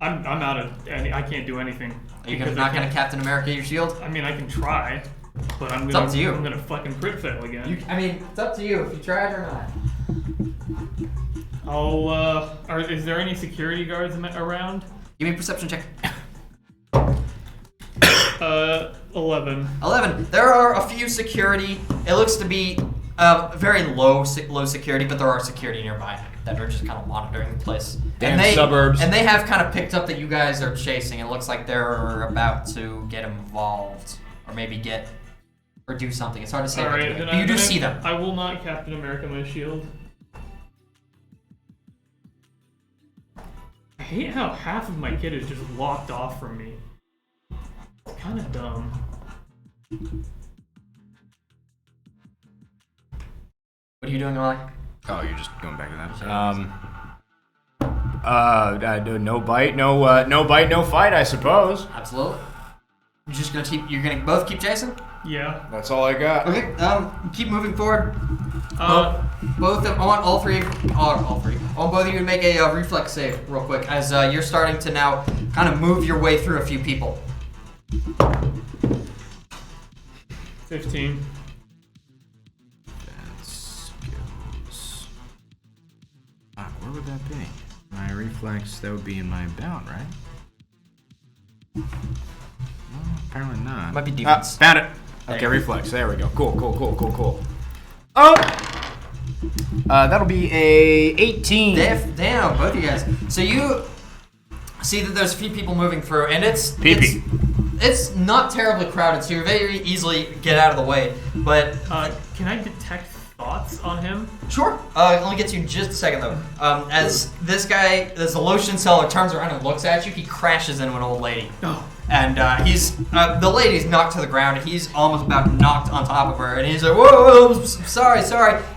I'm out of I can't do anything. Are you not going to Captain America your shield? I mean, I can try, but it's up to you. I'm going to fucking crit fail again. It's up to you if you tried or not. Is there any security guards around? Give me a perception check. 11. 11. There are a few security. It looks to be very low security, but there are security nearby that are just kind of monitoring the place. Damn suburbs. And they have kind of picked up that you guys are chasing. It looks like they're about to get involved, or maybe do something. It's hard to say. All right, but you do see them. I will not Captain America my shield. I hate how half of my kit is just locked off from me. It's kind of dumb. What are you doing, Ollie? Oh, you're just going back to that. No bite, no fight, I suppose. Absolutely. You're gonna both keep chasing? Yeah. That's all I got. Okay, keep moving forward. Uh, I want all three. I want both of you to make a reflex save real quick as you're starting to now kind of move your way through a few people. 15. That skills. Where would that be? My reflex, that would be in my bout, right? No, apparently not. Might be defense. Found it. Okay, There. reflex. There we go. Cool. Oh! That'll be a 18. Damn, both of you guys. So you see that there's a few people moving through, and it's not terribly crowded, so you very easily get out of the way. But Can I detect thoughts on him? sure, it only gets you just a second though. As the lotion seller turns around and looks at you, he crashes into an old lady. Oh. And the lady's knocked to the ground, and he's almost about knocked on top of her, and he's like, whoa, sorry.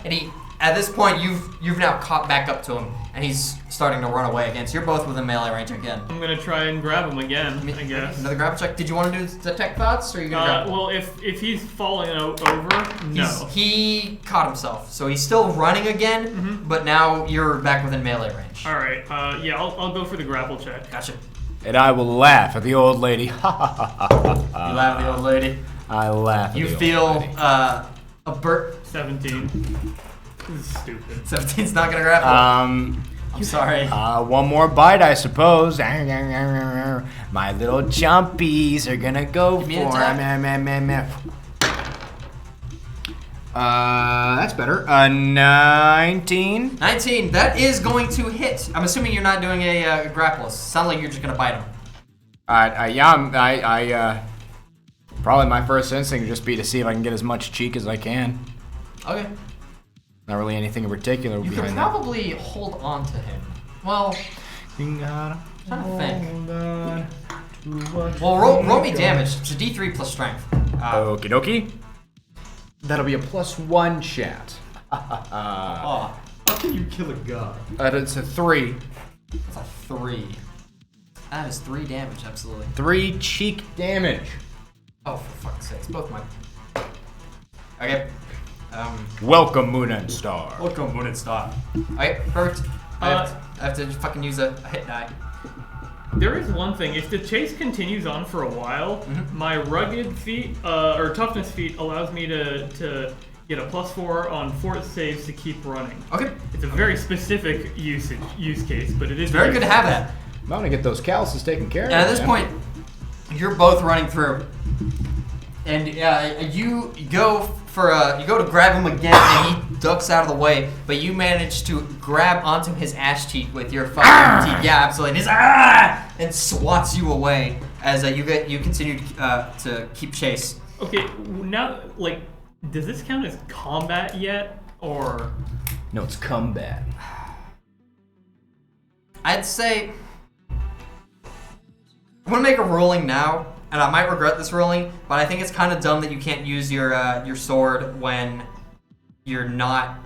And at this point, you've now caught back up to him, and he's starting to run away again. So you're both within melee range again. I'm gonna try and grab him again, I guess. Another grab check. Did you want to do detect thoughts, or are you gonna grab him? Well, if he's falling over, no. He caught himself, so he's still running again, but now you're back within melee range. All right. Yeah, I'll go for the grapple check. Gotcha. And I will laugh at the old lady. You laugh at the old lady. I laugh at You the old feel lady. a burp. 17. This is stupid. 17's not gonna grapple. I'm sorry. One more bite, I suppose. My little jumpies are gonna go Give me an for attack. That's better. 19. 19. That is going to hit. I'm assuming you're not doing a grapple. Sounds like you're just gonna bite him. Probably my first instinct would just be to see if I can get as much cheek as I can. Okay. Not really anything in particular You could behind that. probably hold on to him. Well, You gotta trying to think. hold on to what Well, you roll me got. damage. It's a D3 plus strength. Okie dokie. That'll be a +1 chat. How can you kill a god? It's a 3. That's a 3. That is 3 damage, absolutely. 3 cheek damage. Oh, for fuck's sake. Both my... Okay. Welcome, Moon and Star. Welcome, Moon and Star. Okay, perfect. I have to fucking use a hit die. There is one thing. If the chase continues on for a while, my rugged feat or toughness feat allows me to get a +4 on fort saves to keep running. Okay. It's a very specific use case, but it is Very good to have that. I'm gonna get those calluses taken care of. And at this man. point, you're both running through, and you go to grab him again, and he ducks out of the way, but you manage to grab onto his ass cheek with your fucking teeth. Yeah, absolutely. And he's and swats you away as you continue to keep chase. Okay, now does this count as combat yet, or? No, it's combat. I'd say I'm gonna make a ruling now, and I might regret this ruling, but I think it's kind of dumb that you can't use your sword when you're not,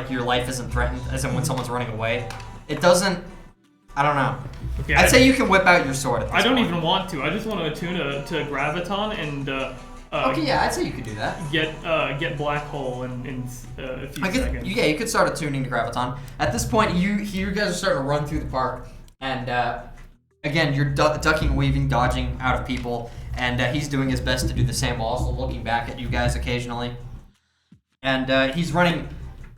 your life isn't threatened, as in when someone's running away. It doesn't. I don't know. Okay, I'd say you can whip out your sword at this I don't point. even want to. I just want to attune to graviton and Okay, yeah, I'd say you could do that. get black hole in a few seconds. Yeah, you could start attuning to graviton. At this point, you guys are starting to run through the park, and again, you're ducking, weaving, dodging out of people, and he's doing his best to do the same, while also looking back at you guys occasionally. And he's running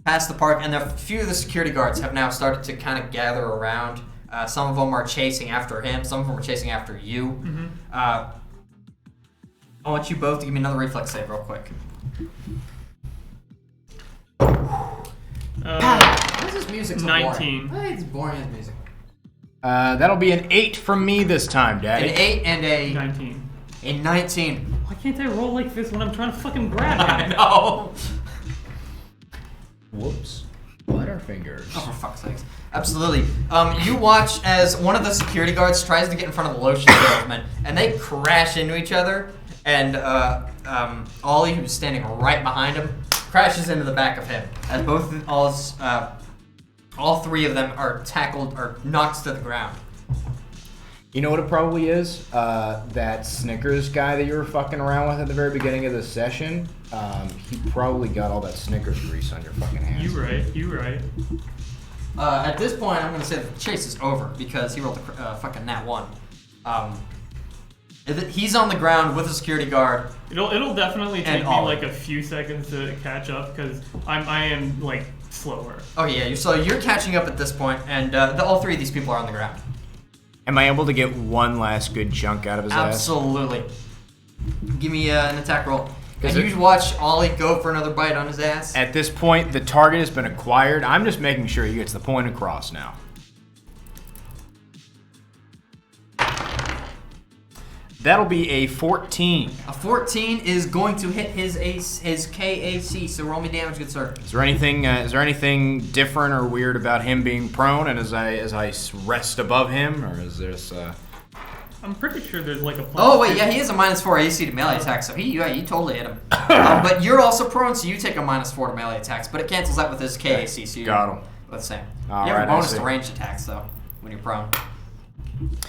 past the park, and a few of the security guards have now started to kind of gather around. Some of them are chasing after him. Some of them are chasing after you. I want you both to give me another reflex save real quick. Why is this music so 19. boring? It's boring as music. That'll be an 8 from me this time, An Daddy. 8 and a 19. 19. Why can't I roll like this when I'm trying to fucking grab I him? know. Whoops. Butterfingers. Oh, for fuck's sakes. Absolutely. You watch as one of the security guards tries to get in front of the lotion salesman, and they crash into each other, and Ollie, who's standing right behind him, crashes into the back of him. As both All three of them are tackled or knocked to the ground. You know what it probably is? That Snickers guy that you were fucking around with at the very beginning of the session, he probably got all that Snickers grease on your fucking hands. You right. At this point, I'm going to say the chase is over because he rolled a fucking nat 1. He's on the ground with a security guard. It'll definitely take me Ollie. like a few seconds to catch up because I am like slower. Oh yeah, so you're catching up at this point, and all three of these people are on the ground. Am I able to get one last good chunk out of his ass? Absolutely. Give me an attack roll. And it- you watch Ollie go for another bite on his ass. At this point, the target has been acquired. I'm just making sure he gets the point across now. That'll be a 14. A 14 is going to hit his KAC, so roll me damage, good sir. Is there anything different or weird about him being prone and as I rest above him, or is this? I'm pretty sure there's like a. Oh wait, yeah, he has a -4 AC to melee attack, so you totally hit him. But you're also prone, so you take a -4 to melee attacks, but it cancels out with his KAC, so you're Got him. the same. All you have right, a I bonus see. to ranged attacks though when you're prone.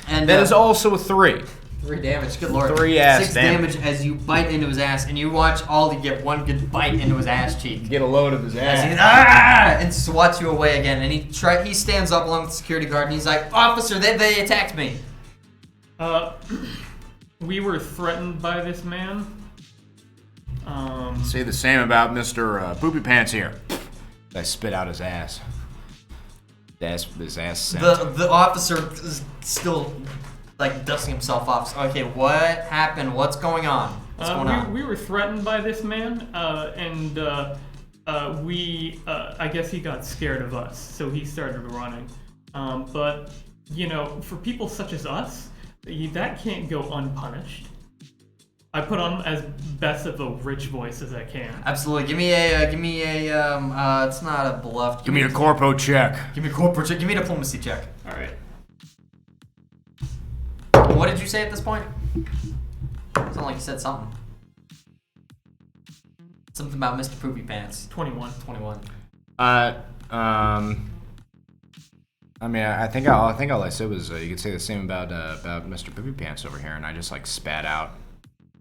And That is also a 3. 3 damage, good lord. 3 ass 6 damage. damage as you bite into his ass, and you watch Ollie get one good bite into his ass cheek. Get a load of his As he, ass. and swats you away again, and he stands up along with the security guard, and he's like, "Officer, they attacked me." We were threatened by this man. Say the same about Mr. Poopy Pants here. I spit out his ass. His ass scent. The officer is still like dusting himself off. So, okay, what happened? What's going on? What's going on? We were threatened by this man, and I guess he got scared of us, so he started running. But, you know, for people such as us, that can't go unpunished. I put on as best of a rich voice as I can. Absolutely. Give me a, it's not a bluff. Give me a corpo check. Give me a corporate check. Give me a diplomacy check. All right. What did you say at this point? Sounded like you said something. Something about Mr. Poopy Pants. 21. 21. I mean, I think all I said was you could say the same about Mr. Poopy Pants over here, and I just like spat out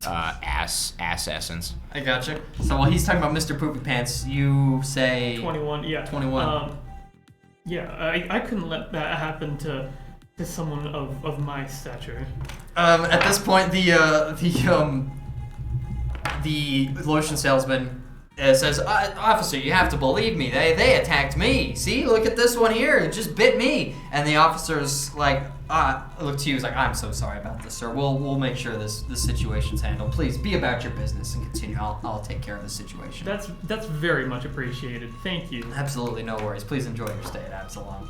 ass essence. I gotcha. So while he's talking about Mr. Poopy Pants, you say 21. Yeah. 21. Yeah. I couldn't let that happen to someone of my stature. At this point, the lotion salesman says, "Officer, you have to believe me. They attacked me. See, look at this one here. It just bit me." And the officer's like, look to you. He's like, "I'm so sorry about this, sir. We'll make sure this situation's handled. Please be about your business and continue. I'll take care of the situation." That's very much appreciated. Thank you. Absolutely no worries. Please enjoy your stay at Absalom.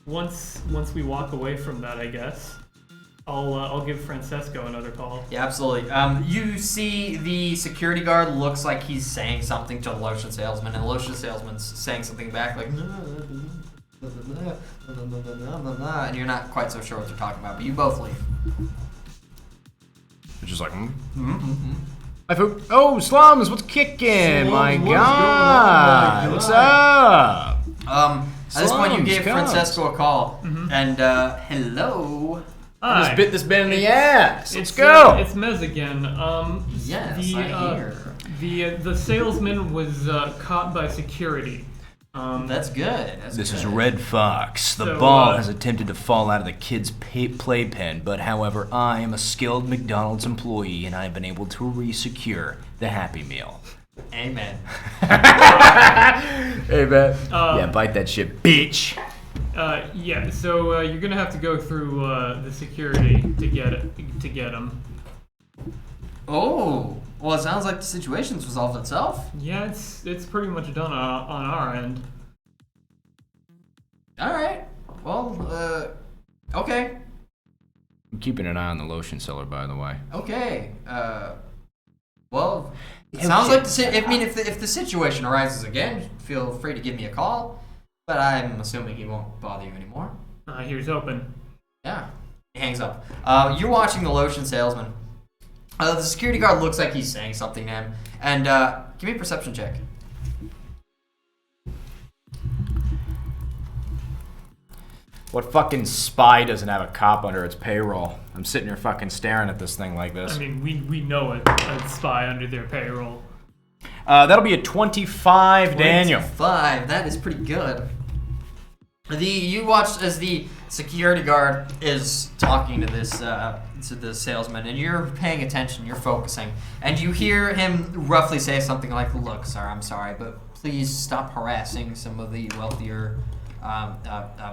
Once we walk away from that, I guess I'll give Francesco another call. Yeah, absolutely. You see the security guard looks like he's saying something to the lotion salesman, and the lotion salesman's saying something back like, and you're not quite so sure what they're talking about, but you both leave. It's just like, Hi, Foop. Oh, Slums, what's kicking? My God, what's up? At this point, you Slums, gave come. Francesco a call, and hello. I just Hi. bit this man in the ass. Let's It's, go. it's Mez again. Yes, the, I hear. The salesman was caught by security. That's good. This is Red Fox. The So, ball has attempted to fall out of the kid's playpen, but however, I am a skilled McDonald's employee and I have been able to re-secure the Happy Meal. Amen. Hey, man. Yeah, bite that shit, bitch. Yeah. So you're gonna have to go through the security to get him. Oh, well, it sounds like the situation's resolved itself. Yeah, it's pretty much done on our end. All right. Well, okay. I'm keeping an eye on the lotion seller, by the way. Okay. Well, it sounds like if the situation arises again, feel free to give me a call. But I'm assuming he won't bother you anymore. Here's open. Yeah. He hangs up. You're watching the lotion salesman. The security guard looks like he's saying something to him. And give me a perception check. What fucking spy doesn't have a cop under its payroll? I'm sitting here fucking staring at this thing like this. I mean, we know a spy under their payroll. That'll be a 25, Daniel. 25. That is pretty good. You watch as the security guard is talking to the salesman, and you're paying attention. You're focusing, and you hear him roughly say something like, "Look, sir, I'm sorry, but please stop harassing some of the wealthier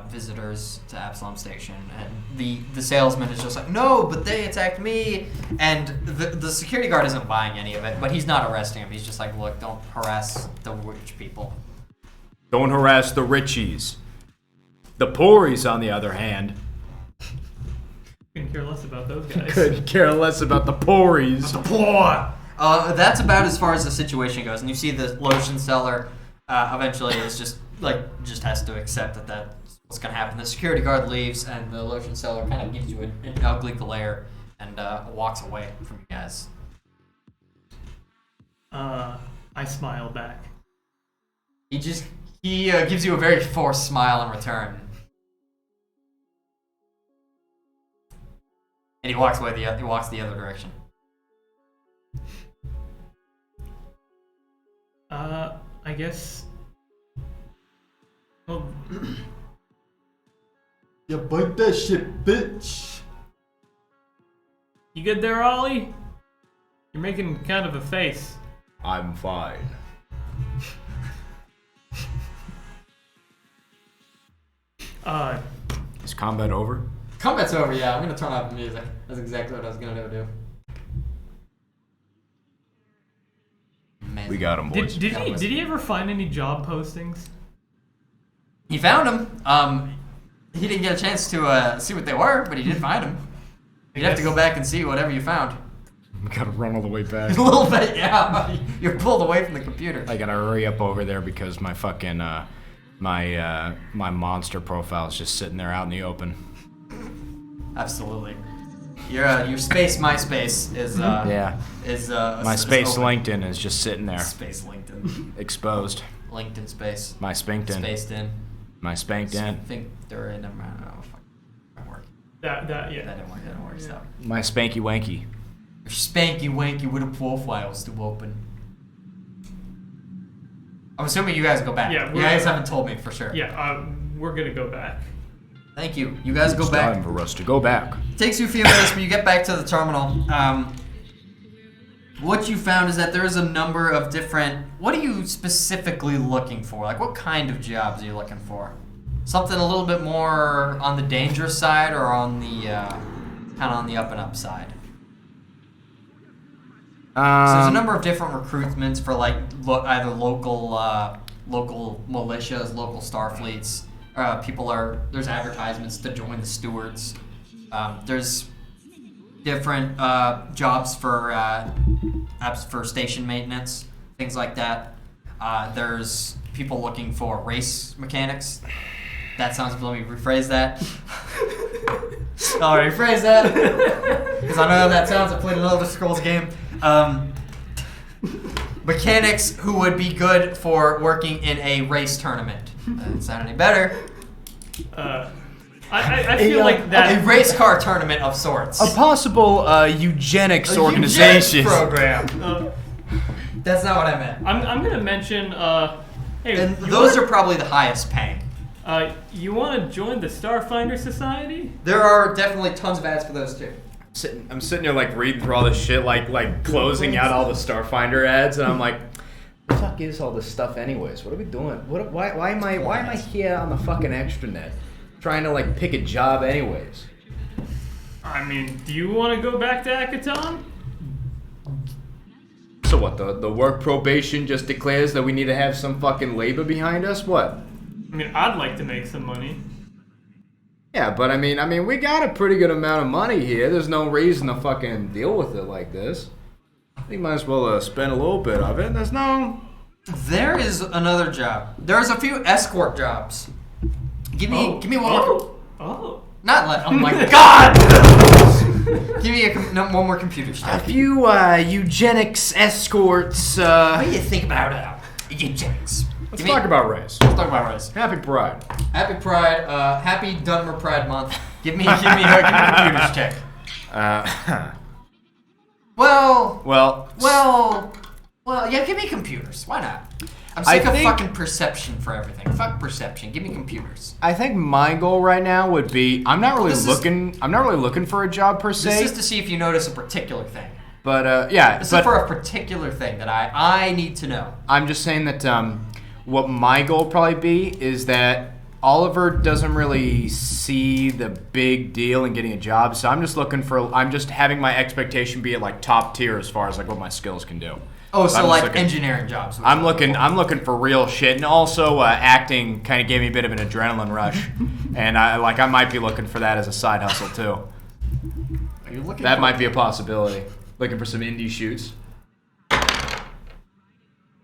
visitors to Absalom Station." And the salesman is just like, "No, but they attacked me." And the security guard isn't buying any of it, but he's not arresting him. He's just like, "Look, don't harass the rich people." Don't harass the richies. The poories, on the other hand, Couldn't care less about those guys. could care less about the poories. The poor. That's about as far as the situation goes. And you see the lotion seller eventually is just has to accept that that's what's going to happen. The security guard leaves, and the lotion seller kind of gives you an ugly glare and walks away from you guys. I smile back. He gives you a very forced smile in return. And he walks away. He walks the other direction. I guess. Well, You bite that shit, bitch. you good there, Ollie? You're making kind of a face. I'm fine. Is combat over? Combat's over, yeah. I'm gonna turn off the music. That's exactly what I was gonna do. Amazing. We got him, boys. Did he ever find any job postings? He found them. He didn't get a chance to see what they were, but he did find them. You'd have to go back and see whatever you found. We gotta run all the way back. A little bit, yeah. You're pulled away from the computer. I gotta hurry up over there because my fucking my monster profile is just sitting there out in the open. Absolutely. Your space MySpace is My space LinkedIn is just sitting there. Space LinkedIn. Exposed. LinkedIn space. My spanked in. Spaced in. My spanked in. I think they're in them. I don't know if that work. Yeah. That didn't work. That didn't work. So. My spanky wanky. Your spanky wanky with a profile still open. I'm assuming you guys go back. Yeah, you guys haven't told me for sure. Yeah, we're gonna go back. Thank you. You guys go It's back. time for us to go back. It takes you a few minutes, but you get back to the terminal. What you found is that there is a number of different... What are you specifically looking for? Like, what kind of jobs are you looking for? Something a little bit more on the dangerous side or on the kind of on the up and up side? So there's a number of different recruitments for like either local militias, local Starfleets. There's advertisements to join the stewards. There's different jobs for station maintenance, things like that. There's people looking for race mechanics. That sounds. Let me rephrase that. I'll rephrase that because I know how that sounds. I played an Elder Scrolls game. Mechanics who would be good for working in a race tournament. Doesn't sound any better. I feel like that A race car tournament of sorts. A possible eugenics organization. Eugenics program. That's not what I meant. I'm gonna mention. Hey, And those are probably the highest paying. You want to join the Starfinder Society? There are definitely tons of ads for those too. I'm sitting here like reading through all this shit, like closing out all the Starfinder ads, and I'm like, what the fuck is all this stuff anyways? What are we doing? Why am I here on the fucking extranet, trying to like pick a job anyways? I mean, do you want to go back to Akaton? So what? The work probation just declares that we need to have some fucking labor behind us? What? I mean, I'd like to make some money. Yeah, but I mean, we got a pretty good amount of money here. There's no reason to fucking deal with it like this. I think might as well spend a little bit of it. There's no... There is another job. There's a few escort jobs. Give me one. Oh. Not like. Oh my god! Give me one more computer A stuff. few eugenics escorts. What do you think about eugenics? Let's talk about race. Let's talk about race. Happy Pride. Happy Pride. Happy Dunmer Pride Month. Give me a computers check. Well, yeah, give me computers. Why not? I'm sick of fucking perception for everything. Fuck perception. Give me computers. I think my goal right now would be I'm not really looking for a job per se. This is to see if you notice a particular thing. But This is for a particular thing that I need to know. I'm just saying that what my goal would probably be is that Oliver doesn't really see the big deal in getting a job, so I'm just having my expectation be at like top tier as far as like what my skills can do. Oh, so like engineering jobs. I'm looking for real shit, and also acting kind of gave me a bit of an adrenaline rush, and I might be looking for that as a side hustle too. Are you looking? That might be a possibility. Looking for some indie shoots.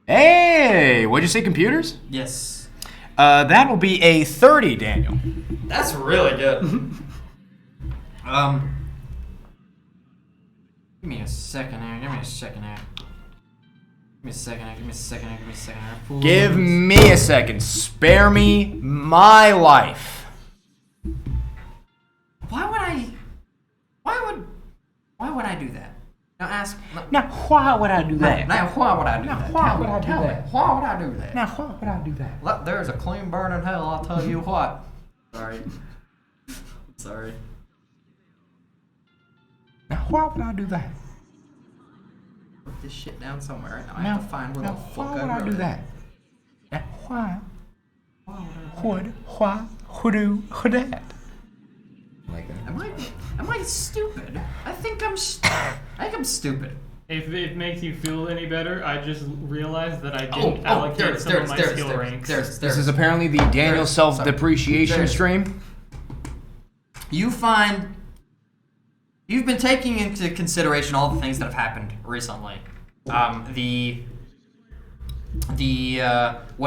Hey, what'd you say, computers? Yes. That will be a 30, Daniel. That's really good. Give me a second here. Give me a second. Spare me my life. Why would I do that? Now ask. Now, why would I do that? Now, why would I do that? Why would I do that? Why would I do that? Now, why would I do that? Look, there's a clean burn in hell, I'll tell you what. Sorry. Sorry. Now, why would I do that? Put this shit down somewhere. Now I have to find where the fuck why would I do that? Now, why would that? Like that. Am I stupid? I think I'm stupid. If it makes you feel any better, I just realized that I didn't allocate some of my skill ranks. This is apparently the Daniel self-depreciation stream. You've been taking into consideration all the things that have happened recently. What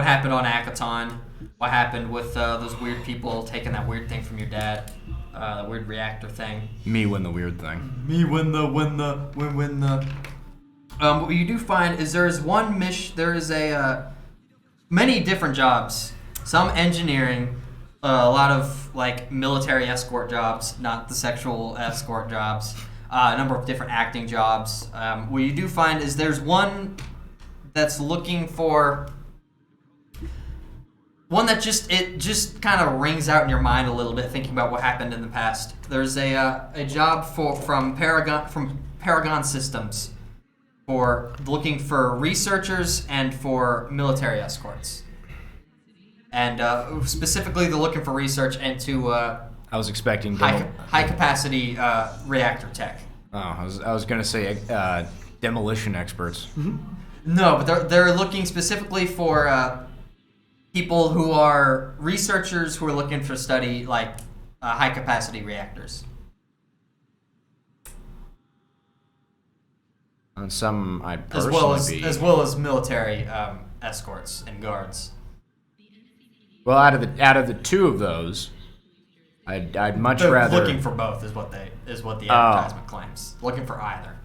happened on Akaton, what happened with those weird people taking that weird thing from your dad, the weird reactor thing. Me win the weird thing. What you do find is there is many different jobs. Some engineering, a lot of like military escort jobs, not the sexual escort jobs. A number of different acting jobs. What you do find is there's one that's looking for one that just kind of rings out in your mind a little bit, thinking about what happened in the past. There's a job from Paragon Systems for looking for researchers and for military escorts, and specifically they're looking for research into I was expecting high capacity reactor tech. Oh, I was gonna say demolition experts. No, but they're looking specifically for people who are researchers who are looking for study like high capacity reactors. And some I'd personally as well as military escorts and guards. Well, out of the two of those, I'd much rather looking for both is what the advertisement claims. Looking for either.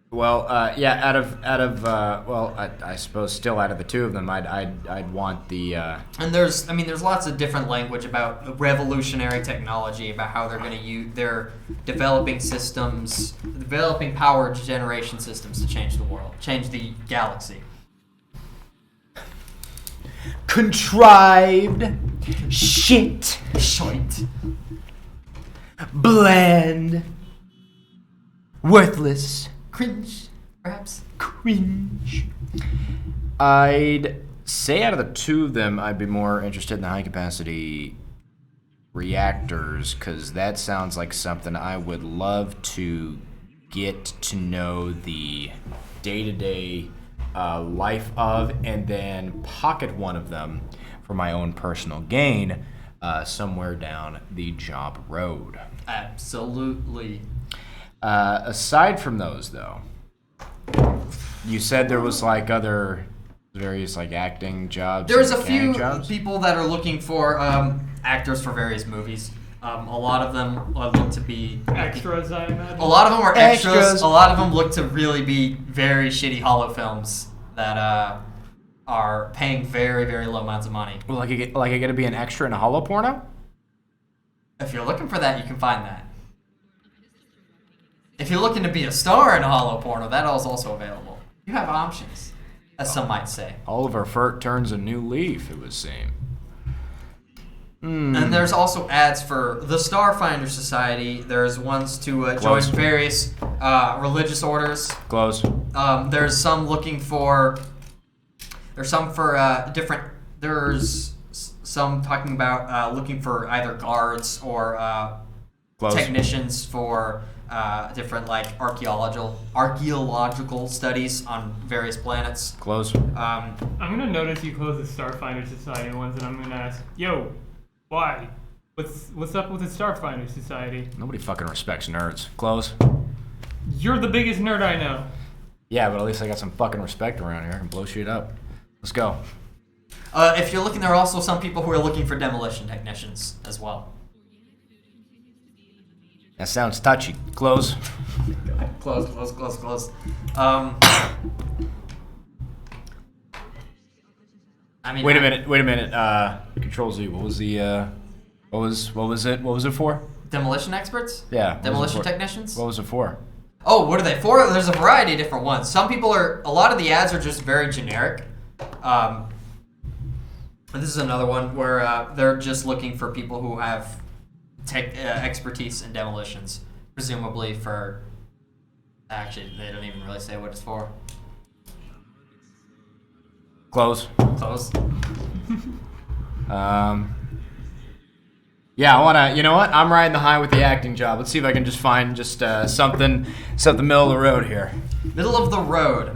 Well, yeah, out of I suppose still out of the two of them, I'd want the. And there's lots of different language about revolutionary technology, about how they're going to use, they're developing power generation systems to change the world, change the galaxy. Contrived shit, bland, worthless. Cringe, perhaps. Cringe. I'd say out of the two of them, I'd be more interested in the high-capacity reactors, because that sounds like something I would love to get to know the day-to-day life of, and then pocket one of them for my own personal gain somewhere down the job road. Absolutely. Aside from those, though, you said there was like other various like acting jobs. There's a few people that are looking for actors for various movies. A lot of them look to be extras, I imagine. A lot of them are extras. A lot of them look to really be very shitty hollow films that are paying very, very low amounts of money. Well, like I get to be an extra in a holo porno? If you're looking for that, you can find that. If you're looking to be a star in a holo porno, that is also available. You have options, as some might say. Oliver Furt turns a new leaf, it would seem. And there's also ads for the Starfinder Society. There's ones to join various religious orders. Close. There's some looking for... There's some for different... There's some talking about looking for either guards or technicians for different like archaeological studies on various planets. Close. I'm gonna notice you close the Starfinder Society ones, and I'm gonna ask, yo, why? What's up with the Starfinder Society? Nobody fucking respects nerds. Close. You're the biggest nerd I know. Yeah, but at least I got some fucking respect around here. I can blow shit up. Let's go. If you're looking, there are also some people who are looking for demolition technicians as well. That sounds touchy. Close. Close. I mean, Wait a minute. Control Z. What was the? What was it? What was it for? Demolition experts? Yeah. Demolition technicians? What was it for? Oh, what are they for? There's a variety of different ones. A lot of the ads are just very generic. This is another one where they're just looking for people who have expertise in demolitions, presumably for... Actually, they don't even really say what it's for. Close. Yeah, I wanna. You know what? I'm riding the high with the acting job. Let's see if I can just find something middle of the road here. Middle of the road.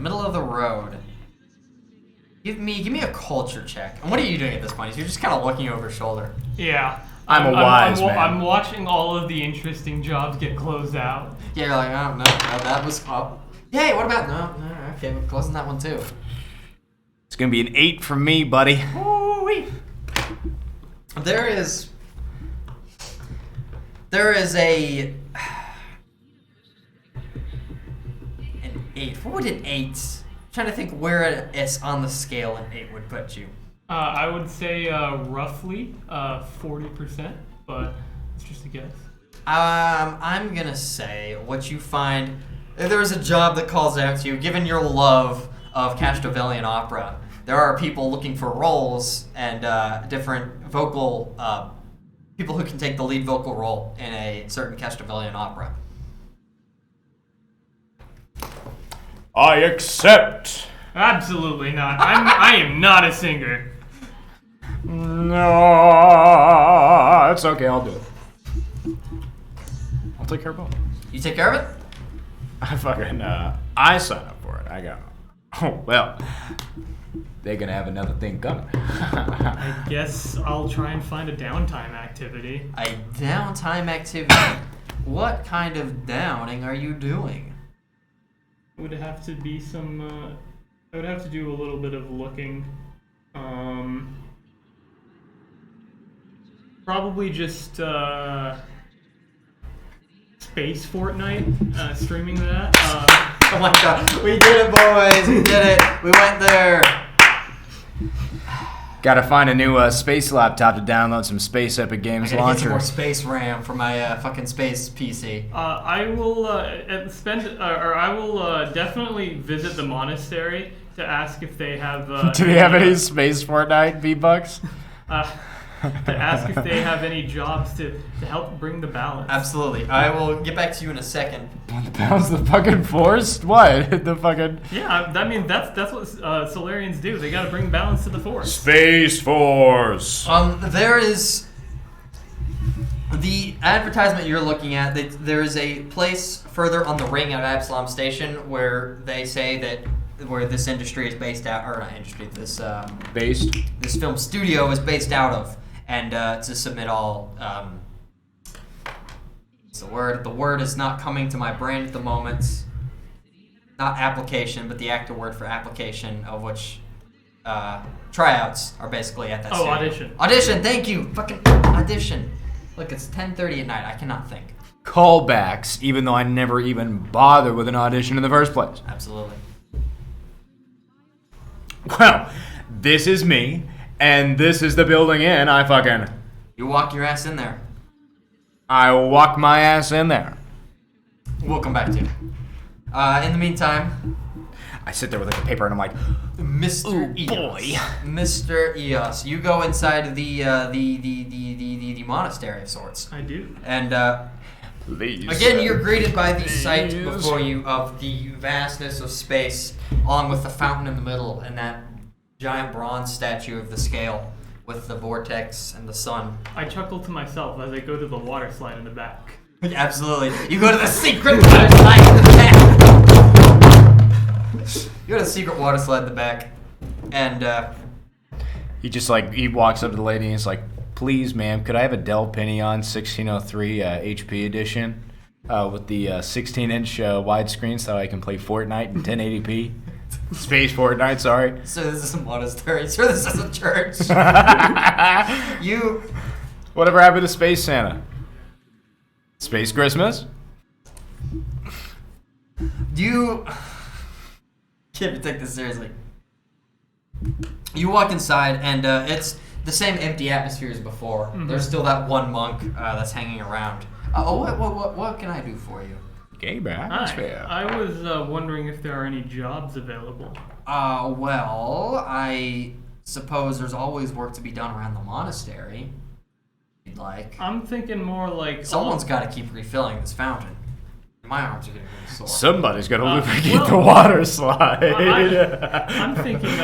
Give me a culture check. And what are you doing at this point? You're just kind of looking over your shoulder. Yeah. I'm a wise man. I'm watching all of the interesting jobs get closed out. Yeah, you're like, oh, no, that was... Oh. Hey, what about... No, okay, we're closing that one too. It's gonna be an 8 from me, buddy. Ooh-wee. There is a... An 8. What would an 8... I'm trying to think where it's on the scale an 8 would put you. I would say roughly 40%, but it's just a guess. I'm gonna say what you find. If there is a job that calls out to you, given your love of Castrovillian opera, there are people looking for roles and different vocal people who can take the lead vocal role in a certain Castrovillian opera. I accept. Absolutely not. I am not a singer. No, it's okay. I'll do it. I'll take care of both. You take care of it? I fucking I signed up for it. I got. Oh well, they're gonna have another thing coming. I guess I'll try and find a downtime activity. A downtime activity. What kind of downing are you doing? It would have to be some. I would have to do a little bit of looking. Probably just Space Fortnite, streaming that. Oh my god, we did it, boys! We did it! We went there! Gotta find a new space laptop to download some Space Epic Games I gotta get some launcher. more space RAM for my fucking space PC. I will definitely visit the monastery to ask if they have. Do they have any Space Fortnite V-Bucks? To ask if they have any jobs to help bring the balance. Absolutely. I will get back to you in a second. The balance the fucking force? What? The fucking... Yeah, I mean, that's what Solarians do. They gotta bring balance to the force. Space Force! There is... The advertisement you're looking at, there is a place further on the ring at Absalom Station where they say that where this industry is based out, or not industry, this film studio is based out of, and to submit all, what's the word? The word is not coming to my brain at the moment. Not application, but the actor word for application, of which tryouts are basically at that studio. Audition. Audition, thank you! Fucking audition. Look, it's 10:30 at night, I cannot think. Callbacks, even though I never even bothered with an audition in the first place. Absolutely. Well, this is me, and this is the building in. You walk your ass in there. I walk my ass in there. We'll come back to you. In the meantime, I sit there with like a paper and I'm like, Mr. Eos. boy. Mr. Eos, you go inside the monastery of sorts. I do. And please. again, you're greeted by the sight before you of the vastness of space, along with the fountain in the middle and that giant bronze statue of the scale with the vortex and the sun. I chuckle to myself as I go to the water slide in the back. Absolutely. You go to the secret water slide in the back. You go to the secret water slide in the back, and he walks up to the lady and he's like, please, ma'am, could I have a Del Pinion 1603 HP edition with the 16-inch widescreen so I can play Fortnite in 1080p? Space Fortnite, sorry. So this is a monastery. So this is a church. You. Whatever happened to Space Santa? Space Christmas? You can't take this seriously. You walk inside, and it's the same empty atmosphere as before. Mm-hmm. There's still that one monk that's hanging around. What can I do for you? Gamer Hi. atmosphere. I was wondering if there are any jobs available. Well, I suppose there's always work to be done around the monastery. If you'd like. I'm thinking more like Someone's got to keep refilling this fountain. My arms are getting really sore. Somebody's got to lubricate the water slide. I'm thinking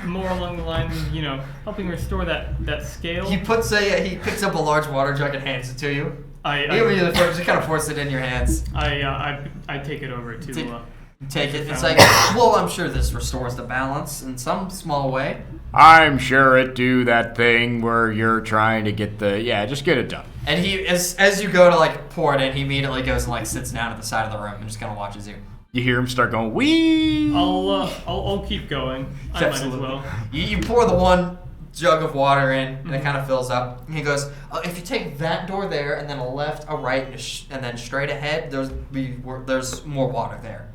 more along the lines of, helping restore that scale. He picks up a large water jug and hands it to you. I Just kind of force it in your hands. I take it over to Take it. It's like, well, I'm sure this restores the balance in some small way. I'm sure it do that thing where you're trying to get just get it done. And he, as you go to like pour it in, he immediately goes and like sits down at the side of the room and just kind of watches you. You hear him start going, wee. I'll keep going. I Absolutely. might as well. You pour the one jug of water in, and it kind of fills up. And he goes, if you take that door there, and then a left, a right, and then straight ahead, there's more water there.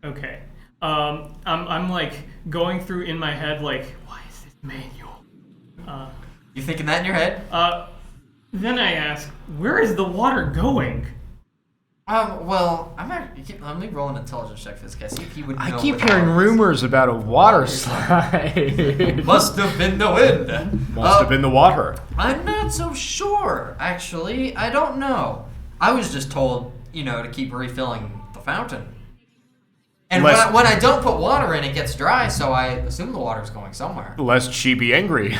Okay. I'm like going through in my head like, why is this manual? You thinking that in your head? Then I ask, where is the water going? Well, let me roll an intelligence check for this guy. See if he would know. I keep hearing rumors about a water slide. Must have been the wind. Must have been the water. I'm not so sure, actually. I don't know. I was just told, to keep refilling the fountain. And when I don't put water in, it gets dry, so I assume the water's going somewhere. Lest she be angry.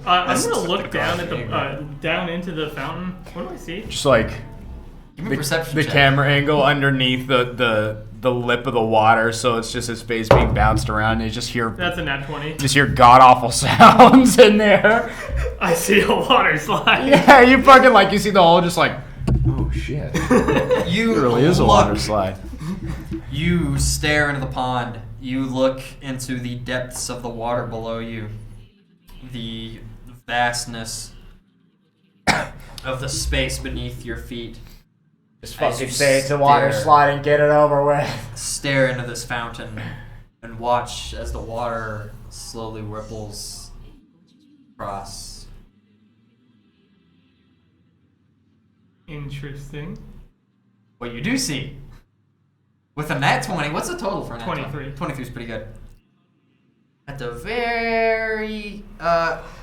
I'm gonna look down at down into the fountain. What do I see? Just like Give me a perception the check. camera angle underneath the lip of the water, so it's just his face being bounced around, and you just hear That's a nat 20. just hear god awful sounds in there. I see a water slide. Yeah, you fucking you see the hole, just like, oh shit. You It really is a water slide. You stare into the pond. You look into the depths of the water below you. The vastness of the space beneath your feet. Just fucking say it's a water slide and get it over with. Stare into this fountain and watch as the water slowly ripples across. Interesting. What you do see, with a nat 20, what's the total for a nat 23. 23 is pretty good. At the very,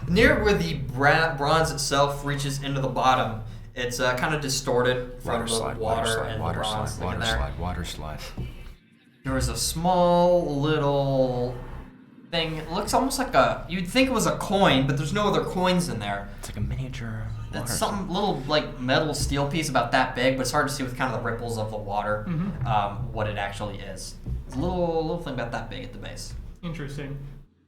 near where the bronze itself reaches into the bottom, it's kind of distorted from the water and the bronze. Water slide. There is a small little thing. It looks almost like you'd think it was a coin, but there's no other coins in there. It's like a miniature. It's some little metal steel piece about that big, but it's hard to see with kind of the ripples of the water what it actually is. It's a little thing about that big at the base. Interesting.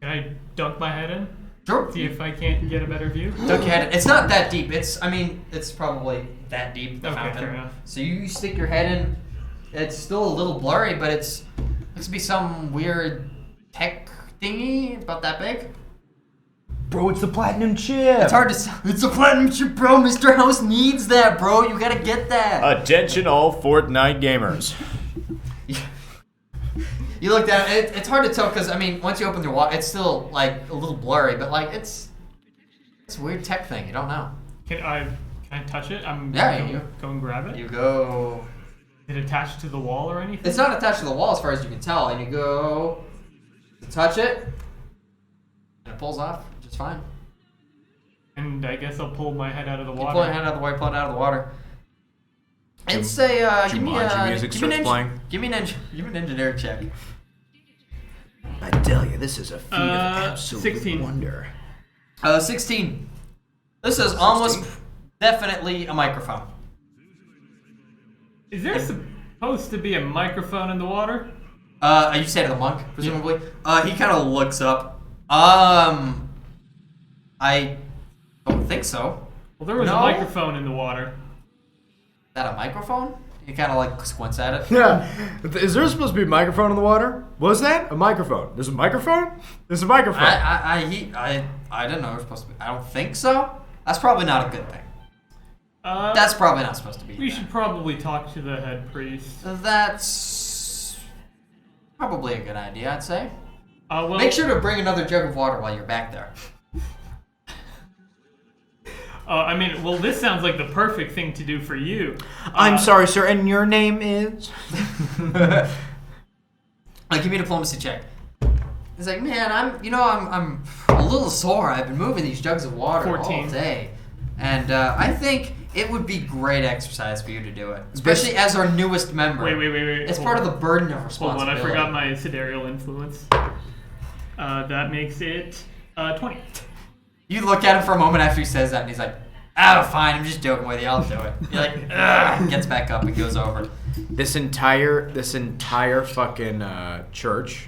Can I dunk my head in? Sure. See if I can't get a better view? Dunk your head in. It's not that deep. It's probably that deep, the Okay, fountain. fair enough. So you stick your head in. It's still a little blurry, but looks to be some weird tech thingy about that big. Bro, it's the platinum chip. It's hard to say. It's a platinum chip, bro. Mr. House needs that, bro. You gotta get that. Attention all Fortnite gamers. You look down. It's hard to tell because I mean, once you open the water, it's still like a little blurry, but like it's a weird tech thing. You don't know. Can I touch it? I'm go and grab it. You go. Is it attached to the wall or anything? It's not attached to the wall as far as you can tell, and you go to touch it, and it pulls off just fine. And I guess I'll pull my head out of the water. You pull your head out of the water, pull it out of the water. It's a give me an engineering check. I tell you, this is a feat of absolute 16. wonder. 16. This is almost definitely a microphone. Is there supposed to be a microphone in the water? You say to the monk, presumably. Yeah. He kind of looks up. I don't think so. Well, there was a microphone in the water. Is that a microphone? He kind of like squints at it. Yeah. Is there supposed to be a microphone in the water? Was that a microphone? There's a microphone? There's a microphone. I didn't know it was supposed to be. I don't think so. That's probably not a good thing. That's probably not supposed to be. We should probably talk to the head priest. That's probably a good idea, I'd say. Well, make sure to bring another jug of water while you're back there. This sounds like the perfect thing to do for you. I'm sorry, sir, and your name is? Give me a diplomacy check. He's like, man, I'm a little sore. I've been moving these jugs of water 14. all day. And I think it would be great exercise for you to do it. Especially as our newest member. Wait. It's part of the burden of responsibility. Hold on, I forgot my sidereal influence. That makes it 20. You look at him for a moment after he says that, and he's like, fine, I'm just joking with you, I'll do it. You're like, ugh, gets back up and goes over. This entire fucking church,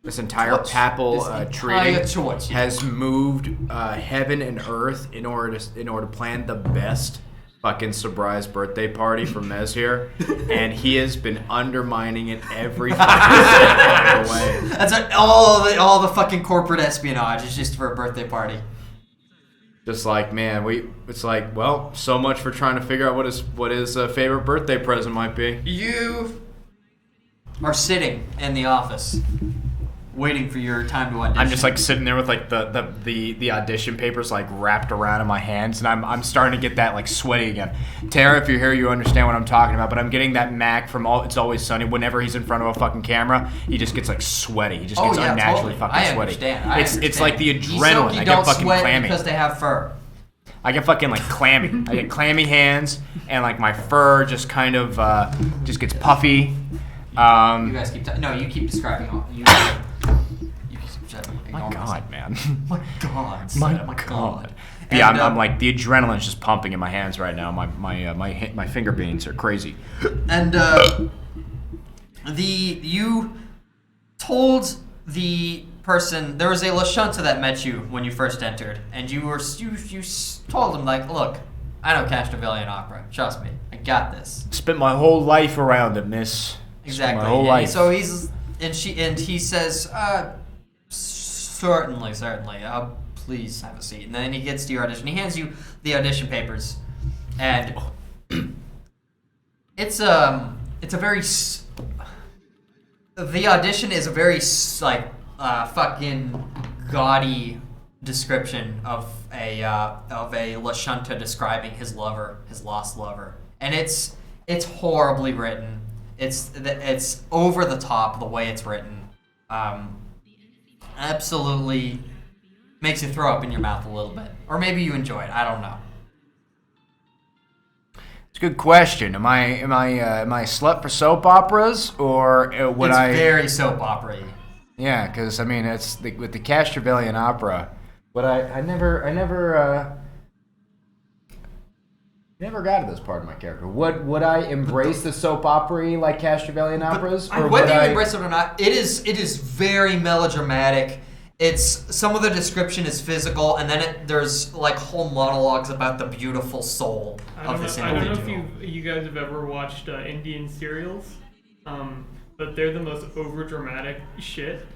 this entire papal treaty has moved heaven and earth in order to plan the best fucking surprise birthday party for Mez here, and he has been undermining it every fucking step of the way. That's all the fucking corporate espionage is just for a birthday party. Just like, man, it's like, well, so much for trying to figure out what his favorite birthday present might be. You are sitting in the office, waiting for your time to audition. I'm just like sitting there with like the audition papers like wrapped around in my hands, and I'm starting to get that like sweaty again. Tara, if you're here, you understand what I'm talking about. But I'm getting that Mac from It's Always Sunny. Whenever he's in front of a fucking camera, he just gets like sweaty. He just gets unnaturally fucking sweaty. I understand. It's like the adrenaline. I get fucking sweat clammy because they have fur. I get fucking like clammy. I get clammy hands, and like my fur just kind of just gets puffy. You guys keep you keep describing all you. My God, man. My God. My God. Yeah, I'm like the adrenaline's just pumping in my hands right now. My finger beans are crazy. And you told the person there was a Lashunta that met you when you first entered, and you told him like, look, I know Castrovillian opera. Trust me, I got this. Spent my whole life around it, miss. Exactly. My whole life. So he says, certainly. Please have a seat. And then he gets to your audition. He hands you the audition papers, and it's a very. The audition is a very fucking gaudy description of a Lashunta describing his lost lover, and it's horribly written. It's over the top the way it's written. Absolutely makes you throw up in your mouth a little bit, or maybe you enjoy it. I don't know. It's a good question. Am I a slut for soap operas, or would I? It's very soap opera-y. Yeah, because I mean, it's with the Castrovillian opera. But I never got to this part of my character. Would I embrace the soap opera like Castrovillian operas, or whether you embrace it or not, it is very melodramatic. Some of the description is physical, and then there's like whole monologues about the beautiful soul of this individual. I don't know if you guys have ever watched Indian serials, but they're the most overdramatic shit.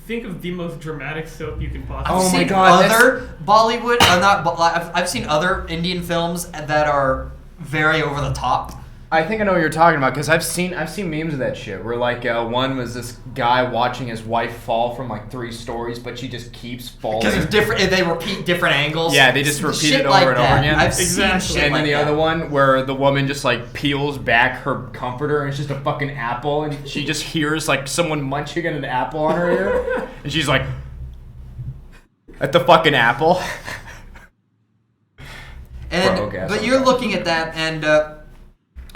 Think of the most dramatic soap you can possibly. Oh my God! Other Bollywood, I've seen other Indian films that are very over the top. I think I know what you're talking about because I've seen memes of that shit where like one was this guy watching his wife fall from like 3 stories, but she just keeps falling because it's different. They repeat different angles. Yeah, they just repeat shit it over like and that. over again. I've seen shit and like then the that. other one where the woman just like peels back her comforter and it's just a fucking apple, and she just hears like someone munching on an apple on her ear, and she's like, "At the fucking apple." And but you're looking at that, and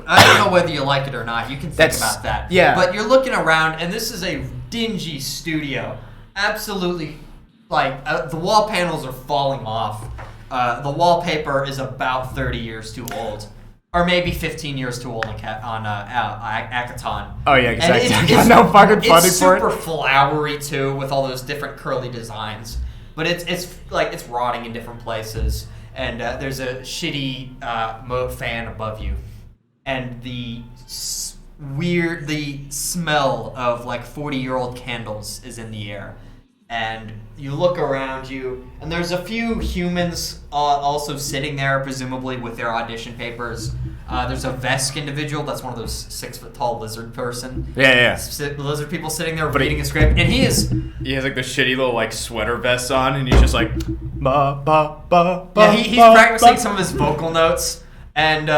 I don't know whether you like it or not. You can think about that. Yeah. But you're looking around, and this is a dingy studio. Absolutely, like the wall panels are falling off. The wallpaper is about 30 years too old, or maybe 15 years too old on Akaton. Oh yeah, exactly. I got no fucking funding for it. It's super flowery too, with all those different curly designs. But it's rotting in different places. And there's a shitty moat fan above you, and the smell of like 40-year-old candles is in the air. And you look around you, and there's a few humans also sitting there, presumably with their audition papers. There's a Vesk individual that's one of those 6-foot-tall lizard person. Yeah. Lizard people sitting there reading a script, and he has like the shitty little like sweater vest on, and he's just like ba ba ba ba. Yeah, he's practicing some of his vocal notes, and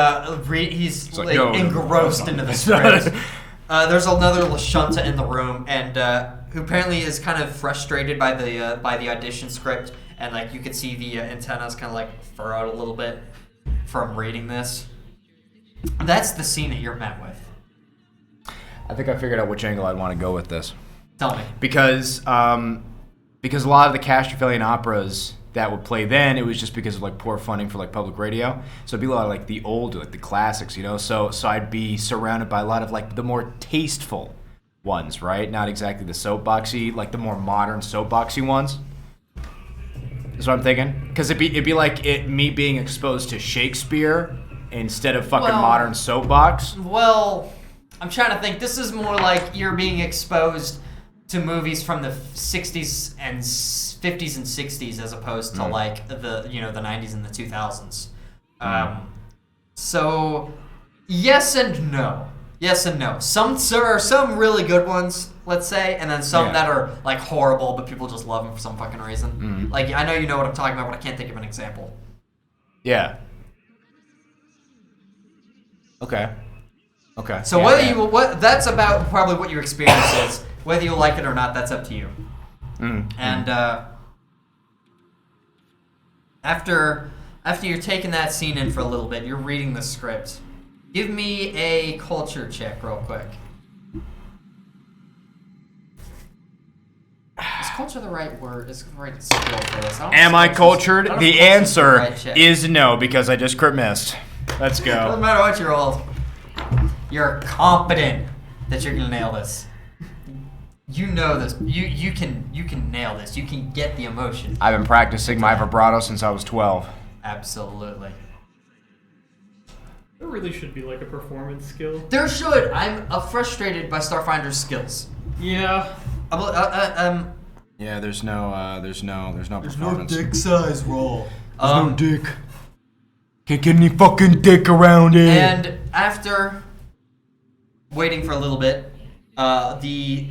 he's like, engrossed into the script. There's another Lashunta in the room, and who apparently is kind of frustrated by the audition script, and like you could see the antennas kind of like furrowed a little bit from reading this. That's the scene that you're met with. I think I figured out which angle I'd want to go with this. Tell me. Because a lot of the Casterfillian operas that would play then, it was just because of like poor funding for like public radio. So it'd be a lot of like the old, like the classics, you know. So I'd be surrounded by a lot of like the more tasteful ones, right? Not exactly the soapboxy, like the more modern soapboxy ones. That's what I'm thinking. Because it'd be like me being exposed to Shakespeare instead of fucking modern soapbox. Well, I'm trying to think. This is more like you're being exposed to movies from the 60s and 50s and 60s as opposed to like the 90s and the 2000s. So yes and no. Yes and no. There are some really good ones, let's say, and then some that are like horrible, but people just love them for some fucking reason. Mm-hmm. Like I know you know what I'm talking about, but I can't think of an example. Yeah. Okay. So that's about probably what your experience is. Whether you like it or not, that's up to you. And after you're taking that scene in for a little bit, you're reading the script. Give me a culture check real quick. Is culture the right word? Is the right skill for this? Am I cultured? The answer is no, because I just crit missed. Let's go. Doesn't matter what you rolled. You're confident that you're gonna nail this. You know this. You can nail this. You can get the emotion. I've been practicing my vibrato since I was 12. Absolutely. There really should be like a performance skill. There should. I'm frustrated by Starfinder's skills. Yeah. Yeah, there's no performance. No dick size roll. There's no dick. Can't get any fucking dick around it. And after waiting for a little bit, the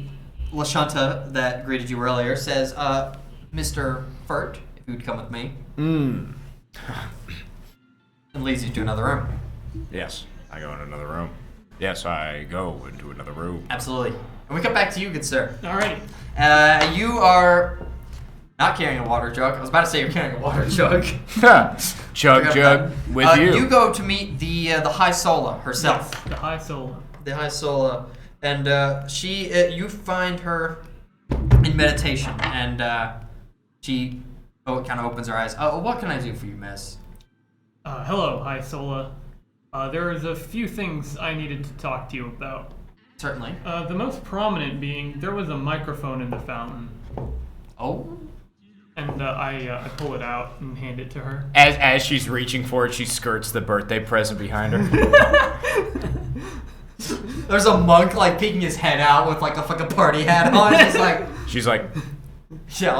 Lashunta that greeted you earlier says, Mr. Furt, if you would come with me. And leads you to another room. Yes, I go in another room. Yes, I go into another room. Absolutely. And we come back to you, good sir. Alrighty. You are not carrying a water jug. I was about to say you're carrying a water jug. Jug with you. You go to meet the High Sola herself. Yes, the High Sola. The High Sola. And you find her in meditation, and she kind of opens her eyes. What can I do for you, miss? Hello, High Sola. There is a few things I needed to talk to you about. Certainly. The most prominent being, there was a microphone in the fountain. Oh? And I pull it out and hand it to her. As she's reaching for it, she skirts the birthday present behind her. There's a monk like peeking his head out with like a fucking party hat on. She's like, yeah,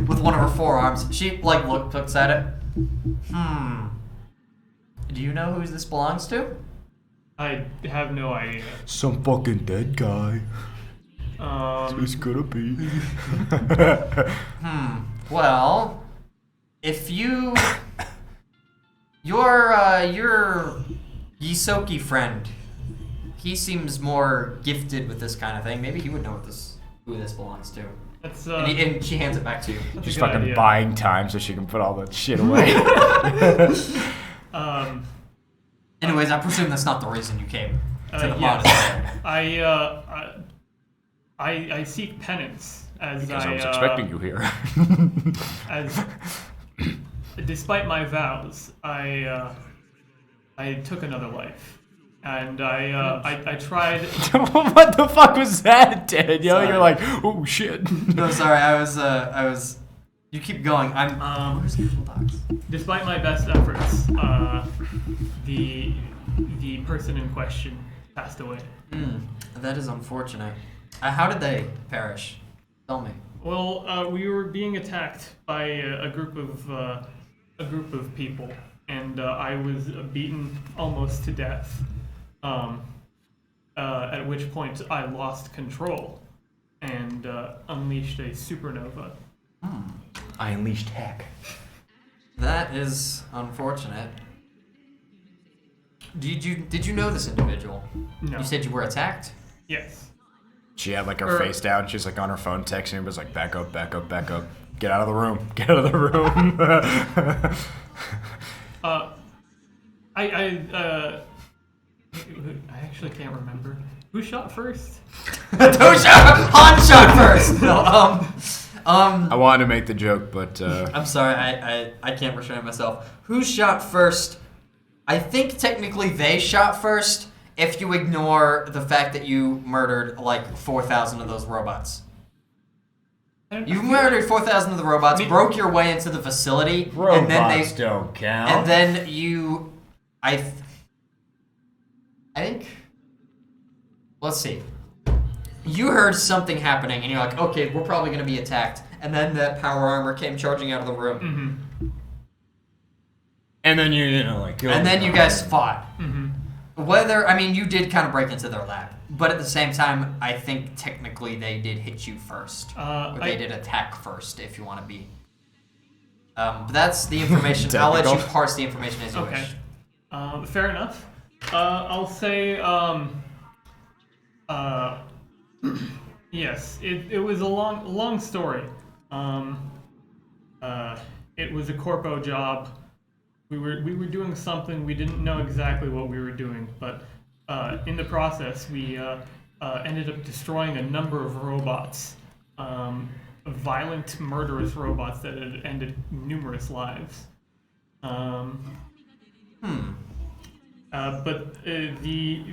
with one of her forearms. She like looks at it. Do you know who this belongs to? I have no idea. Some fucking dead guy. Um, It's gonna be. Well, if your Yisoki friend, he seems more gifted with this kind of thing. Maybe he would know who this belongs to. that's And she hands it back to you. that's She's a good fucking idea. buying time so she can put all that shit away. Anyways, I presume that's not the reason you came to the Yes. monastery. I seek penance as Because I was I expecting you here. as despite my vows, I took another life, and I tried. What the fuck was that, Daniel? Sorry. You're like, oh shit. No, sorry. I was. You keep going. Where's Google Docs? Despite my best efforts, the person in question passed away. That is unfortunate. How did they perish? Tell me. Well, we were being attacked by a group of people, and I was beaten almost to death. At which point I lost control and unleashed a supernova. I unleashed heck. That is unfortunate. Did you know this individual? No. You said you were attacked? Yes. She had like her face down. She's like on her phone texting. It was like, back up, back up, back up. Get out of the room. Get out of the room. I actually can't remember. Who shot first? Han shot first. No, I wanted to make the joke, but I'm sorry, I can't restrain myself. Who shot first? I think technically they shot first if you ignore the fact that you murdered like 4,000 of those robots. You murdered 4,000 of the robots, broke your way into the facility, and then robots don't count. and then you, I think, let's see. You heard something happening, and you're like, okay, we're probably going to be attacked. And then that power armor came charging out of the room. Mm-hmm. And then you know, like, And then you guys fought. Mm-hmm. You did kind of break into their lab. But at the same time, I think technically they did hit you first. Or they did attack first, if you want to be. But that's the information. I'll let you parse the information as you wish. Fair enough. I'll say, yes, it was a long story. It was a corpo job. We were doing something. We didn't know exactly what we were doing, but in the process, we ended up destroying a number of robots, violent, murderous robots that had ended numerous lives. But the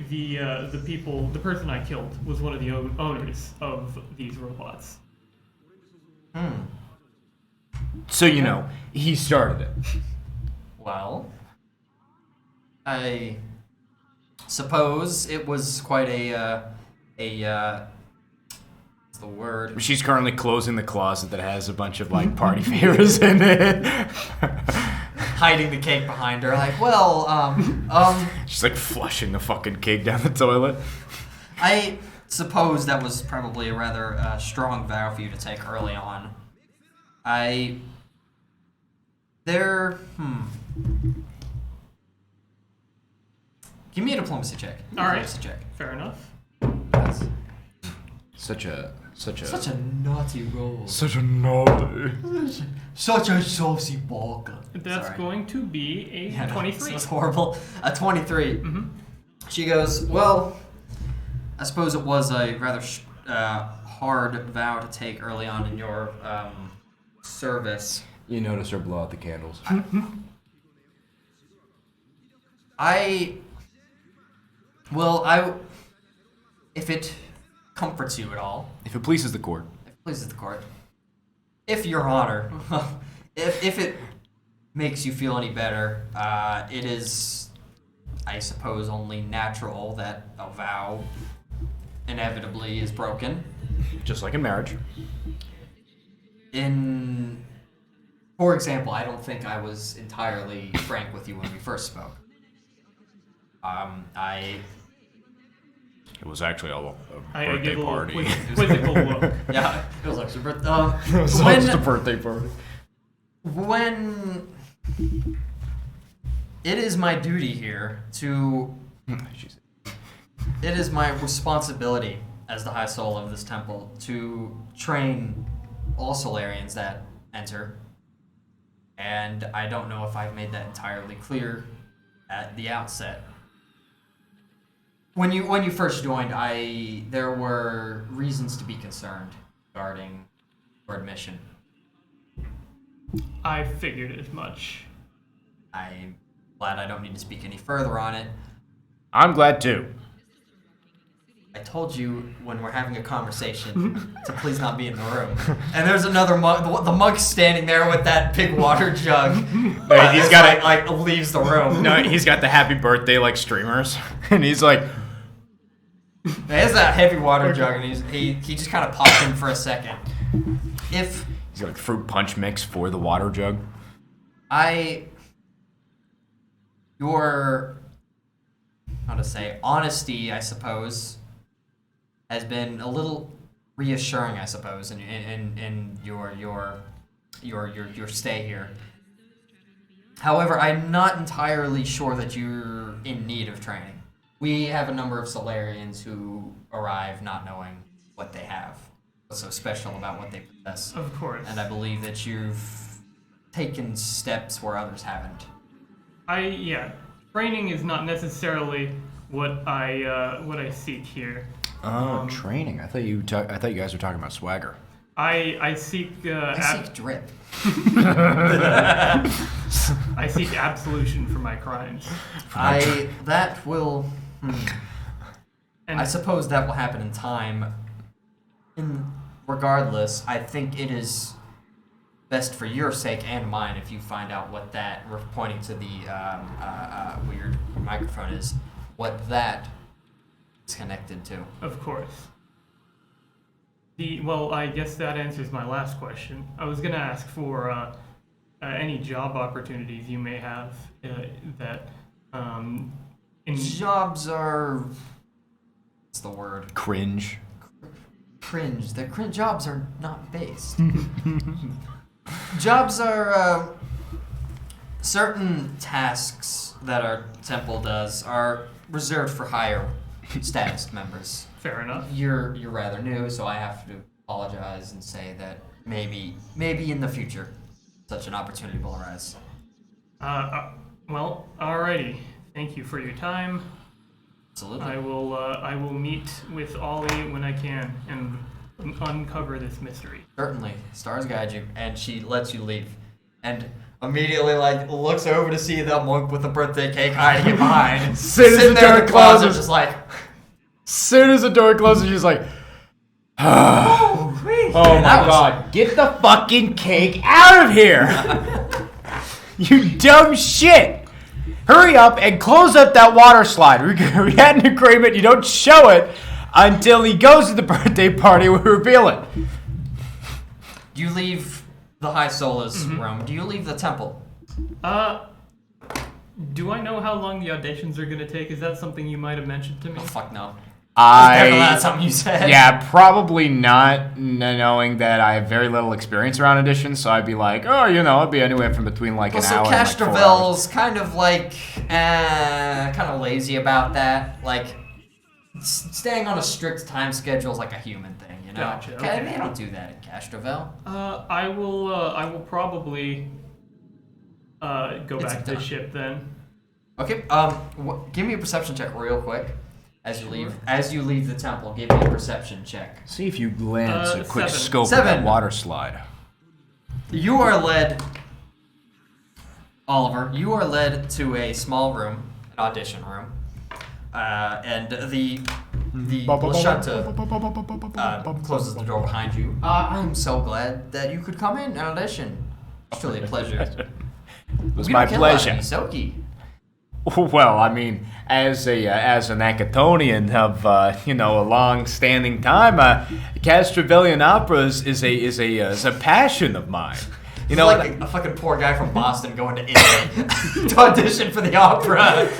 person I killed was one of the owners of these robots. So you know, he started it. Well, I suppose it was quite what's the word? She's currently closing the closet that has a bunch of like party favors in it. Hiding the cake behind her, like, well, She's like flushing the fucking cake down the toilet. I suppose that was probably a rather strong vow for you to take early on. Give me a diplomacy check. All right. Diplomacy check. Fair enough. Such a Such a naughty roll. such a naughty. Such a saucy bog. That's Sorry. going to be a 23. That's horrible. A 23. Mm-hmm. She goes, well, I suppose it was a rather hard vow to take early on in your service. You notice her blow out the candles. If it comforts you at all, If it pleases the court. if it pleases the court, if your honor, if it makes you feel any better, it is, I suppose, only natural that a vow inevitably is broken. Just like in marriage. For example, I don't think I was entirely frank with you when we first spoke. It was actually a I birthday give a party. little quizzical look. Yeah, it was actually birthday. It was just a birthday party. When it is my duty here to, it is my responsibility as the High Soul of this temple to train all Solarians that enter. And I don't know if I've made that entirely clear at the outset. When you first joined, there were reasons to be concerned regarding your admission. I figured as much. I'm glad I don't need to speak any further on it. I'm glad too. I told you when we're having a conversation to please not be in the room. And there's another mug. The mug's standing there with that big water jug. He's got like leaves the room. No, he's got the happy birthday like streamers, and he's like, He has that heavy water jug, and he just kind of popped in for a second. If he's got like fruit punch mix for the water jug. Your, how to say, honesty, I suppose, has been a little reassuring, I suppose, in your stay here. However, I'm not entirely sure that you're in need of training. We have a number of Solarians who arrive not knowing what they have, what's so special about what they possess. Of course. And I believe that you've taken steps where others haven't. Training is not necessarily what I seek here. Oh, training. I thought you guys were talking about swagger. I seek I seek drip. I seek absolution for my crimes. That will. And I suppose that will happen in time. Regardless, I think it is best for your sake and mine if you find out what that. We're pointing to the weird microphone is. What that is connected to. Of course. Well, I guess that answers my last question. I was going to ask for any job opportunities you may have that. Jobs are. What's the word? Cringe. Cringe. Jobs are not based. Jobs are certain tasks that our temple does are reserved for higher status members. Fair enough. You're rather new, so I have to apologize and say that maybe in the future such an opportunity will arise. Well, alrighty. Thank you for your time. Absolutely. I will meet with Ollie when I can and uncover this mystery. Certainly. Stars guide you, and she lets you leave. And immediately, looks over to see the monk with the birthday cake hiding it behind. Sitting there in the closet, just like... Soon as the door closes, she's like, oh my god, get the fucking cake out of here! You dumb shit! Hurry up and close up that water slide. We had an agreement, you don't show it until he goes to the birthday party, we reveal it. You leave the High Sola's room. Do you leave the temple? Do I know how long the auditions are going to take? Is that something you might have mentioned to me? Oh, fuck no. That's something you said. Yeah, probably not, knowing that I have very little experience around auditions, so I'd be like, it'd be anywhere from between an hour and 4 hours. So Castroville's kind of kind of lazy about that. Staying on a strict time schedule is like a human thing, you know? Gotcha, okay. They don't do that in Castroville. I will probably go back to the ship then. Okay, give me a perception check real quick. As you leave the temple, give me a perception check. See if you glance a quick 7. scope of that water slide. You are led, Oliver. You are led to a small room, an audition room, and the Lashunta closes the door behind you. I'm so glad that you could come in and audition. It's truly a pleasure. It was my pleasure. Soki. Well, I mean, as an Acatonian of a long-standing time, Castrovillian opera is a passion of mine. You know, like a fucking poor guy from Boston going to Italy to audition for the opera.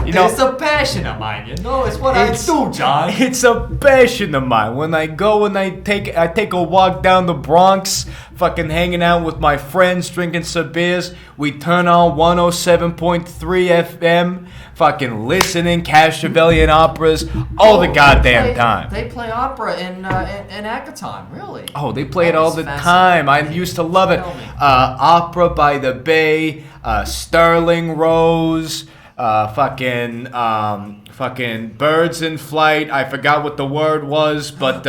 You know, it's a passion of mine. You know, it's what I do, John. It's a passion of mine. When I go and I take a walk down the Bronx, fucking hanging out with my friends, drinking some beers. We turn on 107.3 FM, fucking listening Castrovelian operas all the goddamn time. They play opera in Akaton, really? Oh, they play it all the time. I used to love it. Opera by the Bay, Sterling Rose, fucking Birds in Flight. I forgot what the word was, but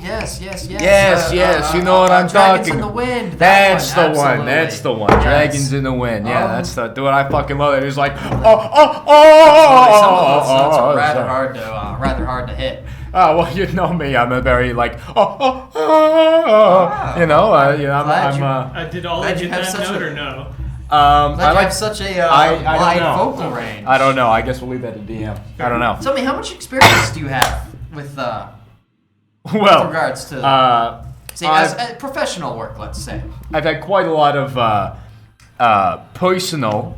yes. Yes. You know what I'm Dragons talking. in the Wind. That's the absolutely. one. That's the one. Yes. Dragons in the Wind. Yeah, that's the dude. I fucking love it. It's like Some of those notes are rather hard to hit. Oh well, you know me. I'm a very like you know. I'm Did all glad of you you have get that such note a- or no? I have such a wide vocal range. I don't know. I guess we'll leave that to DM. I don't know. Tell me, how much experience do you have with Well, regards to as professional work, let's say? I've had quite a lot of personal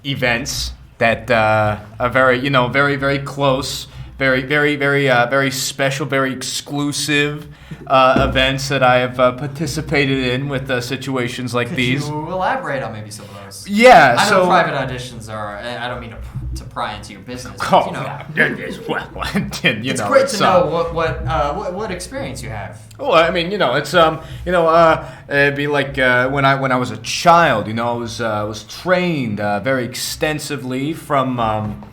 events that are very, very close, very special, very exclusive events that I have participated in with situations like these. Could you elaborate on maybe some of those? Yeah, I know private auditions are. I don't mean to pry into your business. But, Oh, you know, it's great to know what experience you have. Well, I mean, it'd be like when I was a child. I was trained very extensively from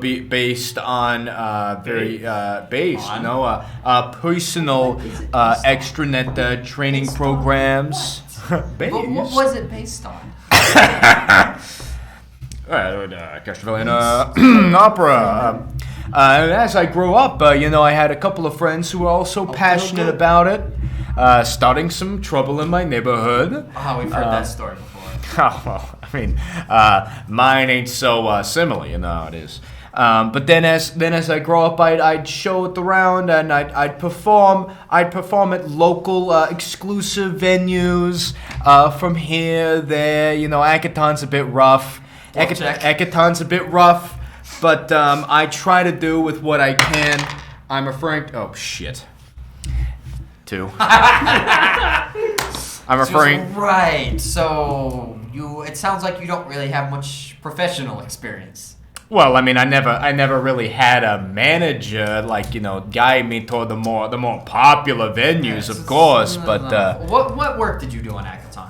based on personal extranet training Based on programs. What was it based on? Castrovelian opera. And as I grew up, I had a couple of friends who were also passionate about it, starting some trouble in my neighborhood. Oh, we've heard that story before. Oh, well, I mean, mine ain't so similar, it is. But then as I grow up, I'd show it around and I'd perform at local exclusive venues from here, there. Akaton's a bit rough. Akaton's a bit rough, but I try to do with what I can. I'm referring to... Oh, shit. Two. I'm referring... Right, so it sounds like you don't really have much professional experience. Well, I mean, I never really had a manager, guide me toward the more popular venues, of course, but... What work did you do on Akaton?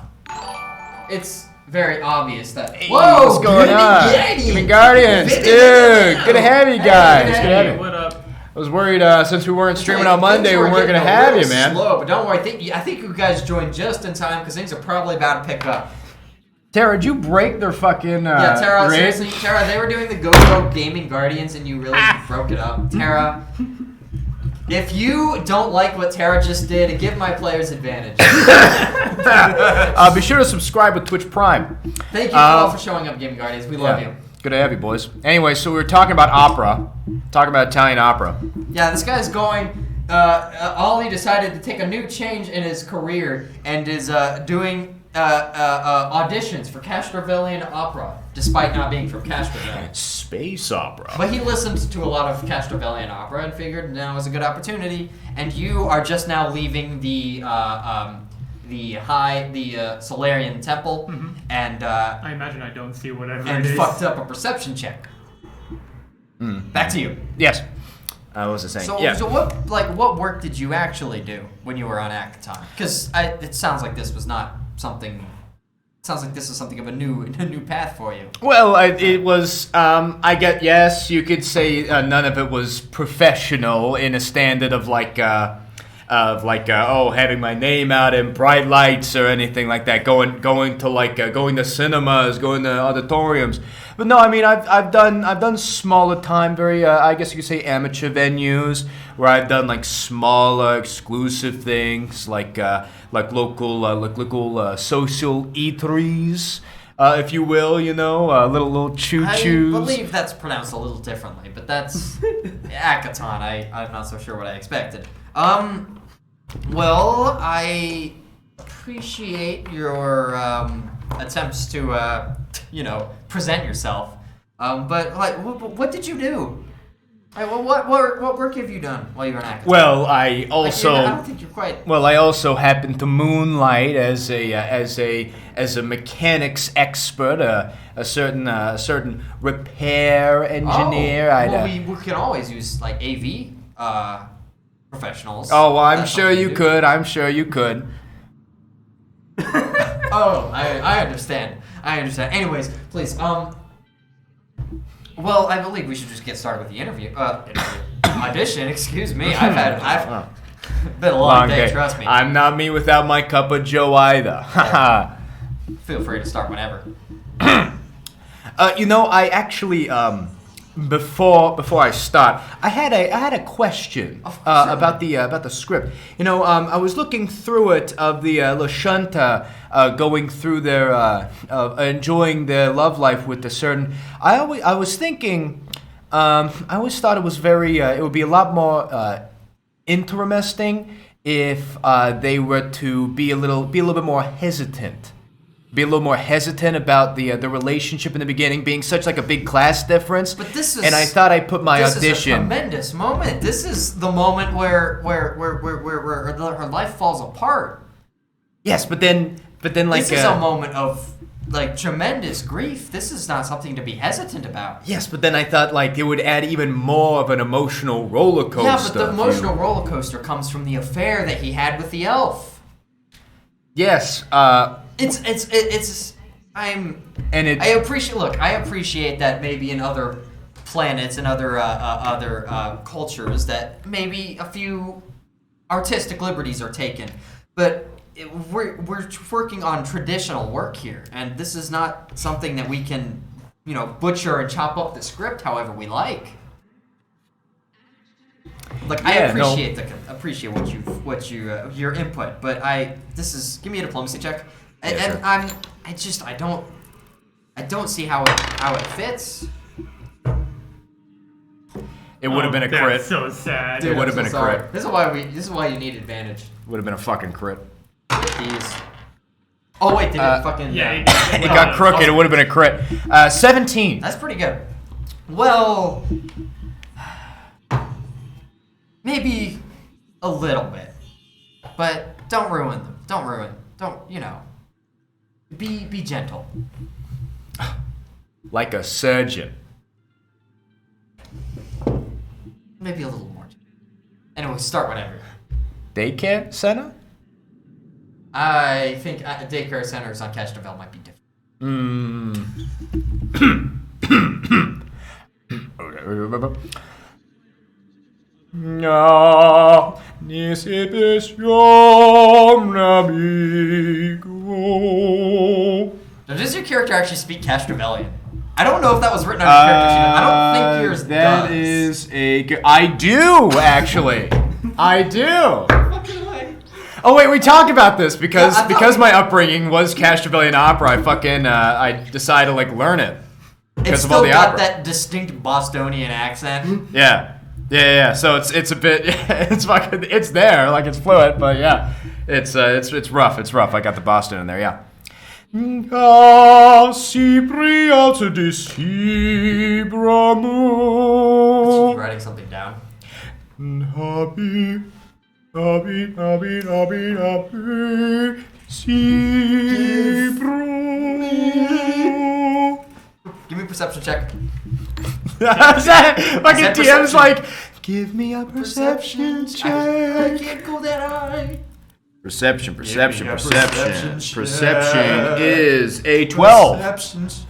It's very obvious that... Hey, what's going on? Gaming Guardians, dude! Good to have you guys. Good to have you. What up? I was worried since we weren't streaming on Monday, we weren't going to have you, man. Slow, but don't worry. I think you guys joined just in time because things are probably about to pick up. Tara, did you break their fucking Yeah, Tara, grid? seriously, Tara, they were doing the Go-Go Gaming Guardians and you really broke it up. Tara, if you don't like what Tara just did, give my players advantage. Be sure to subscribe with Twitch Prime. Thank you all for showing up, Gaming Guardians. We love you. Good to have you, boys. Anyway, so we were talking about opera. Talking about Italian opera. Yeah, this guy's going... Ollie decided to take a new change in his career and is doing... auditions for Castrovelian opera, despite not being from Castrovelian. Space opera. But he listened to a lot of Castrovelian opera and figured now was a good opportunity. And you are just now leaving the Solarian Temple, and I imagine I don't see whatever and it is. fucked up a perception check. Back to you. Yes. What was I saying? So what work did you actually do when you were on Akaton? Because it sounds like this was not something. It sounds like this is something of a new path for you. Well, it was. Yes, you could say none of it was professional in a standard of having my name out in bright lights or anything like that. Going to cinemas, going to auditoriums. But no, I mean I've done smaller time, very I guess you could say amateur venues where I've done smaller exclusive things like local social eateries, if you will, little choo-choos. I believe that's pronounced a little differently, but that's Akaton. I'm not so sure what I expected. Well, appreciate your attempts to, present yourself. But like, what did you do? Like, what work have you done while you were an actor? Well, I also. I don't think you're quite. Well, I also happen to moonlight as a mechanics expert, a certain repair engineer. We can always use like AV professionals. Oh, well, I'm That's sure something you to do. could. I'm sure you could. Oh, I understand. Anyways, please, well, I believe we should just get started with the interview. Audition, excuse me. I've been a long day, trust me. I'm not me without my cup of Joe either. Haha. Feel free to start whenever. I actually before I start, I had a question about the script. I was looking through it of the Lashunta going through their enjoying their love life with a certain. I was thinking. I always thought it was very. It would be a lot more interesting if they were to be a little bit more hesitant. Be a little more hesitant about the relationship in the beginning being such like a big class difference. But this is, and I thought I put my audition. This is a tremendous moment. This is the moment where her life falls apart. Yes, but then like this is a moment of like tremendous grief. This is not something to be hesitant about. Yes, but then I thought like it would add even more of an emotional roller coaster. Yeah, but the emotional roller coaster comes from the affair that he had with the elf. Yes. I appreciate that maybe in other planets and other cultures that maybe a few artistic liberties are taken, but we're working on traditional work here, and this is not something that we can butcher and chop up the script however we like. Like, I appreciate what your input, but give me a diplomacy check. Yeah, and sure. I don't see how it fits. It would have been a crit. That's so sad. It would have been a crit. This is why you need advantage. Would have been a fucking crit. Jeez. Oh wait, did it fucking? Yeah, It got crooked. It would have been a crit. 17. That's pretty good. Well, maybe a little bit, but don't ruin them. Don't Be gentle. Like a surgeon. Maybe a little more. Anyway, start whenever. Daycare center? I think daycare centers on Cashville might be different. Okay. No, Now, does your character actually speak Castrovelian? I don't know if that was written on your character sheet. I don't think yours that does. Is a good... I do, actually. I do. Oh, wait, we talked about this because my upbringing was Castrovelian opera. I decided to, like, learn it. It's of all still the got opera. that distinct Bostonian accent. Yeah. So it's a bit... It's there, like, it's fluent, but yeah. It's rough. It's rough. I got the Boston in there, yeah. Just writing something down. Give me a perception check. Fucking DM's perception? like, give me a perception check. I can't go that high. Perception perception is a 12. Perceptions.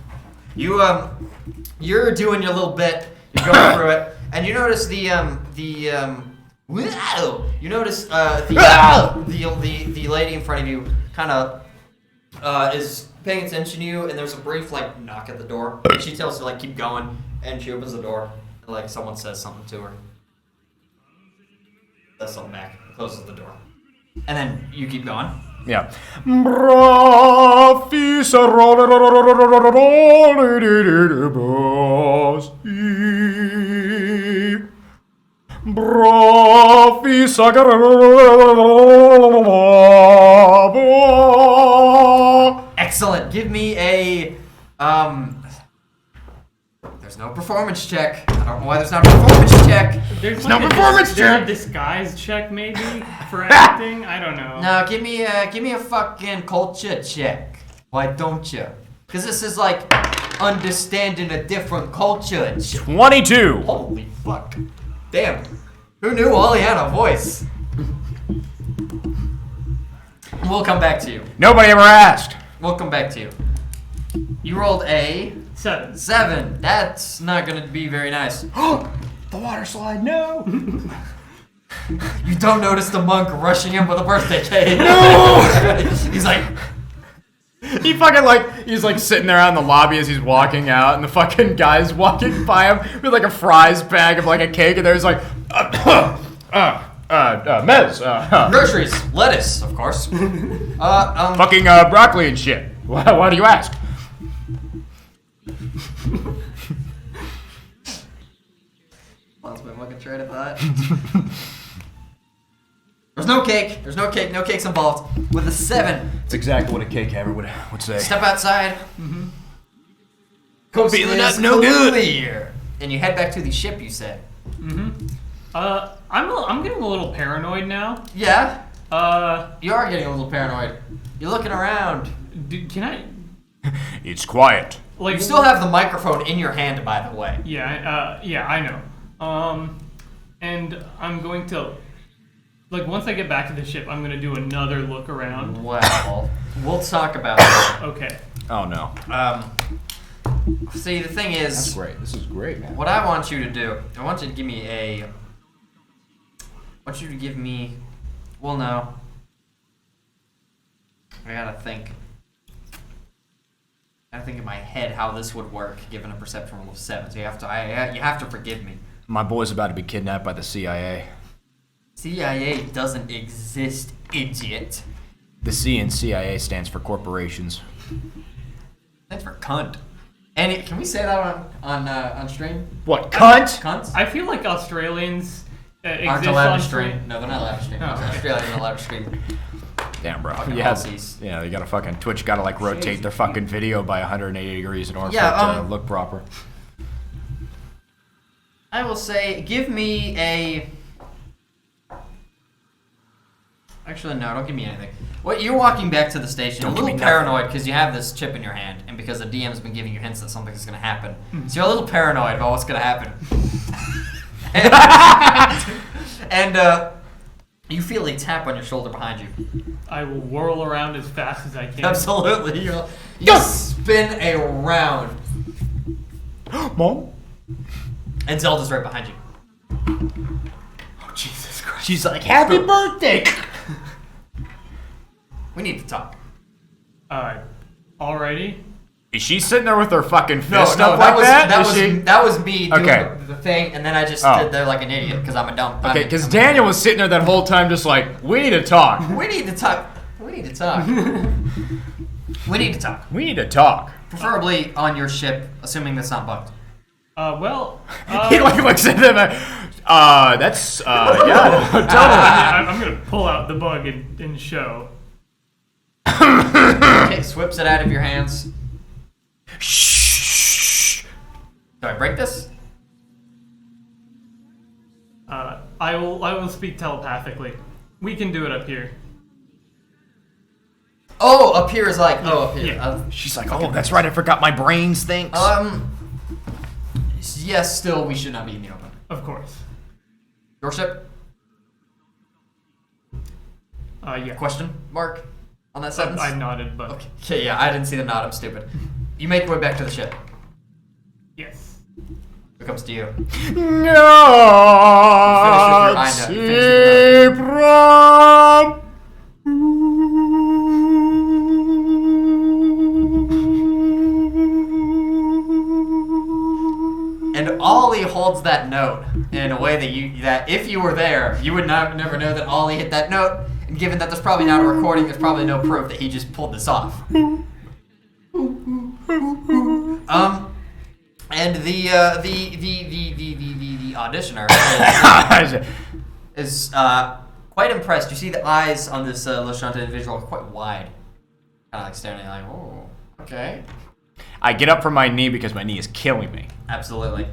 You're doing your little bit. You're going through it, and you notice the lady in front of you kind of is paying attention to you, and there's a brief like knock at the door. She tells you like keep going, and she opens the door, and like someone says something to her. Says something back, closes the door. And then you keep going. Yeah. Give me a There's no performance check. I don't know why there's not a performance check. There's no performance check. A disguise check maybe for acting. I don't know. No, give me a fucking culture check. Why don't you? Because this is like understanding a different culture. 22. Holy fuck! Damn. Who knew Ollie had a voice? We'll come back to you. Nobody ever asked. We'll come back to you. You rolled a 7. That's not gonna be very nice. The water slide, no. You don't notice the monk rushing him with a birthday cake. No! He's like, He fucking he's like sitting there out in the lobby as he's walking out, and the fucking guy's walking by him with like a fries bag of like a cake, and there's like, Mez, groceries, lettuce, of course. fucking broccoli and shit. Why do you ask? Lost my fucking train of thought. There's no cake. No cakes involved. With a 7. It's exactly what a cake hammer would say. Step outside. Mm-hmm. Coast Feeling is up no good. clear. And you head back to the ship, you said. Mm-hmm. I'm getting a little paranoid now. Yeah? You are getting a little paranoid. You're looking around. Can I? It's quiet. Like, You still have the microphone in your hand, by the way. Yeah, I know. And I'm going to, like, once I get back to the ship, I'm going to do another look around. Well, we'll talk about that. Okay. Oh no. See, the thing is... That's great. This is great, man. What I want you to do, I want you to give me well, no. I gotta think in my head how this would work given a perception roll of 7. So you have to forgive me. My boy's about to be kidnapped by the CIA. CIA doesn't exist, idiot. The C in CIA stands for corporations. That's for cunt. And can we say that on stream? What, cunt? Cunts? I feel like Australians Aren't exist allowed on to stream. No, they're not allowed to stream. Oh, okay. Australians are allowed to stream. Damn, bro. Fucking Yeah, Aussies. yeah, you gotta fucking Twitch gotta like rotate their fucking video by 180 degrees in order Yeah, for it to look proper. I will say, give me a... Actually, no, don't give me anything. What, you're walking back to the station, Don't a give me little nothing. paranoid because you have this chip in your hand, and because the DM's been giving you hints that something's going to happen. So you're a little paranoid about what's going to happen. and you feel a tap on your shoulder behind you. I will whirl around as fast as I can. Absolutely. You spin around, Mom? and Zelda's right behind you. Oh, Jesus Christ. She's like, happy birthday! We need to talk. Alrighty. Is she sitting there with her fucking fist No, up like that? Is she? that was me doing Okay. the thing, and then I just Oh. stood there like an idiot because I'm a dumb. Okay, because Daniel was sitting there that whole time just like, we need to talk. We need to talk. We need to talk. We need to talk. We need to talk. Preferably on your ship, assuming that's not bugged. He like looks at them that's, yeah, totally. I'm gonna pull out the bug and show. Okay, whips it out of your hands. Shh. Do I break this? I will speak telepathically. We can do it up here. Oh, up here is like, oh, up here. Yeah. She's like, oh, that's right, I forgot my brains thinks. Yes, still, we should not be in the open. Of course. Your ship? Yeah. Question mark on that sentence? I nodded, but Okay, yeah, I didn't see the nod, I'm stupid. You make your way back to the ship. yes. It comes to you. No. And Ollie holds that note in a way that if you were there, you would never know that Ollie hit that note. And given that there's probably not a recording, there's probably no proof that he just pulled this off. And the auditioner is quite impressed. You see the eyes on this Lashanta individual are quite wide, kind of like staring at you like, oh, Okay. I get up from my knee because my knee is killing me. Absolutely.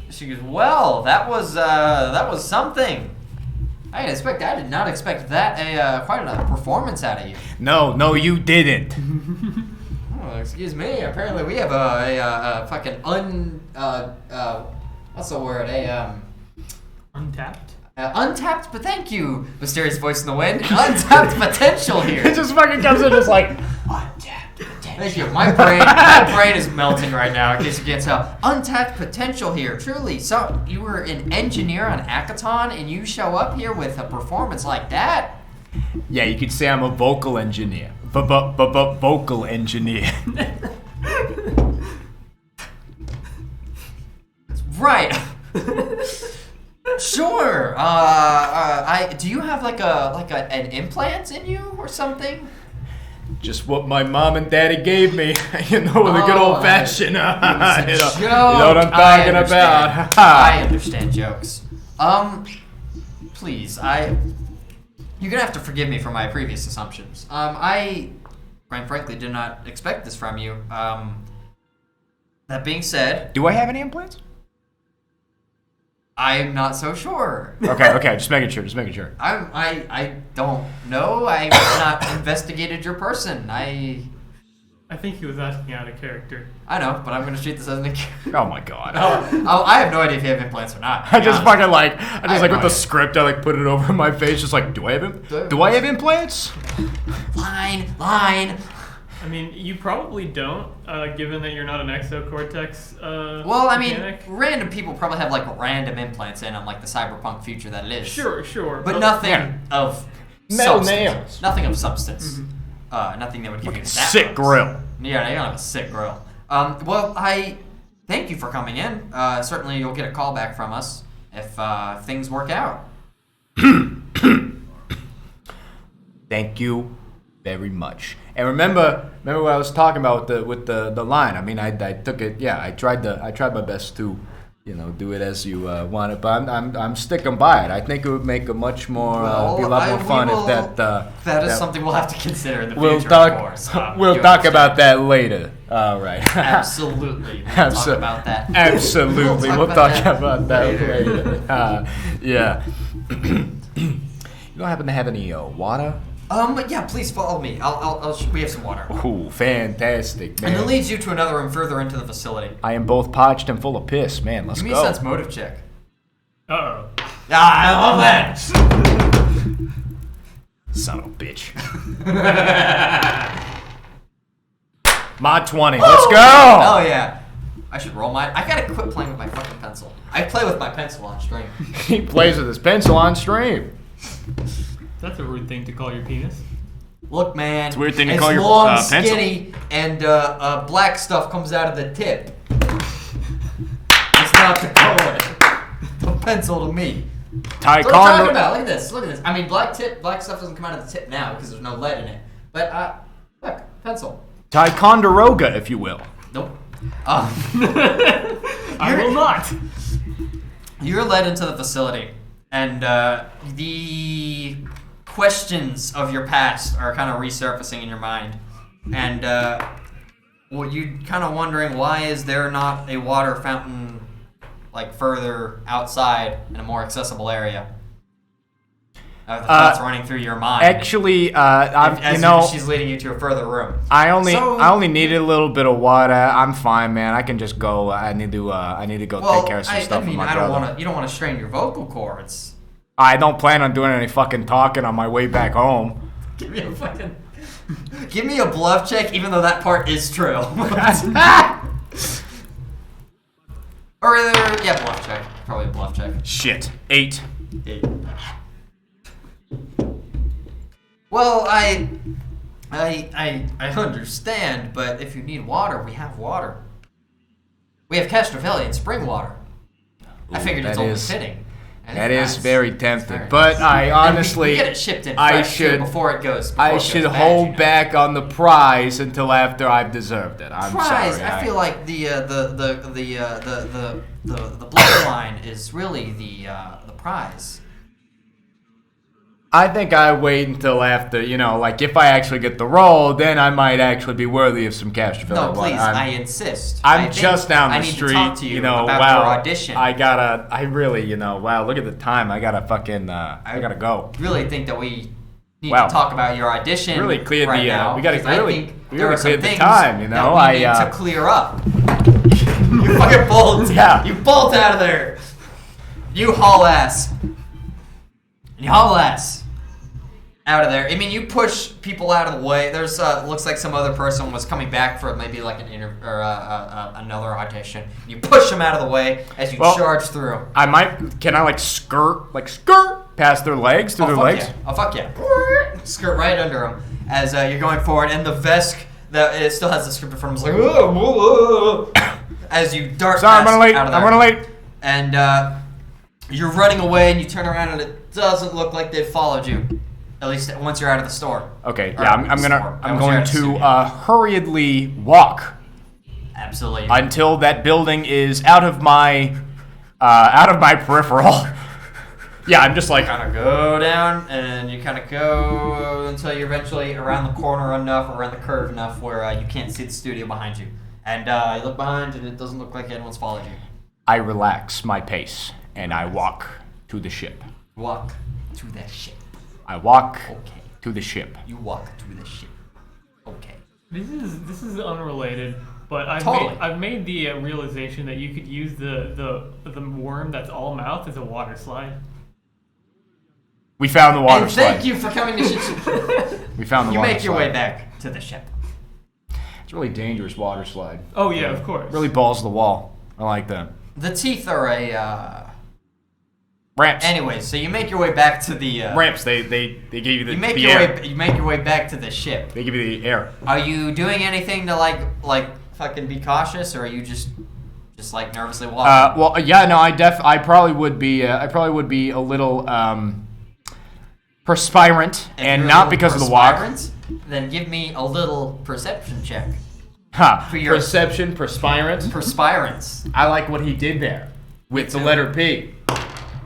She goes, well, that was something. I did not expect that quite a performance out of you. No, you didn't. Oh, excuse me. Apparently, we have a fucking what's the word? Untapped? Untapped, but thank you, mysterious voice in the wind. Untapped potential here. It just fucking comes in just like untapped potential. Thank you. My brain is melting right now. In case you can't tell, untapped potential here. Truly. So you were an engineer on Akaton, and you show up here with a performance like that. Yeah, you could say I'm a vocal engineer. Vocal engineer. Right. Sure. Do you have like an implant in you or something? Just what my mom and daddy gave me. You know, the good old fashioned. You know what I'm talking about. I understand jokes. Please, you're gonna have to forgive me for my previous assumptions. I, quite frankly, did not expect this from you. That being said, Do I have any implants? I'm not so sure. Okay, just making sure. I don't know. I've not investigated your person. I think he was asking out of character. I know, but I'm gonna treat this as an. Oh my god. I have no idea if you have implants or not. I just fucking like, with no the script, I like put it over my face, just like, do I have implants? Line. I mean, you probably don't, given that you're not an exocortex. Well, I mean, mechanic. random people probably have like random implants in them, like the cyberpunk future that it is. Sure. But nothing of Metal substance. nails. Nothing of substance. Nothing that would give you that Sick bonus. grill. Yeah, you don't have a sick grill. Well, I thank you for coming in. Certainly, you'll get a call back from us if things work out. Thank you very much. And remember what I was talking about with the line. I mean, I took it. Yeah, I tried my best to, do it as you wanted. But I'm sticking by it. I think it would make a much more be a lot more fun if that is something we'll have to consider in the we'll future. talk. Of course. We'll talk about that later. All right. Absolutely. We'll talk about that. Absolutely. We'll talk about that later. Yeah. You don't happen to have any water? Yeah, please follow me. We have some water. Ooh, fantastic, man. And it leads you to another room further into the facility. I am both parched and full of piss, man. Let's Give go. me a sense motive check. Uh-oh. I love that. Son of a bitch. Mod 20. Let's go. Oh yeah. I should roll mine. I gotta quit playing with my fucking pencil. I play with my pencil on stream. He plays with his pencil on stream. That's a rude thing to call your penis. Look, man. It's a weird thing to it's call your long, pencil. skinny, and black stuff comes out of the tip. It's not the color. The pencil to me. That's what I'm talking about. Look at this. I mean, black stuff doesn't come out of the tip now because there's no lead in it. But look, pencil. Ticonderoga, if you will. Nope. I will not. You're led into the facility, and the questions of your past are kind of resurfacing in your mind, and you're kind of wondering, why is there not a water fountain like further outside in a more accessible area? The thoughts running through your mind. Actually, she's leading you to a further room. I only needed a little bit of water. I'm fine, man. I can just go. I need to go take care of some stuff with my brother. You don't want to strain your vocal cords. I don't plan on doing any fucking talking on my way back home. Give me a bluff check, even though that part is true. Bluff check. Probably a bluff check. Shit. 8. Well, I understand, but if you need water, we have water. We have Castrovelian spring water. I figured it's only fitting. That is very tempting, but I honestly, we get it shipped in fresh before it goes. I should hold back on the prize until after I've deserved it. I'm sorry. I feel like the bloodline is really the prize. I think I wait until after, like if I actually get the role, then I might actually be worthy of some cash to fill No, out. please, I insist. I'm just down the I need street, to talk to you about wow, your audition. I really, wow, look at the time. I gotta fucking, I gotta go. Really think that we need Wow. to talk about your audition Really cleared right the, now. we gotta 'cause I really- think we there really are some cleared the things time, that we need to clear up. You fucking bolt. Yeah. You bolt out of there. You haul ass. You haul ass. Out of there. I mean, you push people out of the way. There's looks like some other person was coming back for maybe like an another audition. You push them out of the way as you charge through. Can I skirt past their legs, through their legs? Yeah. Oh fuck yeah! Skirt right under them as you're going forward, and the Vesk that it still has the script in front of him. It's like as you dart Sorry, past I'm running late. out of there. I'm running late. And you're running away, and you turn around, and it doesn't look like they've followed you. At least once you're out of the store. Okay, Or yeah, I'm store. going Once you're out of the to studio. hurriedly walk Absolutely. until that building is out of my peripheral. Yeah, I'm just like kind of go down, and you kind of go until you're eventually around the corner enough, around the curve enough where you can't see the studio behind you. And you look behind, and it doesn't look like anyone's followed you. I relax my pace and I walk to the ship. Walk to the ship. I walk Okay. to the ship. You walk to the ship. Okay. This is unrelated, but Totally. I've made the realization that you could use the worm that's all mouth as a water slide. We found the water And slide. thank you for coming to ship. We found the You water make your slide. way back to the ship. It's a really dangerous water slide. Oh yeah, of course. Really balls to the wall. I like that. The teeth are a. Ramps. Anyways, so you make your way back to the. Ramps. They give you the, You make the your air. way. You make your way back to the ship. They give you the air. Are you doing anything to like fucking be cautious, or are you just like nervously walking? Well, yeah, no, I probably would be a little perspirant, If and you're a not little because of the walk. perspirant, Then give me a little perception check. Ha! For your- Perception, perspirant. Perspirance. I like what he did there with the letter P.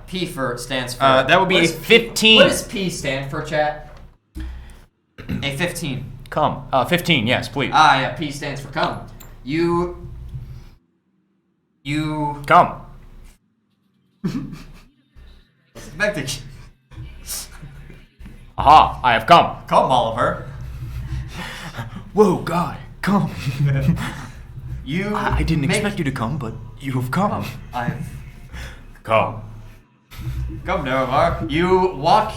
P stands for. That would be what a does 15. What does P stand for, chat? A 15. Come. 15, yes, please. Ah, yeah. P stands for come. You. Come. Expected. Aha, I have come. Come, Oliver. Whoa, God, come. You. I didn't make- expect you to come, but you have come. I've Come. come, Novar. You walk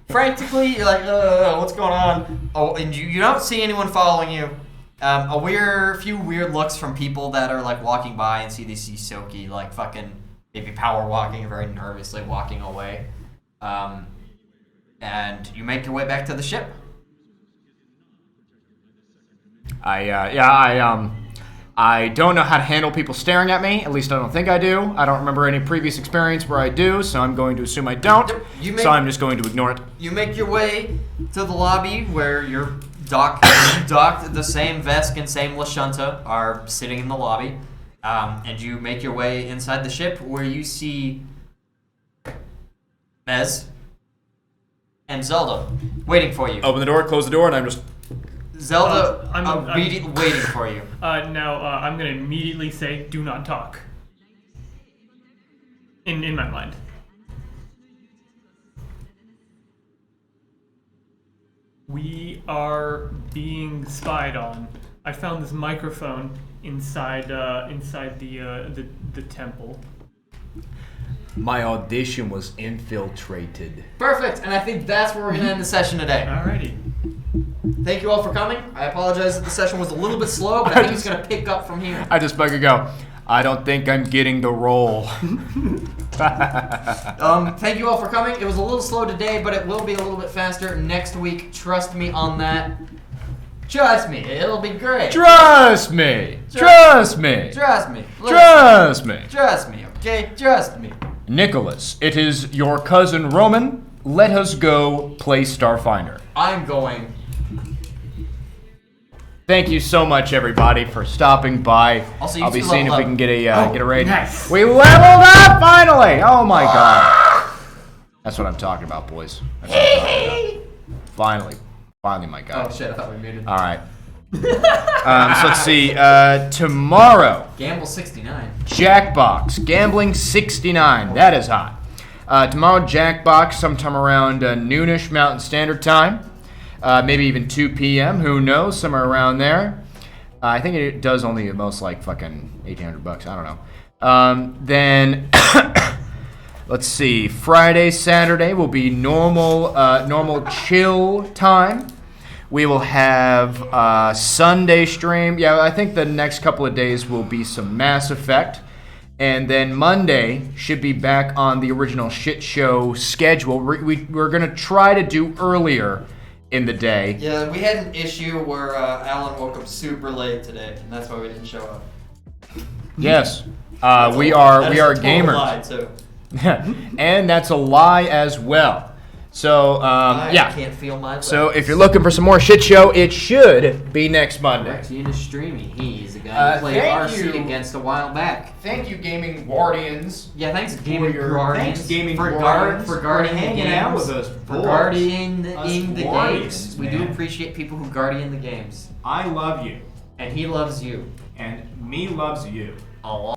frantically. You're like, what's going on? Oh, and you don't see anyone following you. Few weird looks from people that are like walking by and see Soki like fucking maybe power walking, very nervously walking away. And you make your way back to the ship. I don't know how to handle people staring at me. At least I don't think I do. I don't remember any previous experience where I do, so I'm going to assume I don't. So I'm just going to ignore it. You make your way to the lobby where your docked the same Vesk and same Lashunta are sitting in the lobby. And you make your way inside the ship where you see Mez and Zelda waiting for you. Open the door, close the door, and I'm just... Zelda I'm waiting for you. Now I'm gonna immediately say, "Do not talk." In my mind. We are being spied on. I found this microphone inside the temple. My audition was infiltrated. Perfect, and I think that's where we're going to end the session today. Alrighty. Thank you all for coming. I apologize that the session was a little bit slow, but I think it's going to pick up from here. I just fucking go, I don't think I'm getting the role. Thank you all for coming. It was a little slow today, but it will be a little bit faster next week. Trust me on that. Trust me, it'll be great. Trust me. Trust me. Trust me. Listen. Trust me. Trust me, okay? Trust me. Nicholas, it is your cousin Roman. Let us go play Starfinder. I'm going. Thank you so much, everybody, for stopping by. Also, you I'll be two seeing if we leveled can get a Oh, get a raid. nice. We leveled up finally. Oh my god. That's what I'm talking about, boys. That's what I'm talking about. Finally, my guy. Oh shit! I thought we muted. All right. So let's see. Tomorrow, Gamble 69. Jackbox gambling 69. That is hot. Tomorrow, Jackbox sometime around noonish Mountain Standard Time, maybe even 2 p.m. Who knows? Somewhere around there. I think it does only at most like fucking $1,800. I don't know. Then let's see. Friday, Saturday will be normal chill time. We will have Sunday stream. Yeah, I think the next couple of days will be some Mass Effect. And then Monday should be back on the original shit show schedule. We're going to try to do earlier in the day. Yeah, we had an issue where Alan woke up super late today, and that's why we didn't show up. Yes, we are gamers. Lie, too. And that's a lie as well. So, I yeah. can't feel my legs. So if you're looking for some more shit show, it should be next Monday. Rexian is streaming. He's a guy who played thank RC you. against a while back. Thank you, Gaming Guardians. Yeah, thanks Gaming Guardians. Thanks, Gaming for Guardians, guarding for the hanging games. out with us, For boys. guarding Us the Guardians, games. We do man. appreciate people who guardian the games. I love you, And he loves you. and me loves you. A lot.